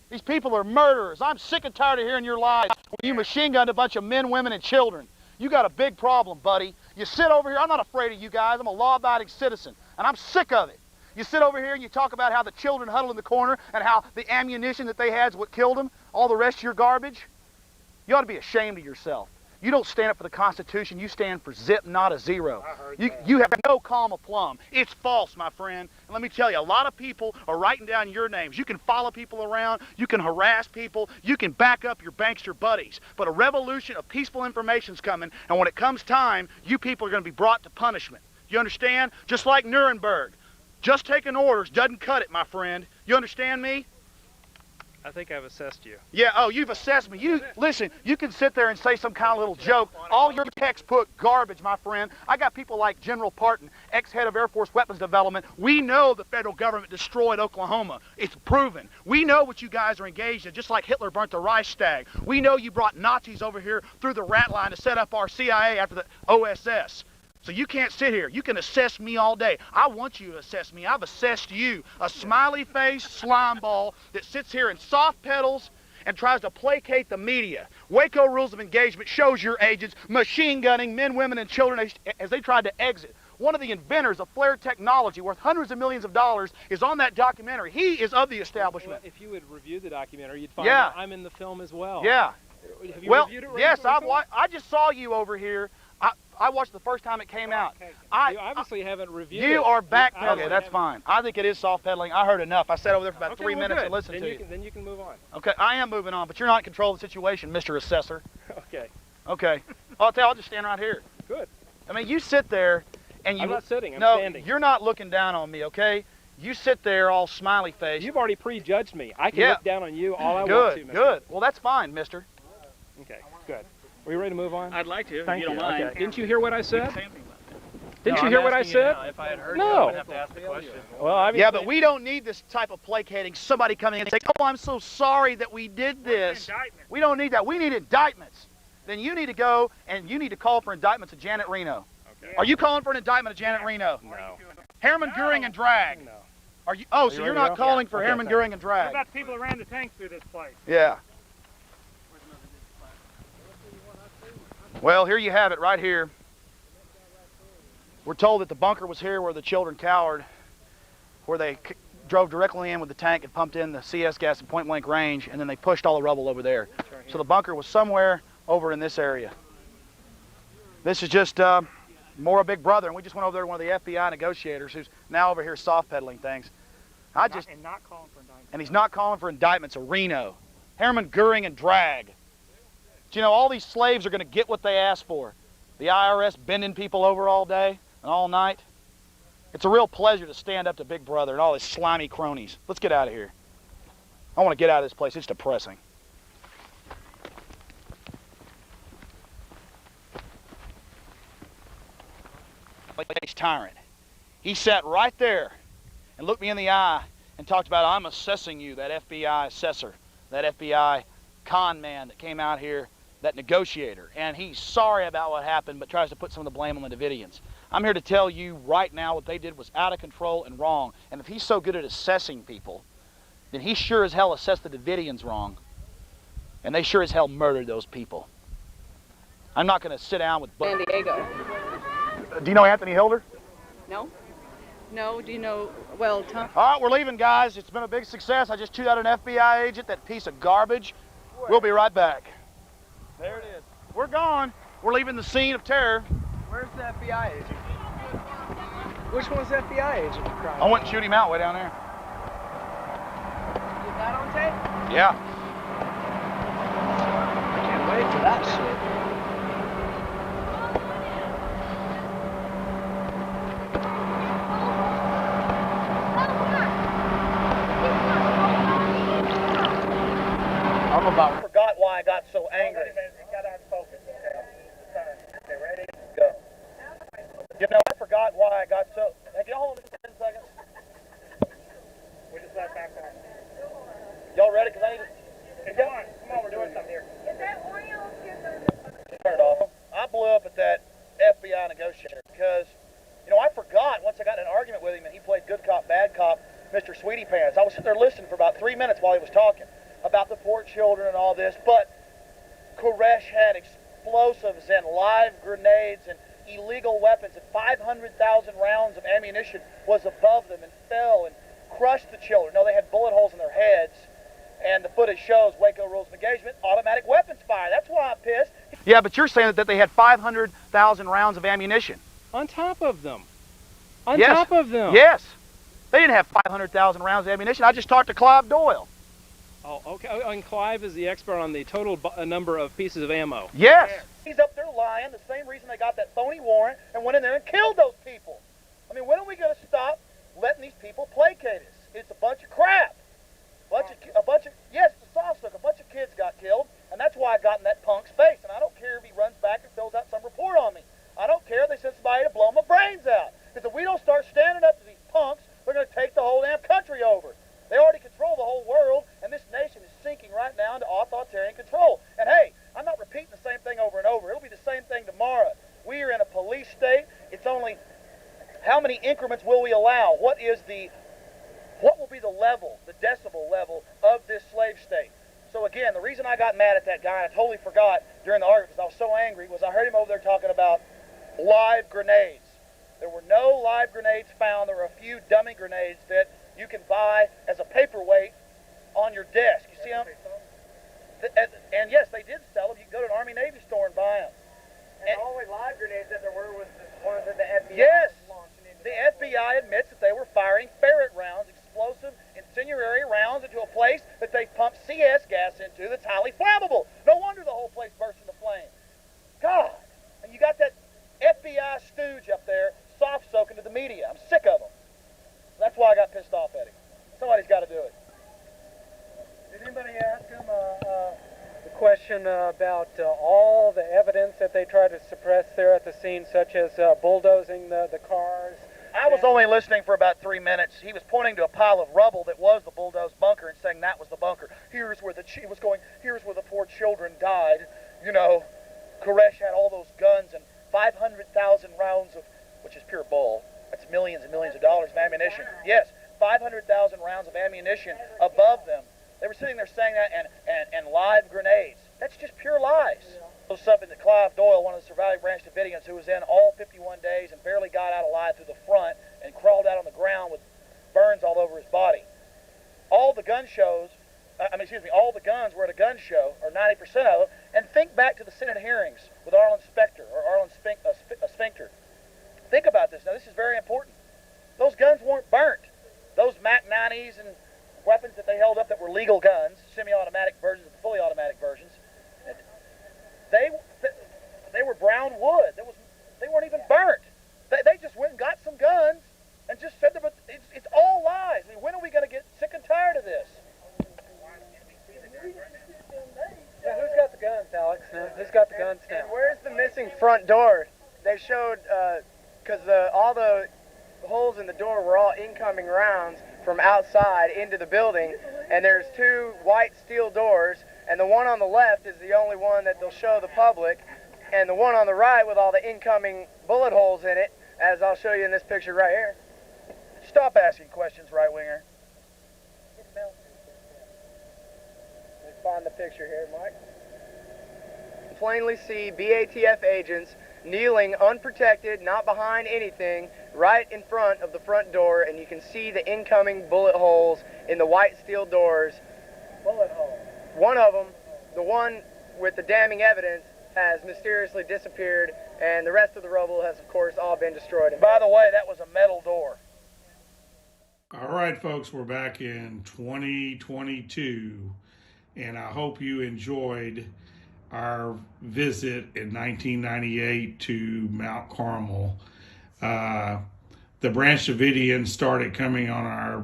These people are murderers. I'm sick and tired of hearing your lies when you machine gunned a bunch of men, women, and children. You got a big problem, buddy. You sit over here. I'm not afraid of you guys. I'm a law-abiding citizen, and I'm sick of it. You sit over here and you talk about how the children huddle in the corner and how the ammunition that they had is what killed them, all the rest of your garbage. You ought to be ashamed of yourself. You don't stand up for the Constitution. You stand for zip, not a zero. You have no calm aplomb. It's false, my friend. And let me tell you, a lot of people are writing down your names. You can follow people around. You can harass people. You can back up your bankster buddies. But a revolution of peaceful information is coming, and when it comes time, you people are going to be brought to punishment. You understand? Just like Nuremberg. Just taking orders doesn't cut it, my friend. You understand me? I think I've assessed you. Yeah, oh, you've assessed me. You listen, you can sit there and say some kind of little joke. All your textbook garbage, my friend. I got people like General Parton, ex-head of Air Force Weapons Development. We know the federal government destroyed Oklahoma. It's proven. We know what you guys are engaged in, just like Hitler burnt the Reichstag. We know you brought Nazis over here through the rat line to set up our CIA after the OSS. So you can't sit here. You can assess me all day. I want you to assess me. I've assessed you. A smiley-faced slime ball that sits here and soft pedals and tries to placate the media. Waco Rules of Engagement shows your agents machine gunning men, women, and children as they tried to exit. One of the inventors of flare technology worth hundreds of millions of dollars is on that documentary. He is of the establishment. Well, if you would review the documentary, you'd find Yeah. that I'm in the film as well. Yeah. Have you Well, reviewed it? yes, I just saw you over here. I watched the first time it came out. Okay. You obviously haven't reviewed it. You are back. I Okay, that's fine. I think it is soft pedaling. I heard enough. I sat over there for about 3 minutes good. and listened Then to you. Then you can move on. Okay, I am moving on, but you're not in control of the situation, Mr. Assessor. Okay. Okay. I'll just stand right here. Good. I mean, you sit there and you... I'm not sitting, I'm no, standing. You're not looking down on me, okay? You sit there all smiley face. You've already prejudged me. I can Yeah. look down on you all I want to, mister. Good. Well, that's fine, mister. Okay, good. Are we ready to move on? I'd like to, Thank if you don't you. mind. Okay. Didn't you hear what I said? Didn't you hear what I said? If I had heard No. you, I wouldn't have to ask the question. Well, obviously. Yeah, but we don't need this type of placating. Somebody coming in and saying, "Oh, I'm so sorry that we did this." We don't need that. We need indictments. Then you need to go and you need to call for indictments of Janet Reno. Okay. Are you calling for an indictment of Janet Reno? No. Herman Goering and drag. No. Are you? Oh, so you're not calling for Herman Goering and What drag? about the people that ran the tanks through this place? Yeah. Well, here you have it right here. We're told that the bunker was here where the children cowered, where they drove directly in with the tank and pumped in the CS gas at point blank range, and then they pushed all the rubble over there. So the bunker was somewhere over in this area. This is just more a big brother, and we just went over there to one of the FBI negotiators who's now over here soft peddling things. And not calling for indictments. And he's not calling for indictments of Reno. Herman Goering and drag. Do you know all these slaves are going to get what they asked for? The IRS bending people over all day and all night. It's a real pleasure to stand up to Big Brother and all his slimy cronies. Let's get out of here. I want to get out of this place. It's depressing. Tyrant. He sat right there and looked me in the eye and talked about, "I'm assessing you," that FBI assessor, that FBI con man that came out here, that negotiator. And he's sorry about what happened, but tries to put some of the blame on the Davidians. I'm here to tell you right now what they did was out of control and wrong. And if he's so good at assessing people, then he sure as hell assessed the Davidians wrong. And they sure as hell murdered those people. I'm not going to sit down with... San Diego. Do you know Anthony Hilder? No? No, do you know, well, Tom? All right, we're leaving, guys. It's been a big success. I just chewed out an FBI agent, that piece of garbage. We'll be right back. There it is. We're gone. We're leaving the scene of terror. Where's the FBI agent? Which one's the FBI agent? I went and shoot him out way down there. Is that on tape? Yeah. I can't wait for that shit. I forgot why I got so angry. Okay, ready? Go. You know, I forgot why I got so... Hey, can you hold it for 10 seconds? We just let back on. Y'all ready? Because I need to... Hey, come on, we're doing something here. Turn it off. I blew up at that FBI negotiator because, you know, I forgot once I got in an argument with him and he played good cop, bad cop, Mr. Sweetie Pants. I was sitting there listening for about 3 minutes while he was talking about the poor children and all this, but Koresh had explosives and live grenades and illegal weapons, and 500,000 rounds of ammunition was above them and fell and crushed the children. No, they had bullet holes in their heads, and the footage shows Waco rules of engagement, automatic weapons fire. That's why I'm pissed. Yeah, but you're saying that they had 500,000 rounds of ammunition. On top of them. On Yes. top of them. Yes. They didn't have 500,000 rounds of ammunition. I just talked to Clive Doyle. Oh, okay. And Clive is the expert on the total number of pieces of ammo. Yes. He's up there lying, the same reason they got that phony warrant and went in there and killed those people. I mean, when are we going to stop letting these people placate us? It's a bunch of crap. Yes, it's a soft suck. A bunch of kids got killed, and that's why I got in that punk's face. And I don't care if he runs back and fills out some report on me. I don't care if they send somebody to blow my brains out. Because if we don't start standing up to these punks, they're going to take the whole damn country over. They already control the whole world, and this nation is sinking right now into authoritarian control. And hey, I'm not repeating the same thing over and over. It'll be the same thing tomorrow. We are in a police state. It's only how many increments will we allow? What will be the level, the decibel level of this slave state? So again, the reason I got mad at that guy, I totally forgot during the argument because I was so angry, was I heard him over there talking about live grenades. There were no live grenades found. There were a few dummy grenades that you can buy as a paperweight on your desk. You see them? And yes, they did sell them. You can go to an Army-Navy store and buy them. And the only live grenades that there were was the ones that the FBI Yes, launching into the FBI admits that they were firing ferret rounds, explosive incendiary rounds into a place that they pumped CS gas into that's highly flammable. No wonder the whole place burst into flame. God, and you got that FBI stooge up there soft soaking to the media. I'm sick of them. That's why I got pissed off at him. Somebody's got to do it. Did anybody ask him the question about all the evidence that they tried to suppress there at the scene, such as bulldozing the cars. I was only listening for about 3 minutes. He was pointing to a pile of rubble that was the bulldozed bunker and saying that was the bunker. Here's where here's where the 4 children died. You know, Koresh had all those guns and 500,000 rounds of, which is pure bull. That's millions and millions of dollars of ammunition. Yes, 500,000 rounds of ammunition above them. They were sitting there saying that, and live grenades. That's just pure lies. It was something that Clive Doyle, one of the surviving Branch Davidians, who was in all 51 days and barely got out alive through the front and crawled out on the ground with burns all over his body. All the gun shows, all the guns were at a gun show, or 90% of them, and think back to the Senate hearings with Arlen Specter, or Arlen Sphincter. Think about this. Now, this is very important. Those guns weren't burnt. Those Mac 90s and weapons that they held up that were legal guns, semi-automatic versions of the fully automatic versions, they were brown wood. They weren't even burnt. They just went and got some guns and just said, but it's all lies. I mean, when are we going to get sick and tired of this? Yeah, who's got the guns, Alex? Who's got the guns now? And where's the missing front door? They showed, because all the holes in the door were all incoming rounds from outside into the building, and there's 2 white steel doors, and the one on the left is the only one that they'll show the public, and the one on the right with all the incoming bullet holes in it, as I'll show you in this picture right here. Stop asking questions, right-winger. Let's find the picture here, Mike. Plainly see BATF agents kneeling unprotected, not behind anything, right in front of the front door, and you can see the incoming bullet holes in the white steel doors. Bullet holes? One of them, the one with the damning evidence, has mysteriously disappeared, and the rest of the rubble has, of course, all been destroyed. By the way, that was a metal door. All right, folks, we're back in 2022, and I hope you enjoyed our visit in 1998 to Mount Carmel. The Branch Davidians started coming on our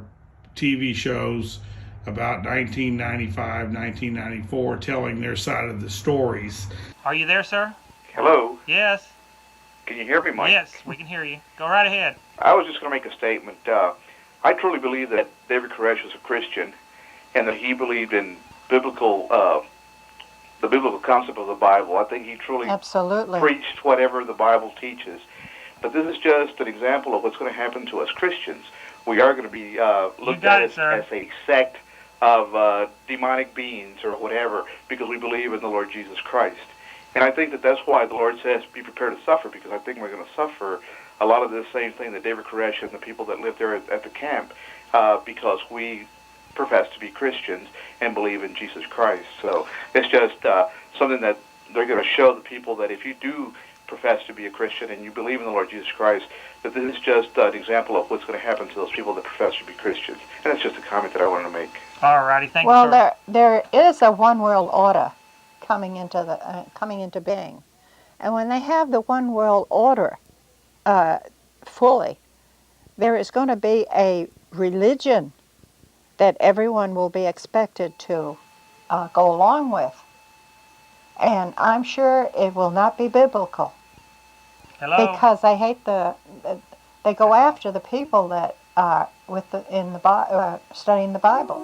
TV shows about 1995, 1994, telling their side of the stories. Are you there, sir? Hello? Yes. Can you hear me, Mike? Yes, we can hear you. Go right ahead. I was just going to make a statement. I truly believe that David Koresh was a Christian and that he believed in the biblical concept of the Bible. I think he truly preached whatever the Bible teaches. But this is just an example of what's going to happen to us Christians. We are going to be looked at as a sect of demonic beings or whatever because we believe in the Lord Jesus Christ. And I think that that's why the Lord says be prepared to suffer, because I think we're going to suffer a lot of the same thing that David Koresh and the people that live there at the camp because we profess to be Christians and believe in Jesus Christ. So it's just something that they're going to show the people that if you do profess to be a Christian and you believe in the Lord Jesus Christ, that this is just an example of what's going to happen to those people that profess to be Christians. And that's just a comment that I wanted to make. All righty, thank you, sir. Well, there is a one world order coming into being, and when they have the one world order fully, there is going to be a religion that everyone will be expected to go along with. And I'm sure it will not be biblical. Hello? Because they go after the people that are studying the Bible.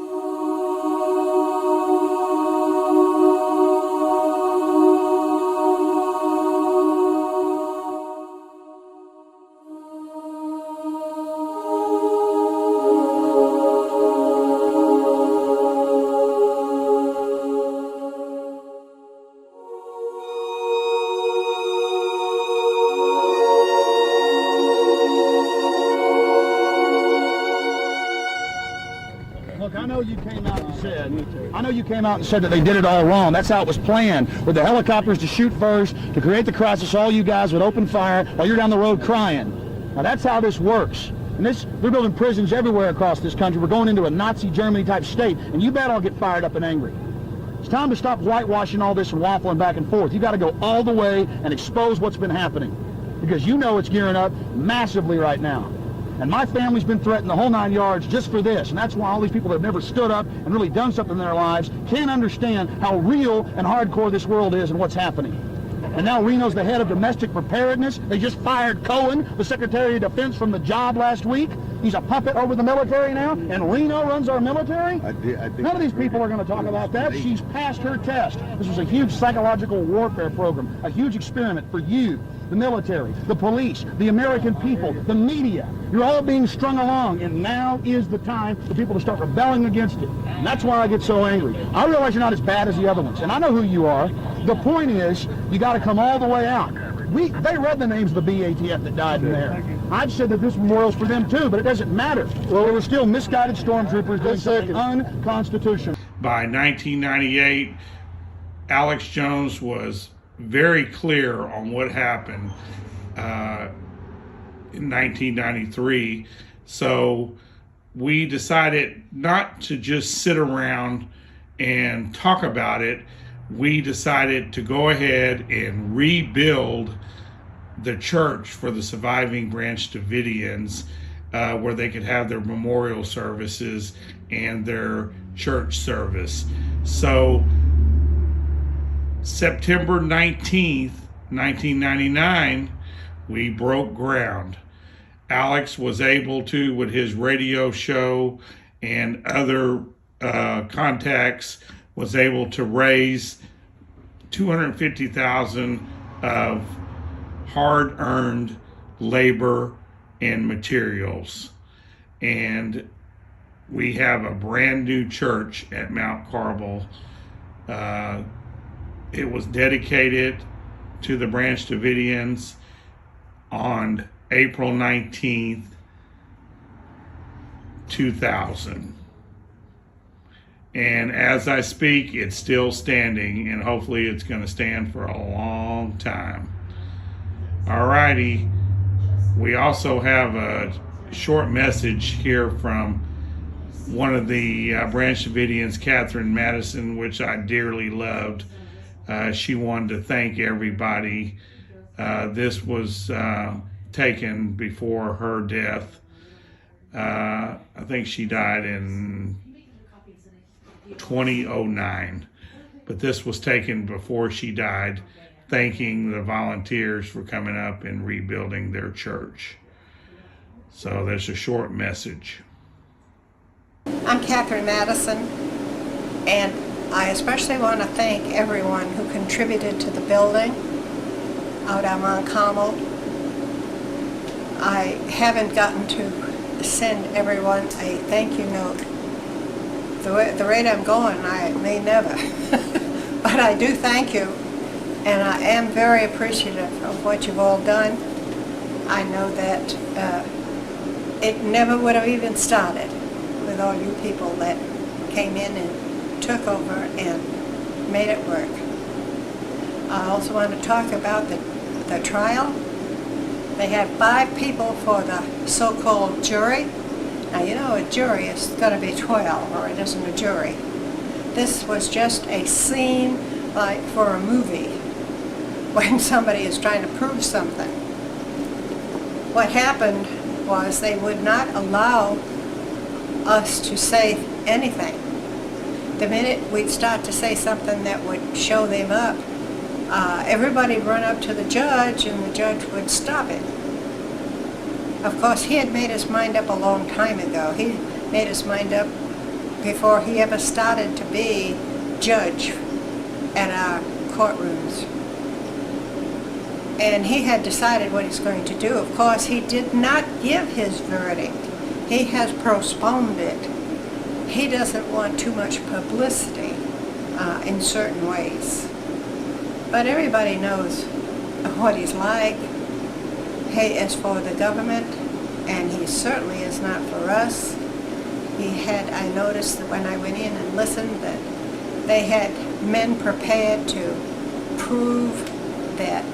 I know you came out and said that they did it all wrong. That's how it was planned, with the helicopters to shoot first, to create the crisis, all you guys would open fire while you're down the road crying. Now that's how this works. And they're building prisons everywhere across this country. We're going into a Nazi Germany type state, and you bet I'll get fired up and angry. It's time to stop whitewashing all this and waffling back and forth. You got to go all the way and expose what's been happening, because you know it's gearing up massively right now. And my family's been threatened the whole 9 yards just for this. And that's why all these people that have never stood up and really done something in their lives can't understand how real and hardcore this world is and what's happening. And now Reno's the head of domestic preparedness. They just fired Cohen, the Secretary of Defense, from the job last week. He's a puppet over the military now, and Reno runs our military? None of these people are going to talk about that. She's passed her test. This was a huge psychological warfare program, a huge experiment for you, the military, the police, the American people, the media. You're all being strung along, and now is the time for people to start rebelling against it. And that's why I get so angry. I realize you're not as bad as the other ones, and I know who you are. The point is, you got to come all the way out. They read the names of the BATF that died in there. I've said that this memorial's for them too, but it doesn't matter. Well, there were still misguided stormtroopers doing something unconstitutional. By 1998, Alex Jones was very clear on what happened in 1993. So we decided not to just sit around and talk about it. We decided to go ahead and rebuild the church for the surviving Branch Davidians, where they could have their memorial services and their church service. So September 19th, 1999, we broke ground. Alex was able to, with his radio show and other contacts, was able to raise $250,000 of hard-earned labor and materials. And we have a brand new church at Mount Carmel. It was dedicated to the Branch Davidians on April 19th, 2000. And as I speak, it's still standing, and hopefully it's going to stand for a long time. Alrighty, we also have a short message here from one of the Branch Davidians, Catherine Madison, which I dearly loved. She wanted to thank everybody. This was taken before her death. I think she died in 2009, but this was taken before she died, thanking the volunteers for coming up and rebuilding their church. So there's a short message. I'm Catherine Madison, and I especially want to thank everyone who contributed to the building out on Mount Carmel. I haven't gotten to send everyone a thank you note. The rate I'm going, I may never. But I do thank you, and I am very appreciative of what you've all done. I know that it never would have even started with all you people that came in and took over and made it work. I also want to talk about the trial. They had 5 people for the so-called jury. Now, you know, a jury is going to be 12, or it isn't a jury. This was just a scene like for a movie when somebody is trying to prove something. What happened was they would not allow us to say anything. The minute we'd start to say something that would show them up, everybody'd run up to the judge, and the judge would stop it. Of course, he had made his mind up a long time ago. He made his mind up before he ever started to be judge at our courtrooms. And he had decided what he's going to do. Of course, he did not give his verdict. He has postponed it. He doesn't want too much publicity in certain ways. But everybody knows what he's like. He is for the government, and he certainly is not for us. I noticed that when I went in and listened that they had men prepared to prove that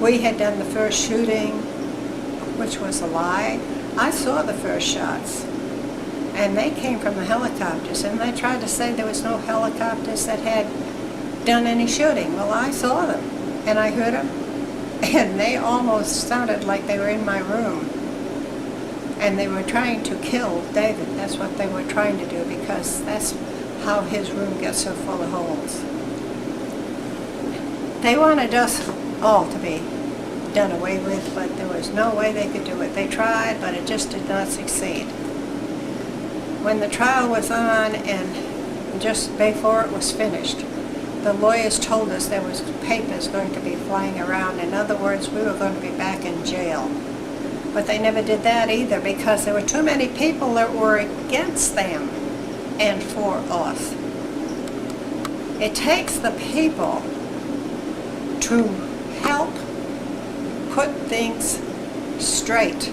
we had done the first shooting, which was a lie. I saw the first shots, and they came from the helicopters, and they tried to say there was no helicopters that had done any shooting. Well, I saw them, and I heard them, and they almost sounded like they were in my room. And they were trying to kill David. That's what they were trying to do, because that's how his room gets so full of holes. They wanted us all to be done away with, but there was no way they could do it. They tried, but it just did not succeed. When the trial was on and just before it was finished, the lawyers told us there was papers going to be flying around. In other words, we were going to be back in jail. But they never did that either, because there were too many people that were against them and for us. It takes the people to help put things straight.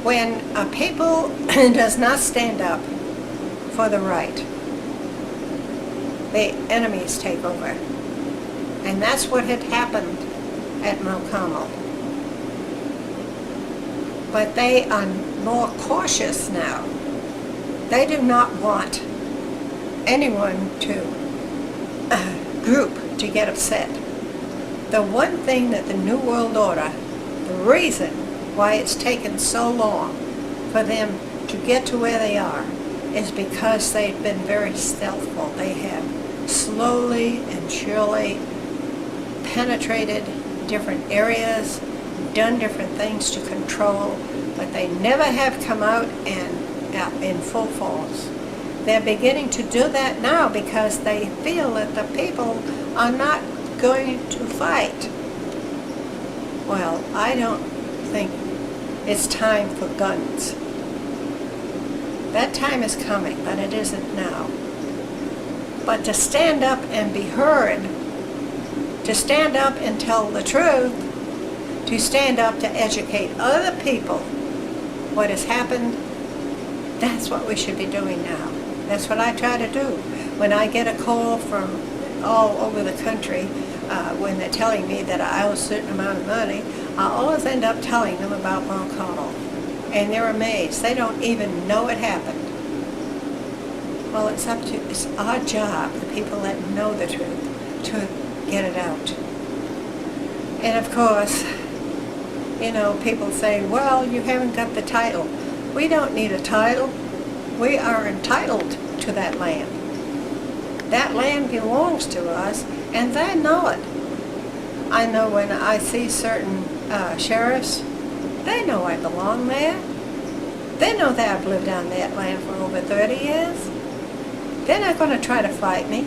When a people does not stand up for the right, the enemies take over. And that's what had happened at Mount Carmel. But they are more cautious now. They do not want anyone to group to get upset. The one thing that the New World Order, the reason why it's taken so long for them to get to where they are, is because they've been very stealthful. They have slowly and surely penetrated different areas, done different things to control, but they never have come out and in full force. They're beginning to do that now because they feel that the people are not going to fight. Well, I don't think it's time for guns. That time is coming, but it isn't now. But to stand up and be heard, to stand up and tell the truth, to stand up to educate other people what has happened, that's what we should be doing now. That's what I try to do. When I get a call from all over the country, when they're telling me that I owe a certain amount of money, I always end up telling them about Mount Carmel. And they're amazed. They don't even know it happened. Well, it's our job, the people that know the truth, to get it out. And of course, you know, people say, well, you haven't got the title. We don't need a title. We are entitled to that land. That land belongs to us, and they know it. I know when I see certain sheriffs, they know I belong there. They know that I've lived on that land for over 30 years. They're not going to try to fight me.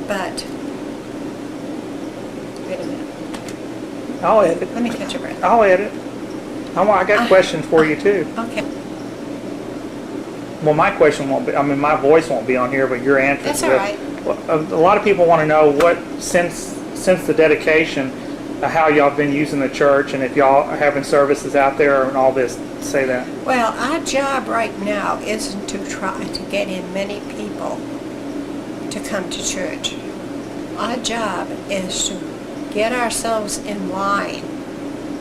But, wait a minute. I'll edit. Let me catch a breath. I'll edit. I got questions for you too. Okay. Well, my question won't be, I mean, my voice won't be on here, but your answer. That's all right. A lot of people want to know what, since the dedication, how y'all been using the church, and if y'all are having services out there and all this. Say that. Well, our job right now isn't to try to get in many people to come to church. Our job is to get ourselves in line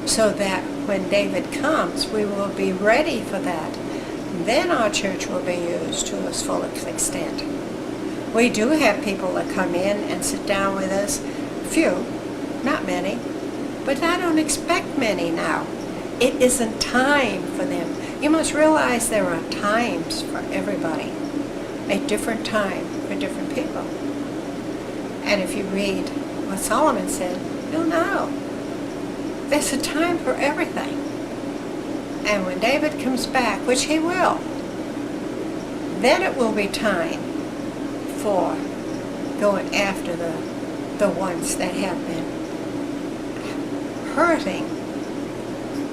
so that when David comes, we will be ready for that. Then our church will be used to its full extent. We do have people that come in and sit down with us. Few, not many, but I don't expect many now. It isn't time for them. You must realize there are times for everybody. A different time for different people. And if you read what Solomon said, you'll know. There's a time for everything. And when David comes back, which he will, then it will be time for going after the ones that have been hurting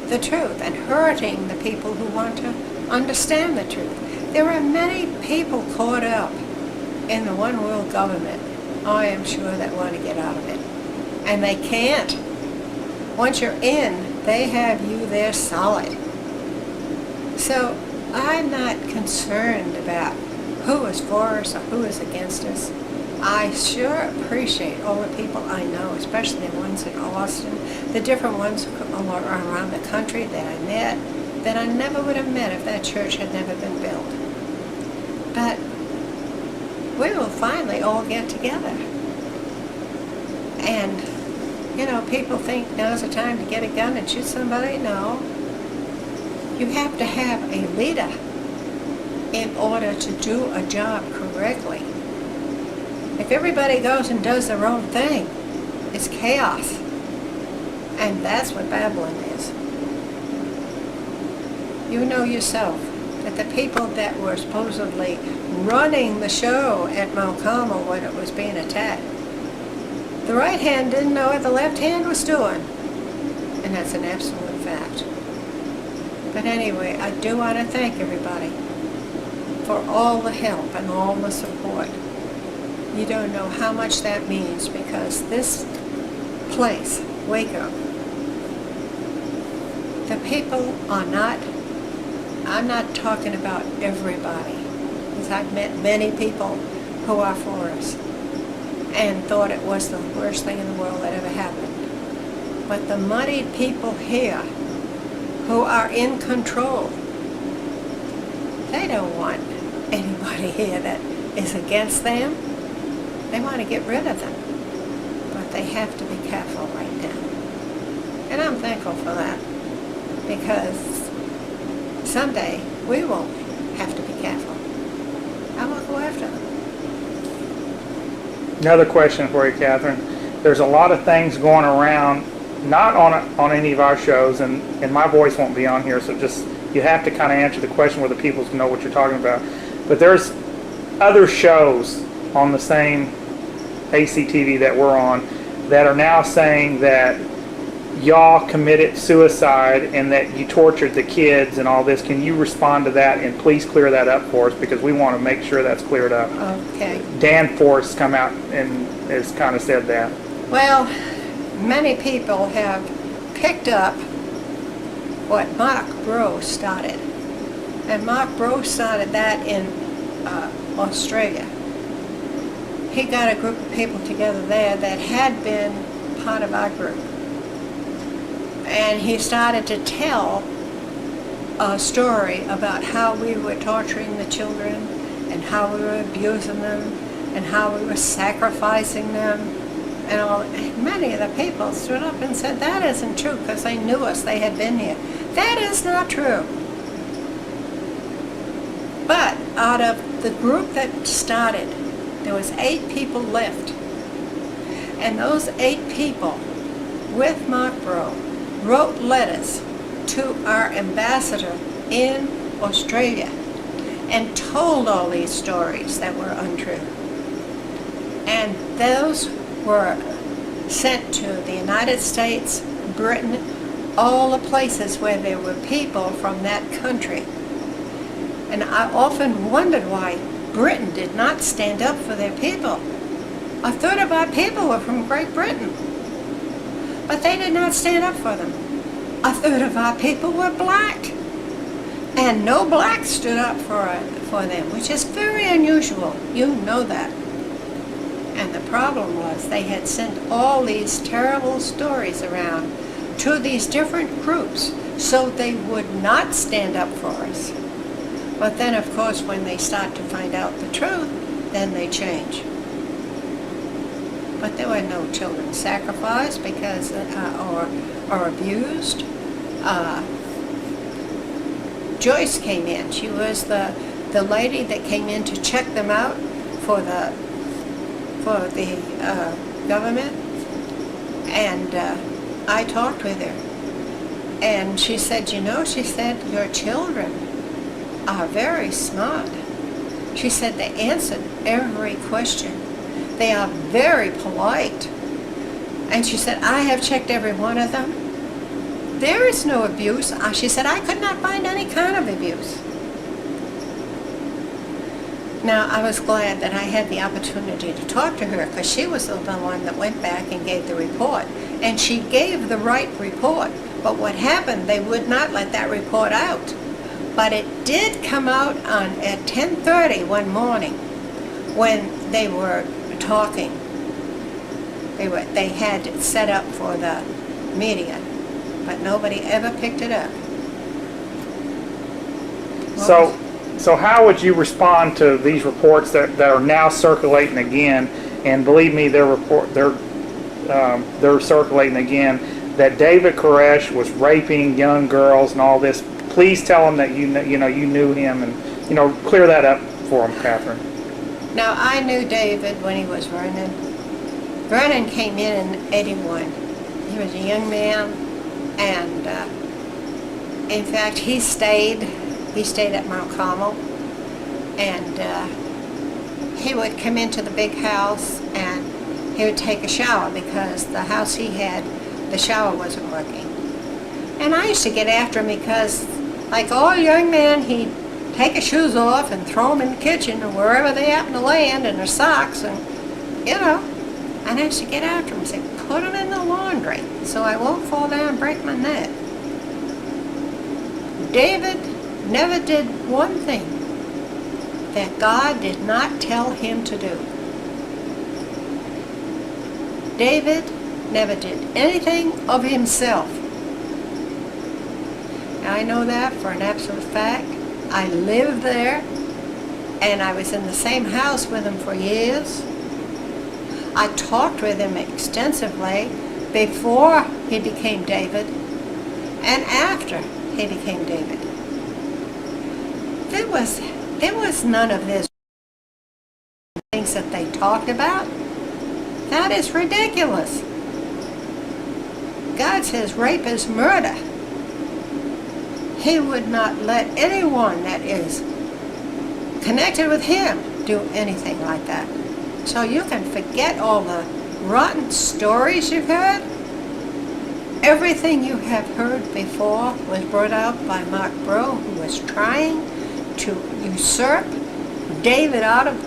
the truth and hurting the people who want to understand the truth. There are many people caught up in the one world government, I am sure, that want to get out of it. And they can't. Once you're in, they have you there solid. So I'm not concerned about who is for us or who is against us. I sure appreciate all the people I know, especially the ones in Austin, the different ones around the country that I met, that I never would have met if that church had never been built. But we will finally all get together. And, you know, people think now's the time to get a gun and shoot somebody. No. You have to have a leader in order to do a job correctly. If everybody goes and does their own thing, it's chaos. And that's what Babylon is. You know yourself that the people that were supposedly running the show at Mount Carmel when it was being attacked, the right hand didn't know what the left hand was doing. And that's an absolute fact. But anyway, I do want to thank everybody for all the help and all the support. You don't know how much that means, because this place, Waco, the people are not, I'm not talking about everybody, because I've met many people who are for us and thought it was the worst thing in the world that ever happened. But the moneyed people here who are in control, they don't want anybody here that is against them. They want to get rid of them. But they have to be careful right now. And I'm thankful for that, because someday we won't have to be careful. I will go after them. Another question for you, Catherine. There's a lot of things going around, not on any of our shows, and my voice won't be on here, so just, you have to kind of answer the question where the people know what you're talking about. But there's other shows on the same ACTV that we're on that are now saying that y'all committed suicide and that you tortured the kids and all this. Can you respond to that, and please clear that up for us, because we want to make sure that's cleared up. Okay. Dan Forrest come out and has kind of said that. Well, many people have picked up what Mark Bro started. And Mark Bro started that in Australia. He got a group of people together there that had been part of our group. And he started to tell a story about how we were torturing the children and how we were abusing them and how we were sacrificing them. And all. Many of the people stood up and said, that isn't true, because they knew us, they had been here. That is not true. But out of the group that started, there was 8 people left. And those 8 people, with Mark Bro, wrote letters to our ambassador in Australia and told all these stories that were untrue. And those were sent to the United States, Britain, all the places where there were people from that country. And I often wondered why Britain did not stand up for their people. A third of our people were from Great Britain, but they did not stand up for them. A third of our people were black, and no blacks stood up for them, which is very unusual. You know that. And the problem was they had sent all these terrible stories around to these different groups so they would not stand up for us. But then, of course, when they start to find out the truth, then they change. But there were no children sacrificed because or abused. Joyce came in. She was the lady that came in to check them out for the government, and I talked with her, and she said, you know, she said, your children are very smart. She said they answered every question. They are very polite. And she said, I have checked every one of them. There is no abuse. She said, I could not find any kind of abuse. Now, I was glad that I had the opportunity to talk to her, because she was the one that went back and gave the report. And she gave the right report. But what happened, they would not let that report out. But it did come out at 10:30 one morning when they were talking. They had it set up for the media, but nobody ever picked it up. So how would you respond to these reports that are now circulating again? And believe me, they're they're circulating again, that David Koresh was raping young girls and all this. Please tell them that you knew him, and clear that up for them, Catherine. Now, I knew David when he was running. Vernon came in 81. He was a young man, and in fact, he stayed at Mount Carmel, and he would come into the big house, and he would take a shower because the house he had, the shower wasn't working. And I used to get after him because, like all young men, he'd take his shoes off and throw them in the kitchen or wherever they happen to land, in their socks, and and I used to get after him and say, put them in the laundry so I won't fall down and break my neck. David never did one thing that God did not tell him to do. David never did anything of himself. Now, I know that for an absolute fact. I lived there, and I was in the same house with him for years. I talked with him extensively before he became David and after he became David. There was none of this things that they talked about. That is ridiculous. God says rape is murder. He would not let anyone that is connected with him do anything like that. So you can forget all the rotten stories you've heard. Everything you have heard before was brought out by Mark Breaux, who was trying to usurp David out of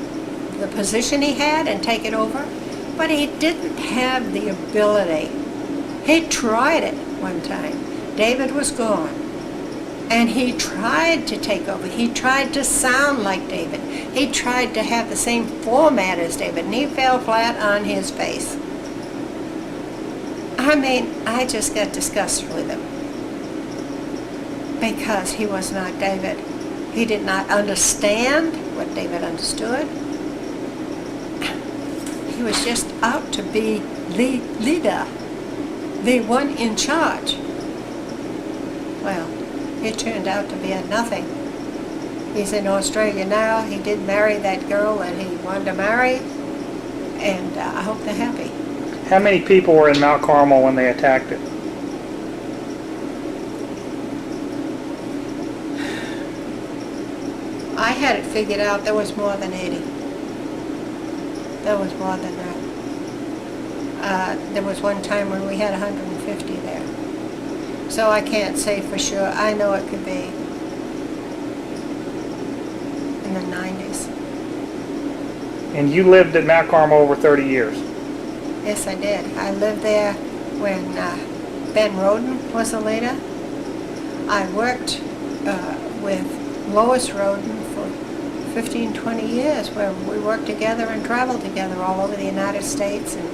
the position he had and take it over, but he didn't have the ability. He tried it one time. David was gone, and he tried to take over. He tried to sound like David. He tried to have the same format as David, and he fell flat on his face. I mean, I just got disgusted with him because he was not David. He did not understand what David understood. He was just out to be the leader, the one in charge. Well, it turned out to be a nothing. He's in Australia now. He did marry that girl that he wanted to marry, and I hope they're happy. How many people were in Mount Carmel when they attacked it? I had it figured out there was more than 80. There was more than that. There was one time when we had 150 there. So I can't say for sure. I know it could be in the 90s. And you lived at Mount Carmel over 30 years? Yes, I did. I lived there when Ben Roden was the leader. I worked with Lois Roden for 15, 20 years, where we worked together and traveled together all over the United States, and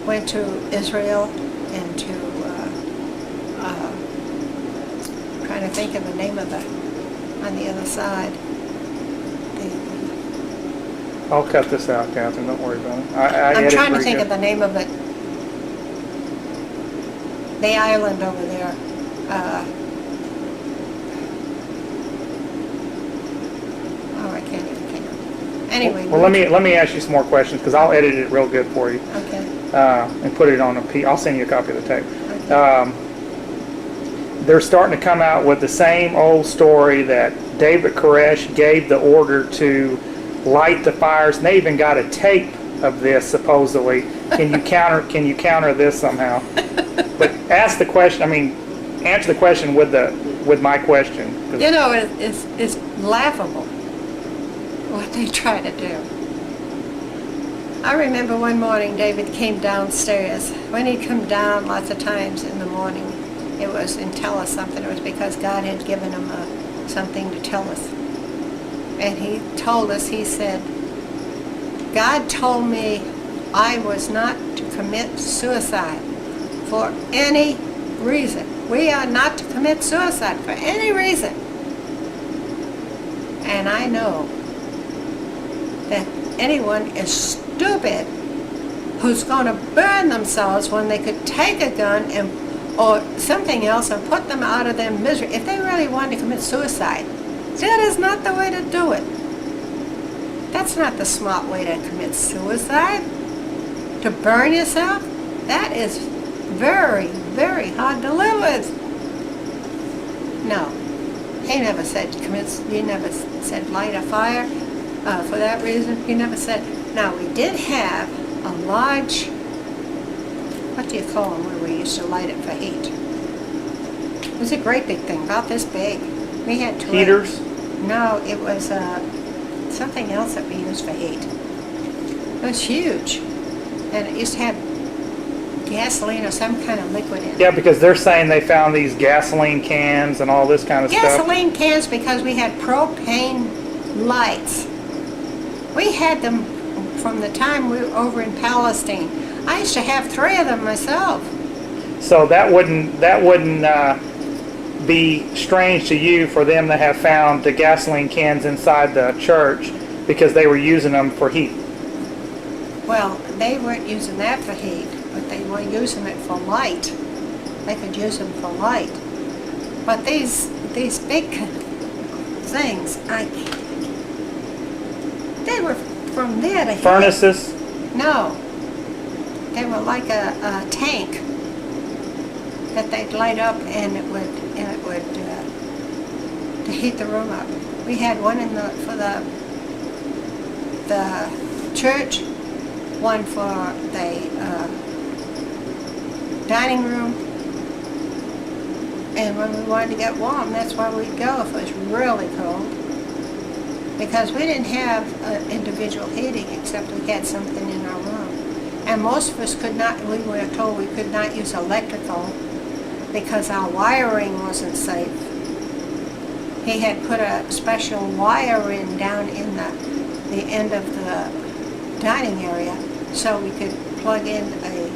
went to Israel and to, trying to think of the name of it, on the other side. I'll cut this out, Catherine. Don't worry about it. I'm trying to think of the name of it. The island over there. I can't even think of it. Anyway. Well, let me ask you some more questions, because I'll edit it real good for you. Okay. And put it on I'll send you a copy of the tape. Okay. They're starting to come out with the same old story that David Koresh gave the order to light the fires, and they even got a tape of this supposedly. Can you counter this somehow? But ask the question. I mean, answer the question with my question. You know, it's laughable what they try to do. I remember one morning David came downstairs. When he'd come down lots of times in the morning, it was and tell us something. It was because God had given him something to tell us. And he told us, he said, God told me I was not to commit suicide for any reason. We are not to commit suicide for any reason. And I know that anyone is stupid who's going to burn themselves when they could take a gun and or something else and put them out of their misery. If they really wanted to commit suicide, that is not the way to do it. That's not the smart way to commit suicide. To burn yourself, that is very, very hard to live with. No, he never said he never said light a fire for that reason. He never said. Now, we did have a large, what do you call them, where we used to light it for heat? It was a great big thing, about this big. We had two. Heaters? No, it was something else that we used for heat. It was huge. And it used to have gasoline or some kind of liquid in it. Yeah, because they're saying they found these gasoline cans and all this kind of stuff. Gasoline cans because we had propane lights. We had them from the time we were over in Palestine. I used to have 3 of them myself. So that wouldn't be strange to you for them to have found the gasoline cans inside the church because they were using them for heat. Well, they weren't using that for heat, but they were using it for light. They could use them for light. But these big things, they were from there to here. Furnaces? No. They were like a tank that they'd light up, and it would to heat the room up. We had one for the church, one for the dining room, and when we wanted to get warm, that's where we'd go if it was really cold. Because we didn't have individual heating except we had something in our room. And most of us could not, we were told we could not use electrical because our wiring wasn't safe. He had put a special wire in down in the end of the dining area so we could plug in a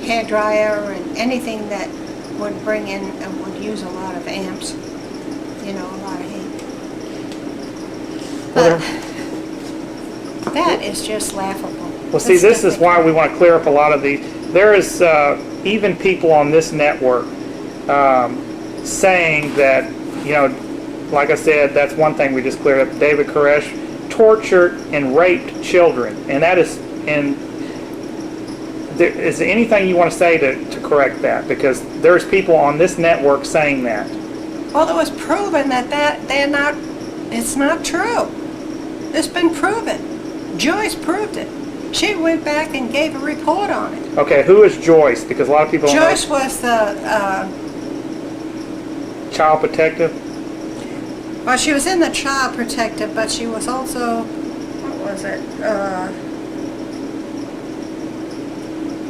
hair dryer and anything that would bring in and would use a lot of amps, you know, a lot of heat. But that is just laughable. Well, see, this is why we want to clear up a lot of these. There is even people on this network saying that, you know, like I said, that's one thing we just cleared up. David Koresh tortured and raped children, and that is. And is there anything you want to say to correct that? Because there's people on this network saying that. Well, it was proven that they're not. It's not true. It's been proven. Joyce proved it. She went back and gave a report on it. Okay, who is Joyce? Because a lot of people don't know. Joyce was the Child Protective? Well, she was in the Child Protective, but she was also, what was it?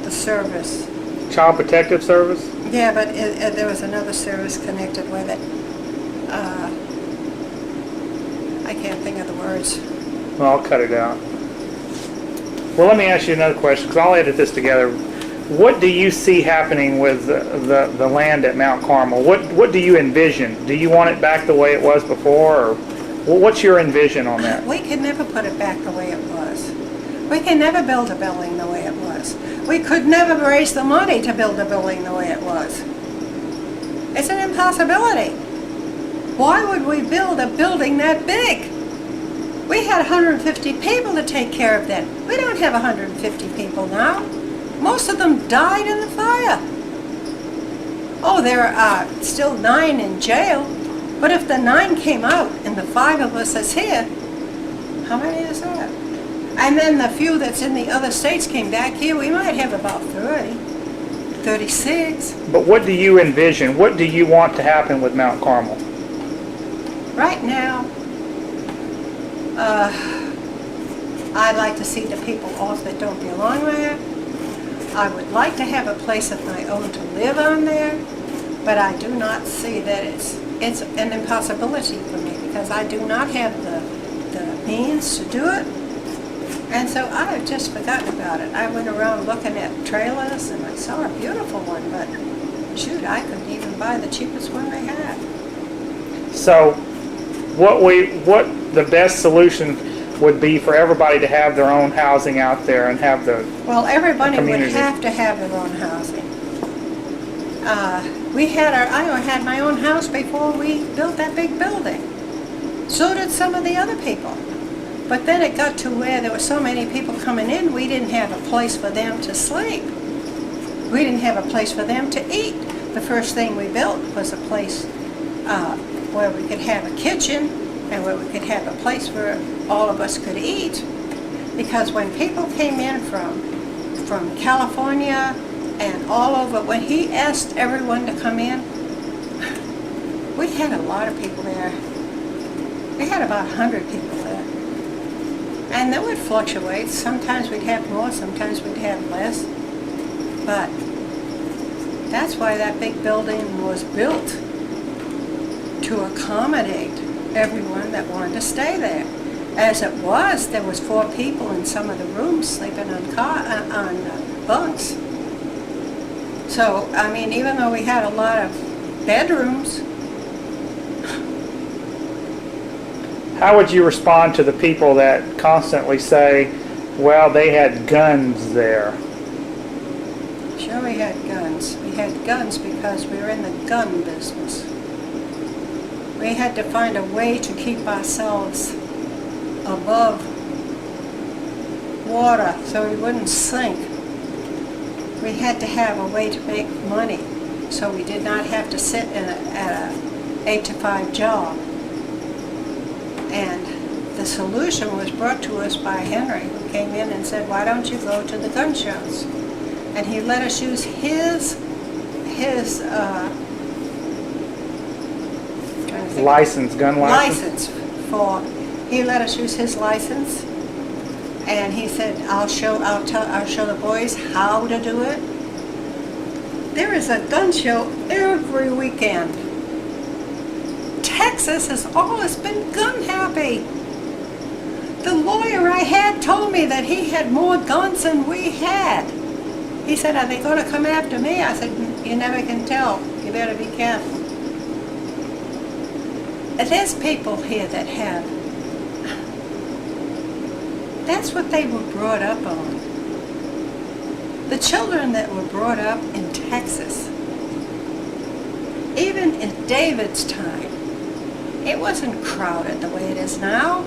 The service. Child Protective Service? Yeah, but there was another service connected with it. I can't think of the words. Well, I'll cut it out. Well, let me ask you another question, because I'll edit this together. What do you see happening with the land at Mount Carmel? What do you envision? Do you want it back the way it was before, or what's your envision on that? We can never put it back the way it was. We can never build a building the way it was. We could never raise the money to build a building the way it was. It's an impossibility. Why would we build a building that big? We had 150 people to take care of then. We don't have 150 people now. Most of them died in the fire. Oh, there are still 9 in jail. But if the 9 came out and the 5 of us is here, how many is that? And then the few that's in the other states came back here, we might have about 30, 36. But what do you envision? What do you want to happen with Mount Carmel? Right now, I'd like to see the people off that don't belong there. I would like to have a place of my own to live on there, but I do not see that it's an impossibility for me because I do not have the means to do it. And so I have just forgotten about it. I went around looking at trailers and I saw a beautiful one, but shoot, I couldn't even buy the cheapest one they had. So what the best solution, would be for everybody to have their own housing out there and have the Well, everybody would community. have to have their own housing. I had my own house before we built that big building. So did some of the other people. But then it got to where there were so many people coming in, we didn't have a place for them to sleep. We didn't have a place for them to eat. The first thing we built was a place where we could have a kitchen and where we could have a place where all of us could eat. Because when people came in from California and all over, when he asked everyone to come in, we had a lot of people there. We had about 100 people there. And that would fluctuate. Sometimes we'd have more, sometimes we'd have less. But that's why that big building was built, to accommodate everyone that wanted to stay there. As it was, there was 4 people in some of the rooms sleeping on bunks. So, I mean, even though we had a lot of bedrooms. How would you respond to the people that constantly say, well, they had guns there? Sure, we had guns. We had guns because we were in the gun business. We had to find a way to keep ourselves above water so we wouldn't sink. We had to have a way to make money so we did not have to sit at a 8-to-5 job. And the solution was brought to us by Henry, who came in and said, why don't you go to the gun shows? And he let us use his license, gun license? He let us use his license, and he said, I'll show the boys how to do it. There is a gun show every weekend. Texas has always been gun happy. The lawyer I had told me that he had more guns than we had. He said, are they going to come after me? I said, you never can tell. You better be careful. And there's people here that have. That's what they were brought up on. The children that were brought up in Texas, even in David's time, it wasn't crowded the way it is now.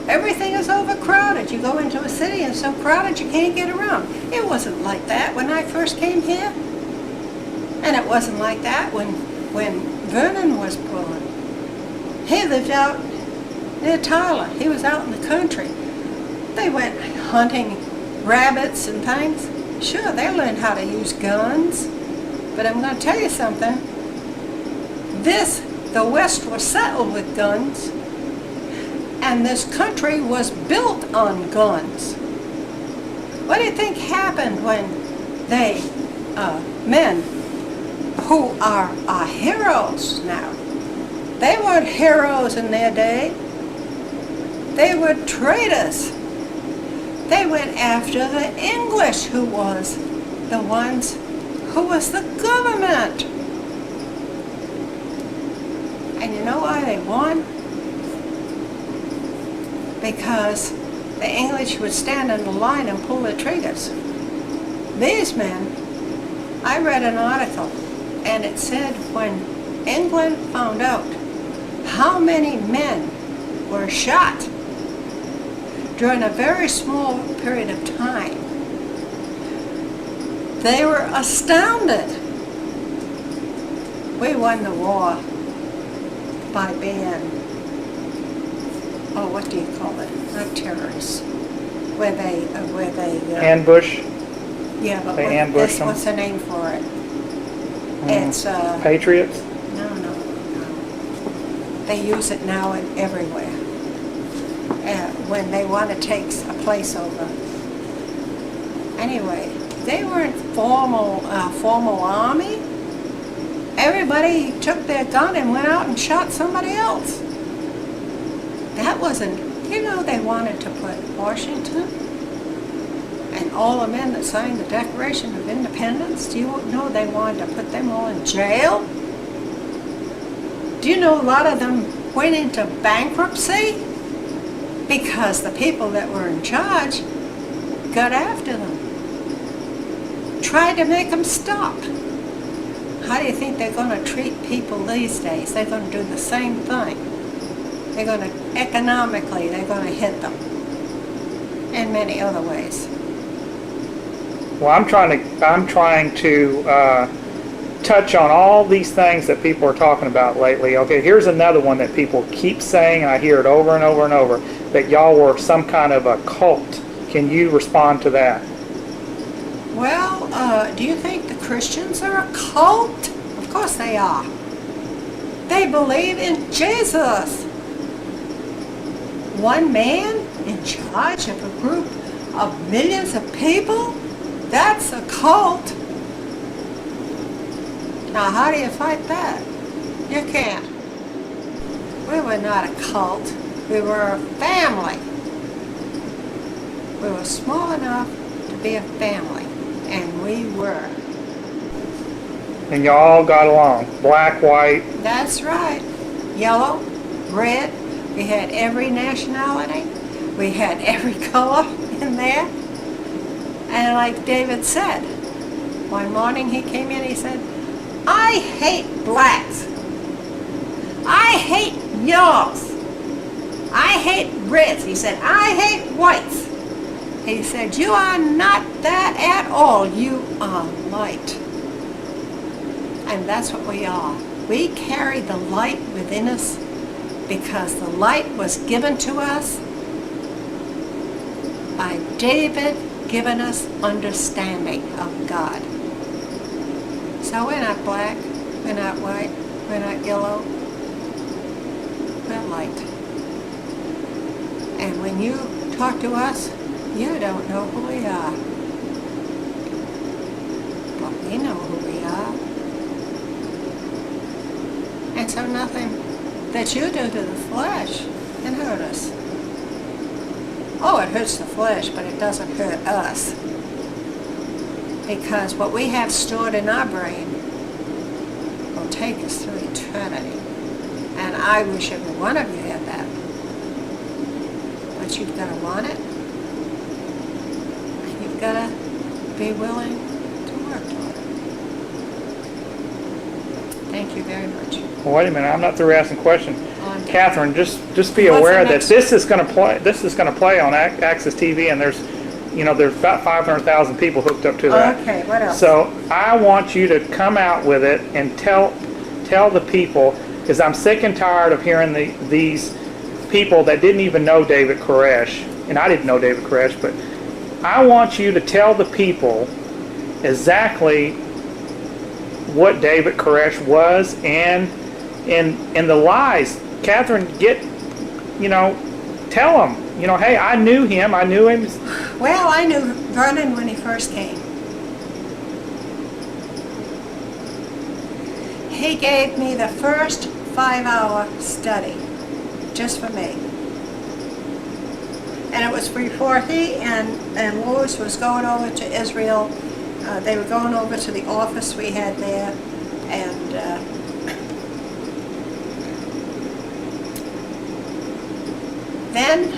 Everything is overcrowded. You go into a city and it's so crowded you can't get around. It wasn't like that when I first came here. And it wasn't like that when Vernon was born. He lived out near Tyler. He was out in the country. They went hunting rabbits and things. Sure, they learned how to use guns. But I'm going to tell you something. The West was settled with guns. And this country was built on guns. What do you think happened when men who are our heroes now, they weren't heroes in their day. They were traitors. They went after the English, who was the government. And you know why they won? Because the English would stand in the line and pull the triggers. These men, I read an article, and it said when England found out how many men were shot during a very small period of time, they were astounded. We won the war by being, what do you call it? Not terrorists. Where they ambush. Yeah, but they ambush them. What's the name for it? It's Patriots. No. They use it now everywhere. When they want to take a place over. Anyway, they weren't formal army. Everybody took their gun and went out and shot somebody else. That wasn't, they wanted to put Washington and all the men that signed the Declaration of Independence, do you know they wanted to put them all in jail? Do you know a lot of them went into bankruptcy? because the people that were in charge got after them, tried to make them stop. How do you think they're going to treat people these days? They're going to do the same thing. They're going to, economically, they're going to hit them in many other ways. Well, I'm trying to touch on all these things that people are talking about lately. Okay, here's another one that people keep saying, and I hear it over and over and over, that y'all were some kind of a cult. Can you respond to that? Well, do you think the Christians are a cult? Of course they are. They believe in Jesus. One man in charge of a group of millions of people? That's a cult. Now, how do you fight that? You can't. We were not a cult. We were a family. We were small enough to be a family, and we were. And y'all all got along, black, white. That's right. Yellow, red. We had every nationality. We had every color in there. And like David said, one morning he came in, he said, I hate blacks. I hate yellows. I hate reds. He said, I hate whites. He said, you are not that at all. You are light. And that's what we are. We carry the light within us because the light was given to us by David giving us understanding of God. So we're not black, we're not white, we're not yellow, we're light. And when you talk to us, you don't know who we are. But we know who we are. And so nothing that you do to the flesh can hurt us. Oh, it hurts the flesh, but it doesn't hurt us. Because what we have stored in our brain will take us through eternity. And I wish every one of you had that. But you've got to want it. And you've got to be willing to work toward it. Thank you very much. Well, wait a minute, I'm not through asking questions. Catherine, just be aware that this is going to play. This is going to play on Access TV, and there's about 500,000 people hooked up to that. Okay, what else? So I want you to come out with it and tell the people, because I'm sick and tired of hearing these people that didn't even know David Koresh, and I didn't know David Koresh, but I want you to tell the people exactly what David Koresh was and the lies. Catherine, tell them, hey, I knew him. Well, I knew Vernon when he first came. He gave me the first 5-hour study, just for me. And it was before he and Louis was going over to Israel. They were going over to the office we had there, and then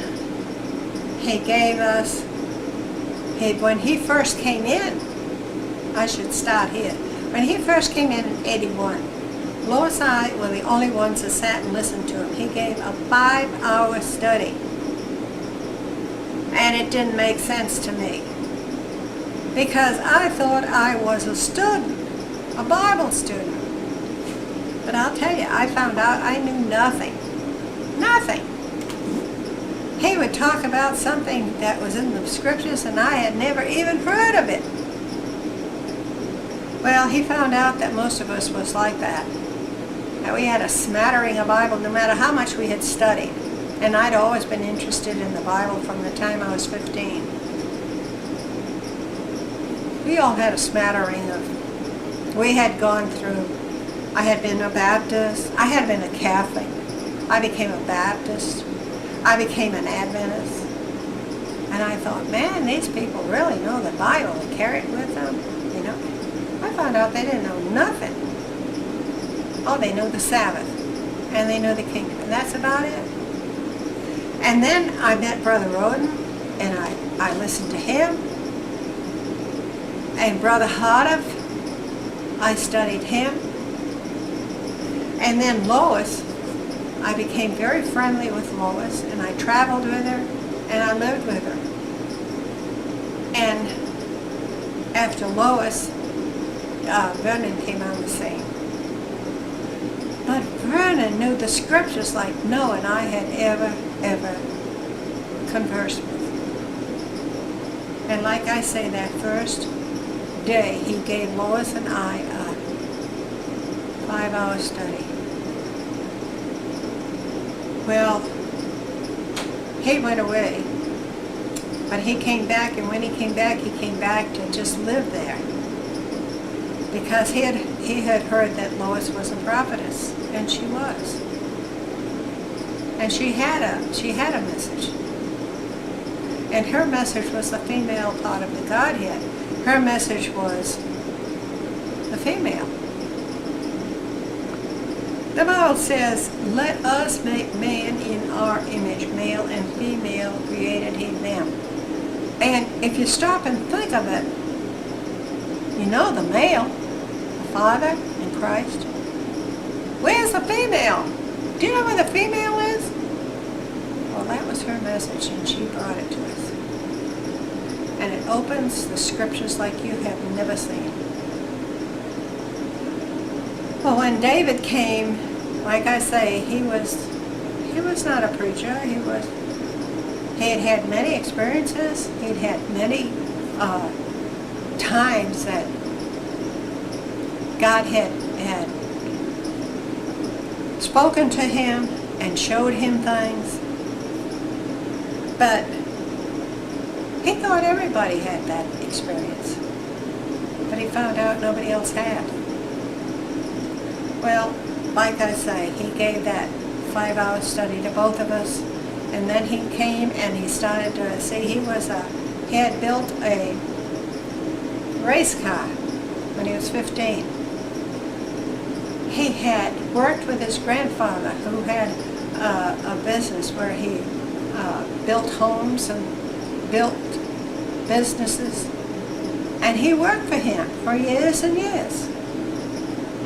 he gave us, when he first came in, I should start here. When he first came in 81, Lois and I were the only ones that sat and listened to him. He gave a 5-hour study. And it didn't make sense to me. Because I thought I was a student, a Bible student. But I'll tell you, I found out I knew nothing. Nothing. He would talk about something that was in the scriptures and I had never even heard of it. Well, he found out that most of us was like that. That we had a smattering of Bible no matter how much we had studied. And I'd always been interested in the Bible from the time I was 15. We all had a smattering of, we had gone through, I had been a Baptist, I had been a Catholic, I became a Baptist, I became an Adventist, and I thought, man, these people really know the Bible and carry it with them, I found out they didn't know nothing. Oh, they know the Sabbath, and they know the kingdom, and that's about it. And then I met Brother Roden, and I listened to him. And Brother Hardiff, I studied him. And then Lois, I became very friendly with Lois, and I traveled with her, and I lived with her. And after Lois, Vernon came on the scene. But Vernon knew the scriptures like no one I had ever conversed with. And like I say, that first day, he gave Lois and I a 5-hour study. Well, he went away, but he came back, and when he came back to just live there. Because he had heard that Lois was a prophetess, and she was. And she had a message. And her message was the female part of the Godhead. Her message was the female. The Bible says, let us make man in our image, male and female created he them. And if you stop and think of it, you know the male, the Father in Christ. Where's the female? Do you know where the female is? Well, that was her message, and she brought it to us. And it opens the scriptures like you have never seen. Well, when David came, like I say, he was not a preacher. He had had many experiences. He'd had many times that God had spoken to him and showed him things. But he thought everybody had that experience. But he found out nobody else had. Well, like I say, he gave that 5-hour study to both of us, and then he came and he started to see. He had built a race car when he was 15. He had worked with his grandfather, who had a business where he built homes and built businesses, and he worked for him for years and years.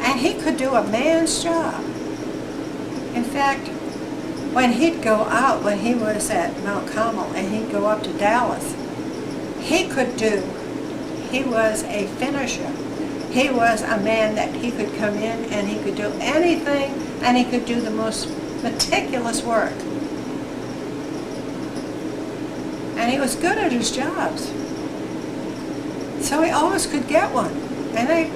And he could do a man's job. In fact, when he'd go out, when he was at Mount Carmel and he'd go up to Dallas, he was a finisher. He was a man that he could come in and he could do anything, and he could do the most meticulous work. And he was good at his jobs. So he always could get one. And they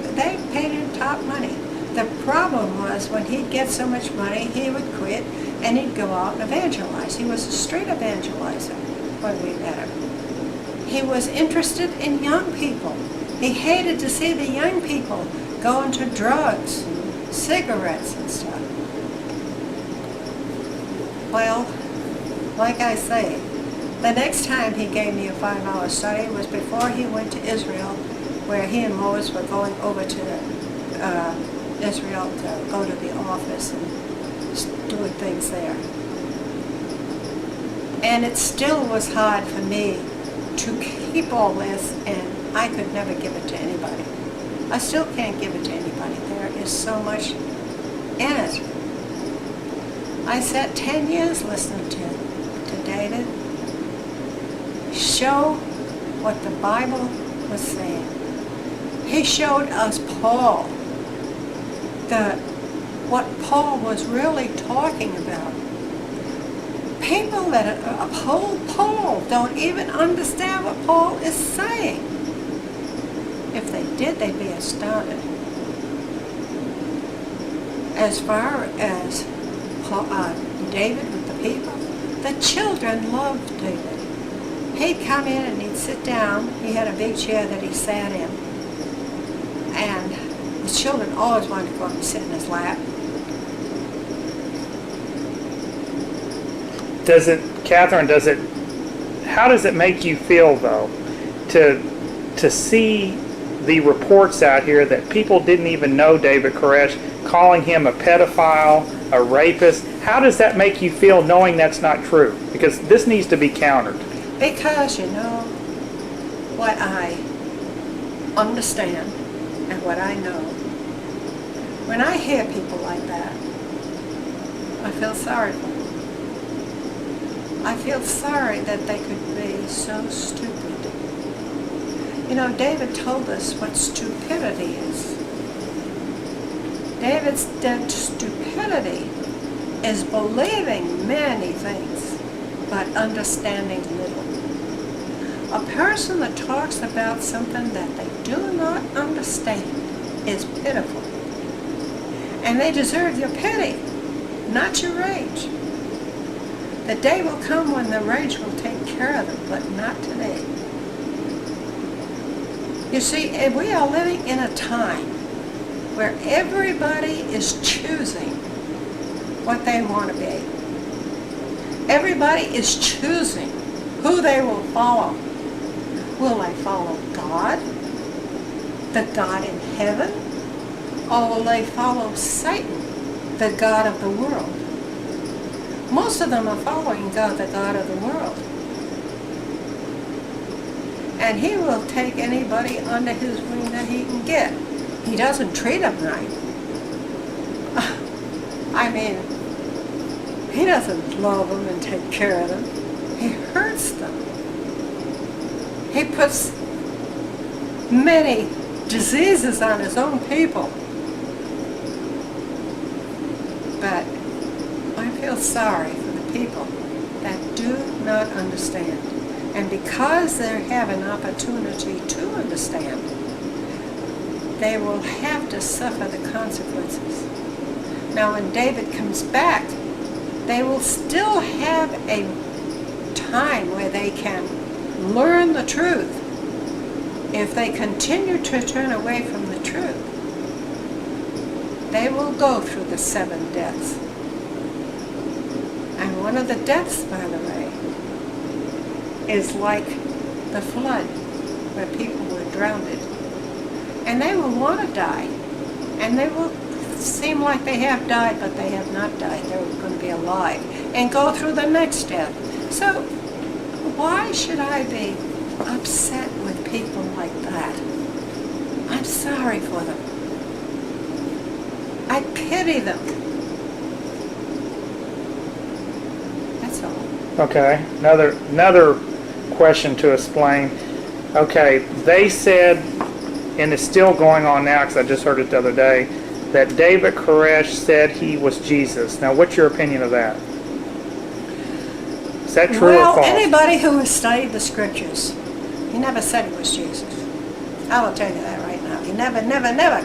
paid him top money. The problem was when he'd get so much money, he would quit and he'd go out and evangelize. He was a street evangelizer when we met him. He was interested in young people. He hated to see the young people go into drugs, and cigarettes and stuff. Well, like I say, the next time he gave me a 5-hour study was before he went to Israel, where he and Lois were going over to Israel to go to the office and doing things there. And it still was hard for me to keep all this, and I could never give it to anybody. I still can't give it to anybody. There is so much in it. I sat 10 years listening to David show what the Bible was saying. He showed us Paul, what Paul was really talking about. People that uphold Paul don't even understand what Paul is saying. If they did, they'd be astounded. As far as David with the people, the children loved David. He'd come in and he'd sit down. He had a big chair that he sat in. And the children always wanted to go up and sit in his lap. How does it make you feel, though, to see the reports out here that people didn't even know David Koresh, calling him a pedophile, a rapist. How does that make you feel knowing that's not true? Because this needs to be countered. Because, you know, what I understand and what I know, when I hear people like that, I feel sorry for them. I feel sorry that they could be so stupid. You know, David told us what stupidity is. David's stupidity is believing many things, but understanding little. A person that talks about something that they do not understand is pitiful. And they deserve your pity, not your rage. The day will come when the rage will take care of them, but not today. You see, we are living in a time where everybody is choosing what they want to be. Everybody is choosing who they will follow. Will they follow God, the God in heaven, or will they follow Satan, the God of the world? Most of them are following God, the God of the world. And he will take anybody under his wing that he can get. He doesn't treat them right. I mean, he doesn't love them and take care of them. He hurts them. He puts many diseases on his own people. But I feel sorry for the people that do not understand. And because they have an opportunity to understand, they will have to suffer the consequences. Now, when David comes back, they will still have a time where they can learn the truth. If they continue to turn away from the truth, they will go through the 7 deaths. And one of the deaths, by the way, is like the flood, where people were drowned. And they will want to die. And they will seem like they have died, but they have not died. They're going to be alive and go through the next death. So why should I be upset with people like that? I'm sorry for them. I pity them. That's all. Okay, another question to explain. Okay, they said, and it's still going on now because I just heard it the other day, that David Koresh said he was Jesus. Now, what's your opinion of that? Is that true or false? Well, anybody who has studied the scriptures, he never said he was Jesus. I will tell you that right now. He never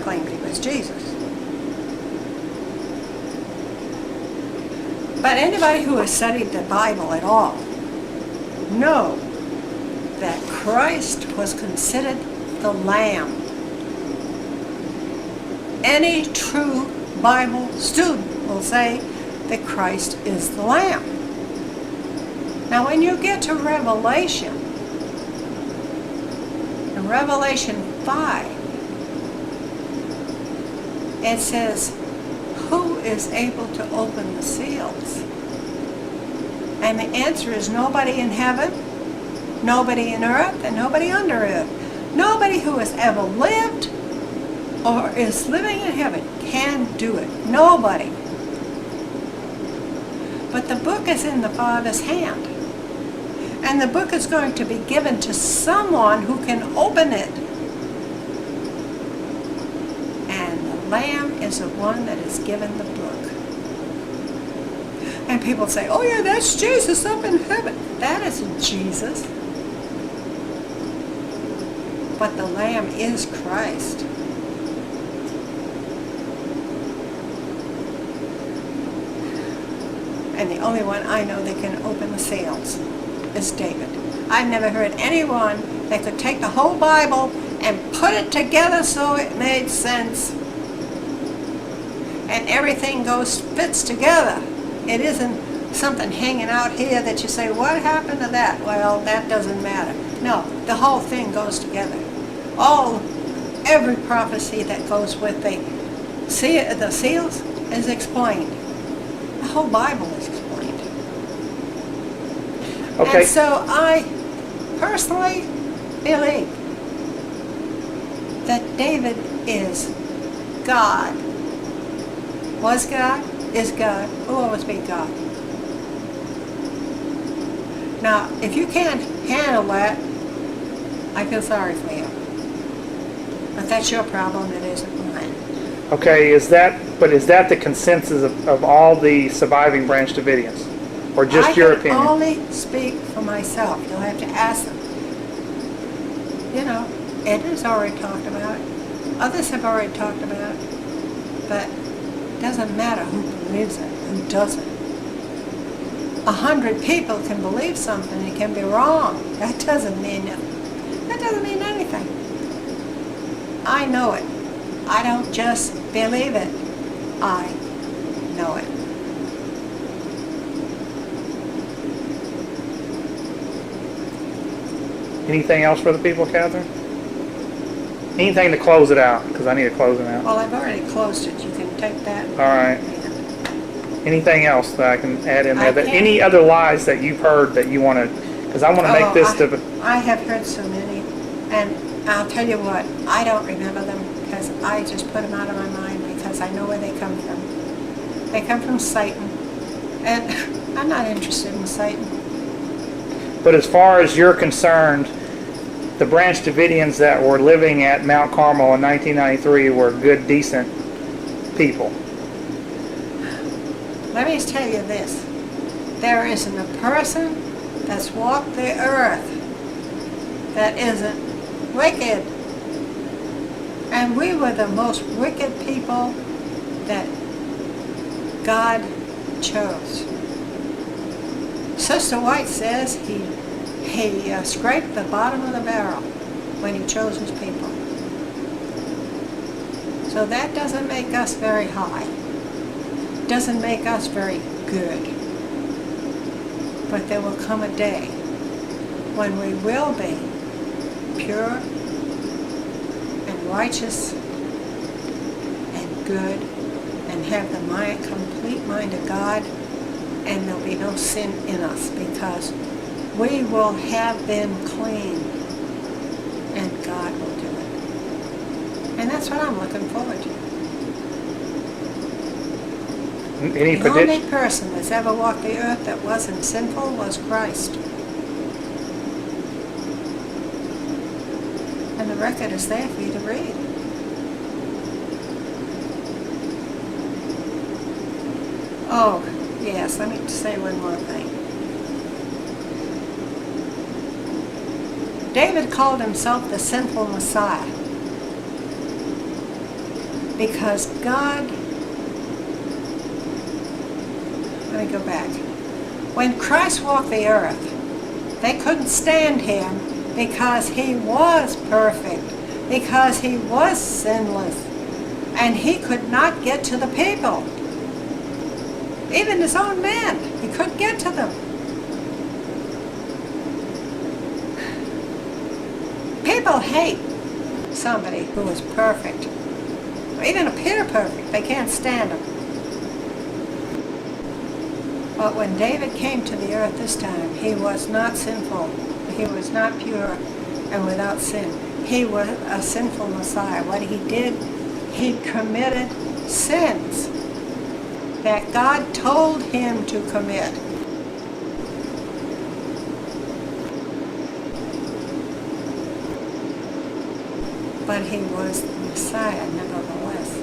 claimed he was Jesus. But anybody who has studied the Bible at all know that Christ was considered the Lamb. Any true Bible student will say that Christ is the Lamb. Now when you get to Revelation, in Revelation 5, it says, who is able to open the seals? And the answer is nobody in heaven, nobody in earth, and nobody under earth. Nobody who has ever lived or is living in heaven can do it. Nobody. But the book is in the Father's hand. And the book is going to be given to someone who can open it. And the Lamb is the one that is given the book. And people say, oh yeah, that's Jesus up in heaven. That isn't Jesus. But the Lamb is Christ. And the only one I know that can open the seals is David. I've never heard anyone that could take the whole Bible and put it together so it made sense. And everything fits together. It isn't something hanging out here that you say, what happened to that? Well, that doesn't matter. No, the whole thing goes together. All every prophecy that goes with the seals is explained. The whole Bible is explained. Okay. And so I personally believe that David is God. Was God, is God, will always be God. Now, if you can't handle that, I feel sorry for you. But that's your problem, it isn't mine. Okay, is that the consensus of all the surviving Branch Davidians? Or just your opinion? I can only speak for myself. You'll have to ask them. You know, Ed has already talked about it. Others have already talked about it. But it doesn't matter who believes it, who doesn't. 100 people can believe something, it can be wrong. That doesn't mean anything. I know it. I don't just believe it. I know it. Anything else for the people, Catherine? Anything to close it out? Because I need to close it out. Well, I've already closed it. You can take that. All right. Anything else that I can add in there? Any other lies that you've heard that you want to? Because I want to make this to. I have heard so many, and I'll tell you what. I don't remember them because I just put them out of my mind because I know where they come from. They come from Satan, and I'm not interested in Satan. But as far as you're concerned, the Branch Davidians that were living at Mount Carmel in 1993 were good, decent people. Let me tell you this. There isn't a person that's walked the earth that isn't wicked. And we were the most wicked people that God chose. Sister White says he scraped the bottom of the barrel when he chose his people. So that doesn't make us very high. Doesn't make us very good. But there will come a day when we will be pure and righteous and good and have the complete mind of God, and there'll be no sin in us because we will have been clean and God will do it. And that's what I'm looking forward to. The only person that's ever walked the earth that wasn't sinful was Christ. And the record is there for you to read. Oh, yes, let me say one more thing. David called himself the sinful Messiah because God. Let me go back. When Christ walked the earth, they couldn't stand him because he was perfect, because he was sinless, and he could not get to the people. Even his own men, he couldn't get to them. People hate somebody who is perfect, or even appear perfect. They can't stand them. But when David came to the earth this time, he was not sinful. He was not pure and without sin. He was a sinful Messiah. What he did, he committed sins that God told him to commit. But he was the Messiah nevertheless.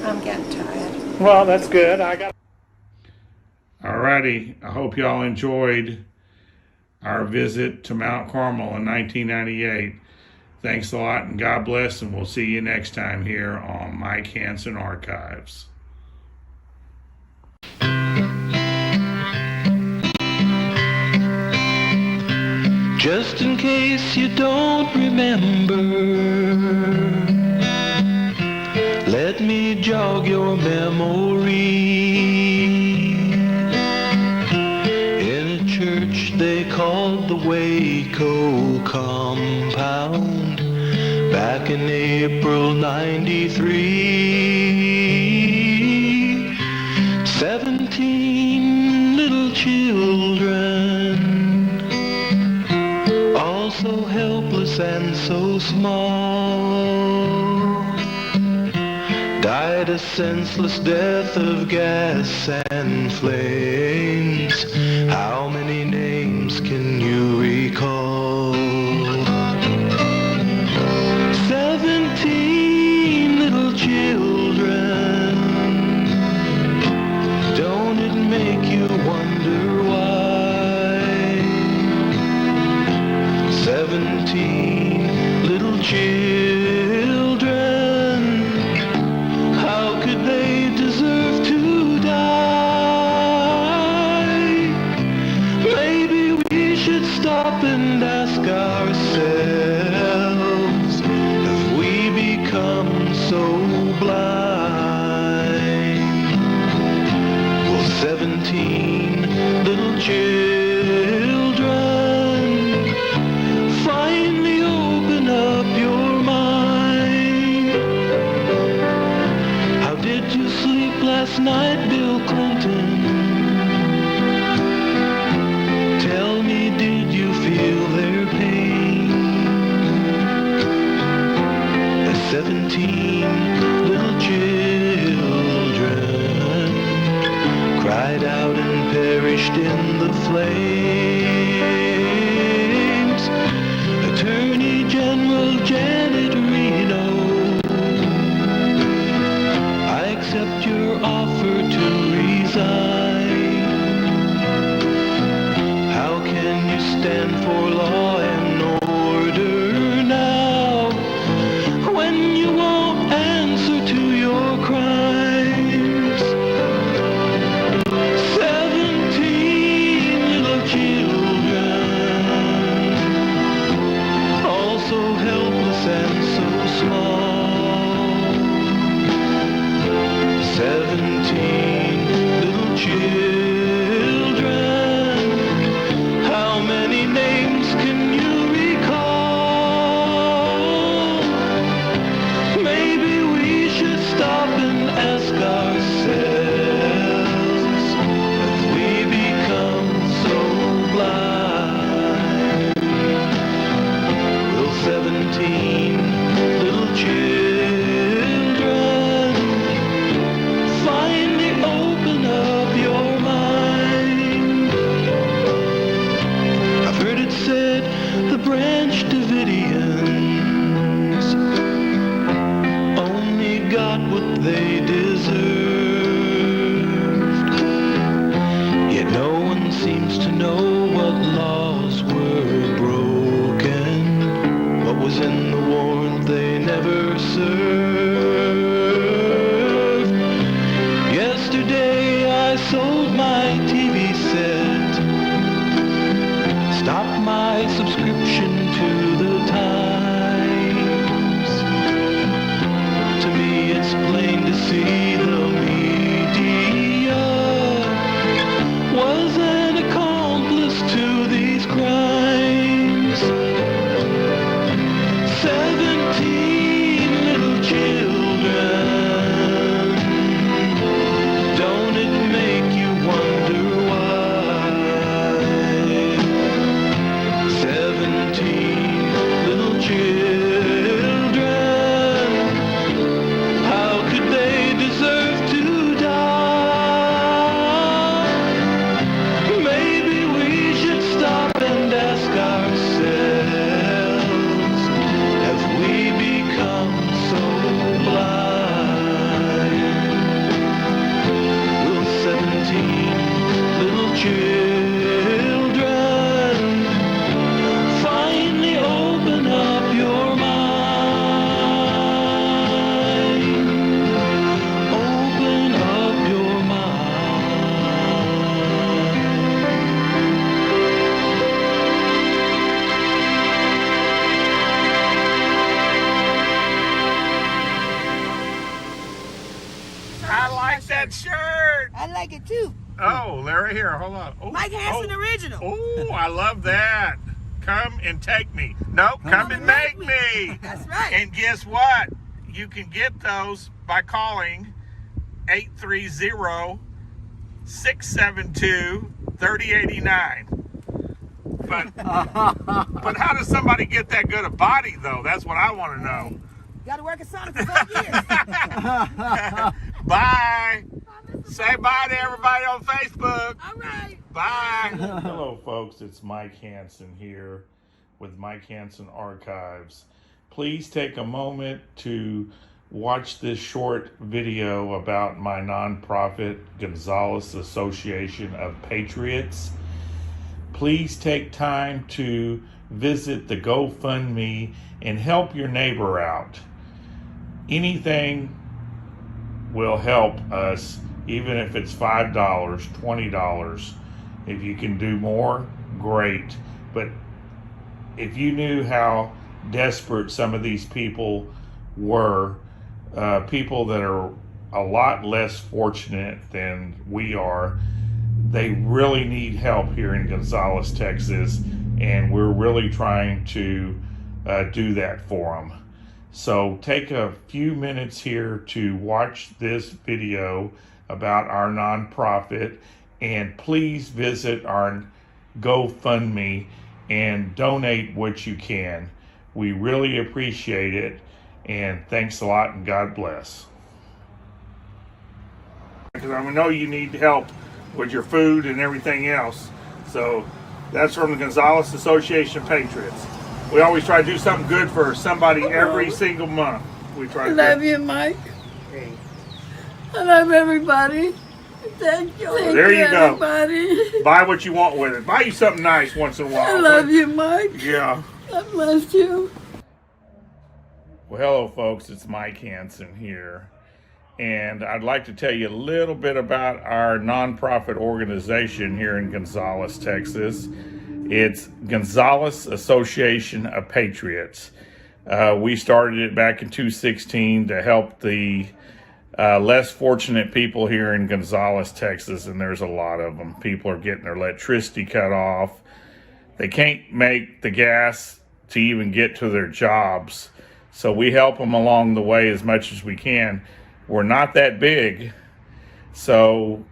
I'm getting tired. Well, that's good. Alrighty, I hope y'all enjoyed our visit to Mount Carmel in 1998. Thanks a lot and God bless, and we'll see you next time here on Mike Hanson Archives. Just in case you don't remember, let me jog your memory. In a church they called the Waco compound, back in April '93. 17 little children, all so helpless and so small, died a senseless death of gas and flames. How many names can you recall? 17 little children. Don't it make you wonder why? 17 little children. How could they deserve to die? Maybe we should stop and ask ourselves, have we become so blind? Will 17 little children finally open up your mind? How did you sleep last night, Bill Clinton? Tell me, did you feel their pain? As 17 little children cried out and perished in the flames. Attorney General Janet Reno, I accept your offer to resign. How can you stand for law and order now when you won't answer to your crimes? 17 little children, all so helpless and so small. 17 little children. How many names can you recall? Maybe we should stop and ask ourselves, have we become so blind? Will 17 little children finally open up your mind? I've heard it said the Branch Davidians only got what they deserved, yet no one seems to know what laws were broken, what was in the warrant they never served. Yesterday I sold my TV set, stopped my subscription to the Times. To me it's plain to see the media was an accomplice to these crimes. 17 little children. Don't it make you wonder why? 17 little children. How could they deserve to die? Maybe we should stop and ask ourselves, have we become so blind? Will 17 little children finally open up your mind? Open up your I like that shirt. I like it too. Oh, Larry, here, hold on. Oh, Mike Hanson oh. original. Oh, I love that. come and take me. No, come and make me. That's right. And guess what? You can get those by calling 830-672-3089. But how does somebody get that good a body, though? That's what I want to know. You got to work at Sonic for 4 years. Bye. Say bye to everybody on Facebook. All right. Bye. Hello, folks. It's Mike Hanson here with Mike Hanson Archives. Please take a moment to watch this short video about my nonprofit, Gonzales Association of Patriots. Please take time to visit the GoFundMe and help your neighbor out. Anything will help us, even if it's $5, $20. If you can do more, great. But if you knew how desperate some of these people were, people that are a lot less fortunate than we are, they really need help here in Gonzales, Texas, and we're really trying to do that for them. So take a few minutes here to watch this video about our nonprofit, and please visit our GoFundMe and donate what you can. We really appreciate it, and thanks a lot, and God bless. Because I know you need help with your food and everything else. So that's from the Gonzales Association of Patriots. We always try to do something good for somebody every single month. We try to. I love you, Mike. I love everybody. Thank you. Thank there you go. Everybody. Buy what you want with it. Buy you something nice once in a while. I love you, Mike. Yeah. God bless you. Well, hello, folks. It's Mike Hanson here. And I'd like to tell you a little bit about our nonprofit organization here in Gonzales, Texas. It's Gonzales Association of Patriots. We started it back in 2016 to help the less fortunate people here in Gonzales, Texas, and there's a lot of them. People are getting their electricity cut off. They can't make the gas to even get to their jobs. So we help them along the way as much as we can. We're not that big, so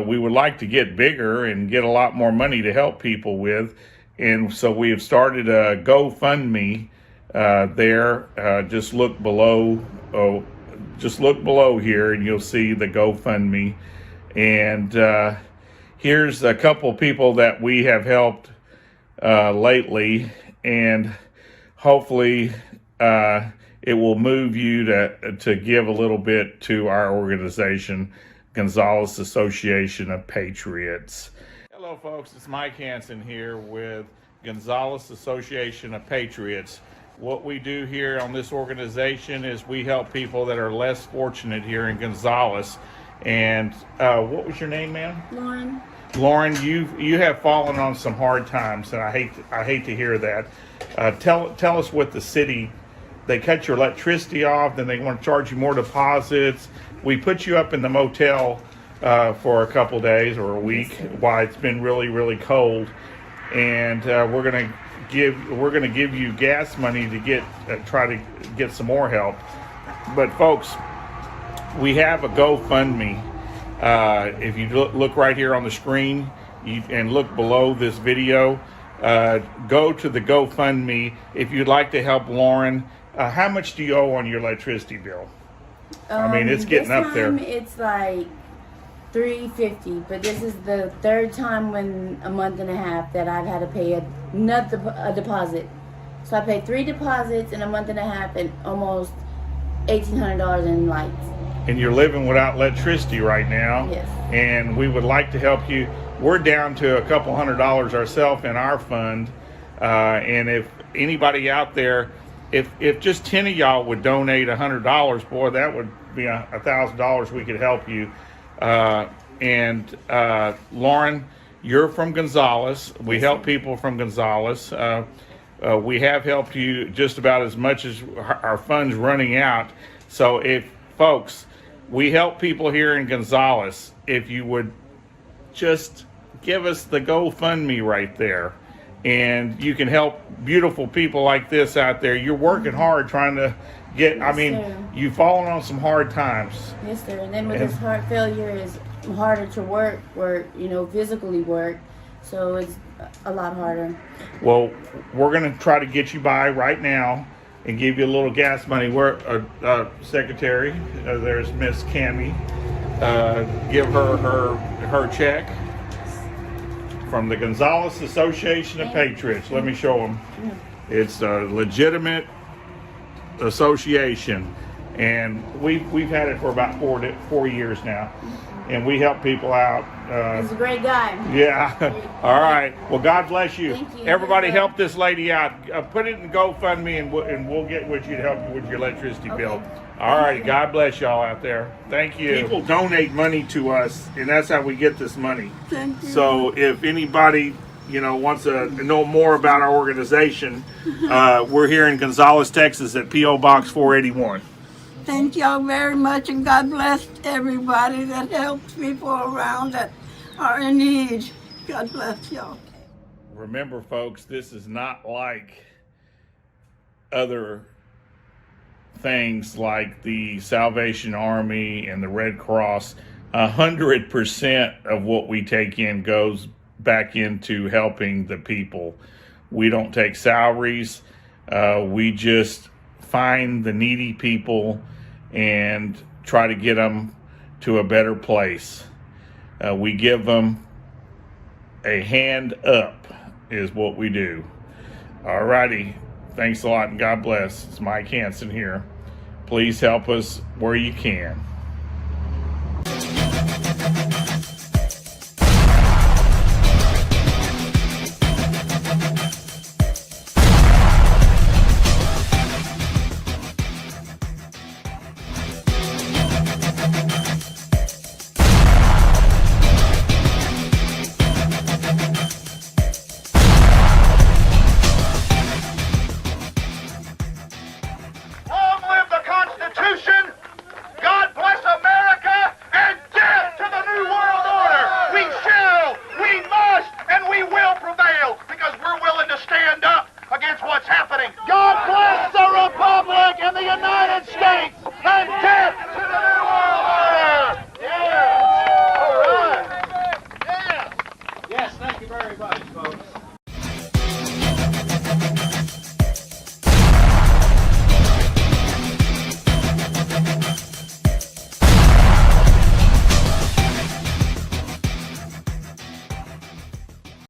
we would like to get bigger and get a lot more money to help people with. And so we have started a GoFundMe there. Just look below. Just look below here, and you'll see the GoFundMe. And here's a couple people that we have helped lately, and hopefully it will move you to give a little bit to our organization, Gonzales Association of Patriots. Hello, folks. It's Mike Hanson here with Gonzales Association of Patriots. What we do here on this organization is we help people that are less fortunate here in Gonzales. And what was your name, ma'am? Lauren. Lauren, you have fallen on some hard times, and I hate to hear that. Tell us what the city. They cut your electricity off, then they want to charge you more deposits. We put you up in the motel for a couple days or a week while it's been really, really cold, and we're gonna give you gas money to try to get some more help. But folks, we have a GoFundMe. If you look right here on the screen and look below this video, go to the GoFundMe if you'd like to help Lauren. How much do you owe on your electricity bill? I mean, it's getting up there. It's like $350, but this is the third time in a month and a half that I've had to pay a deposit. So I paid 3 deposits in a month and a half and almost $1,800 in lights. And you're living without electricity right now. Yes. And we would like to help you. We're down to a couple $100 ourselves in our fund. And if anybody out there, if just 10 of y'all would donate $100, boy, that would be $1,000 we could help you. Lauren, you're from Gonzales. We help people from Gonzales. We have helped you just about as much as our fund's running out. So if folks, we help people here in Gonzales. If you would just give us the GoFundMe right there, and you can help beautiful people like this out there. You're working hard trying to get, I mean, you've fallen on some hard times. Yes, sir. And then with this heart failure, it's harder to work, physically work. So it's a lot harder. Well, we're going to try to get you by right now and give you a little gas money. We're secretary. There's Miss Cammie. Give her check from the Gonzales Association of Patriots. Let me show them. It's a legitimate association, and we've had it for about 4 years now, and we help people out. He's a great guy. Yeah. All right. Well, God bless you. Thank you. Everybody help this lady out. Put it in GoFundMe, and we'll get with you to help you with your electricity bill. All right. God bless y'all out there. Thank you. People donate money to us, and that's how we get this money. Thank you. So if anybody wants to know more about our organization, we're here in Gonzales, Texas at P.O. Box 481. Thank y'all very much, and God bless everybody that helps people around that are in need. God bless y'all. Remember, folks, this is not like other things like the Salvation Army and the Red Cross. 100% of what we take in goes back into helping the people. We don't take salaries. We just find the needy people and try to get them to a better place. We give them a hand up is what we do. All righty. Thanks a lot and God bless. It's Mike Hanson here. Please help us where you can. Long live the Constitution! God bless America! And death to the New World Order! We shall, we must, and we will prevail because we're willing to stand up against what's happening. God bless the Republic and the United States! And death to the New World Order! Yeah! All right! Yeah! Yes, thank you very much, folks.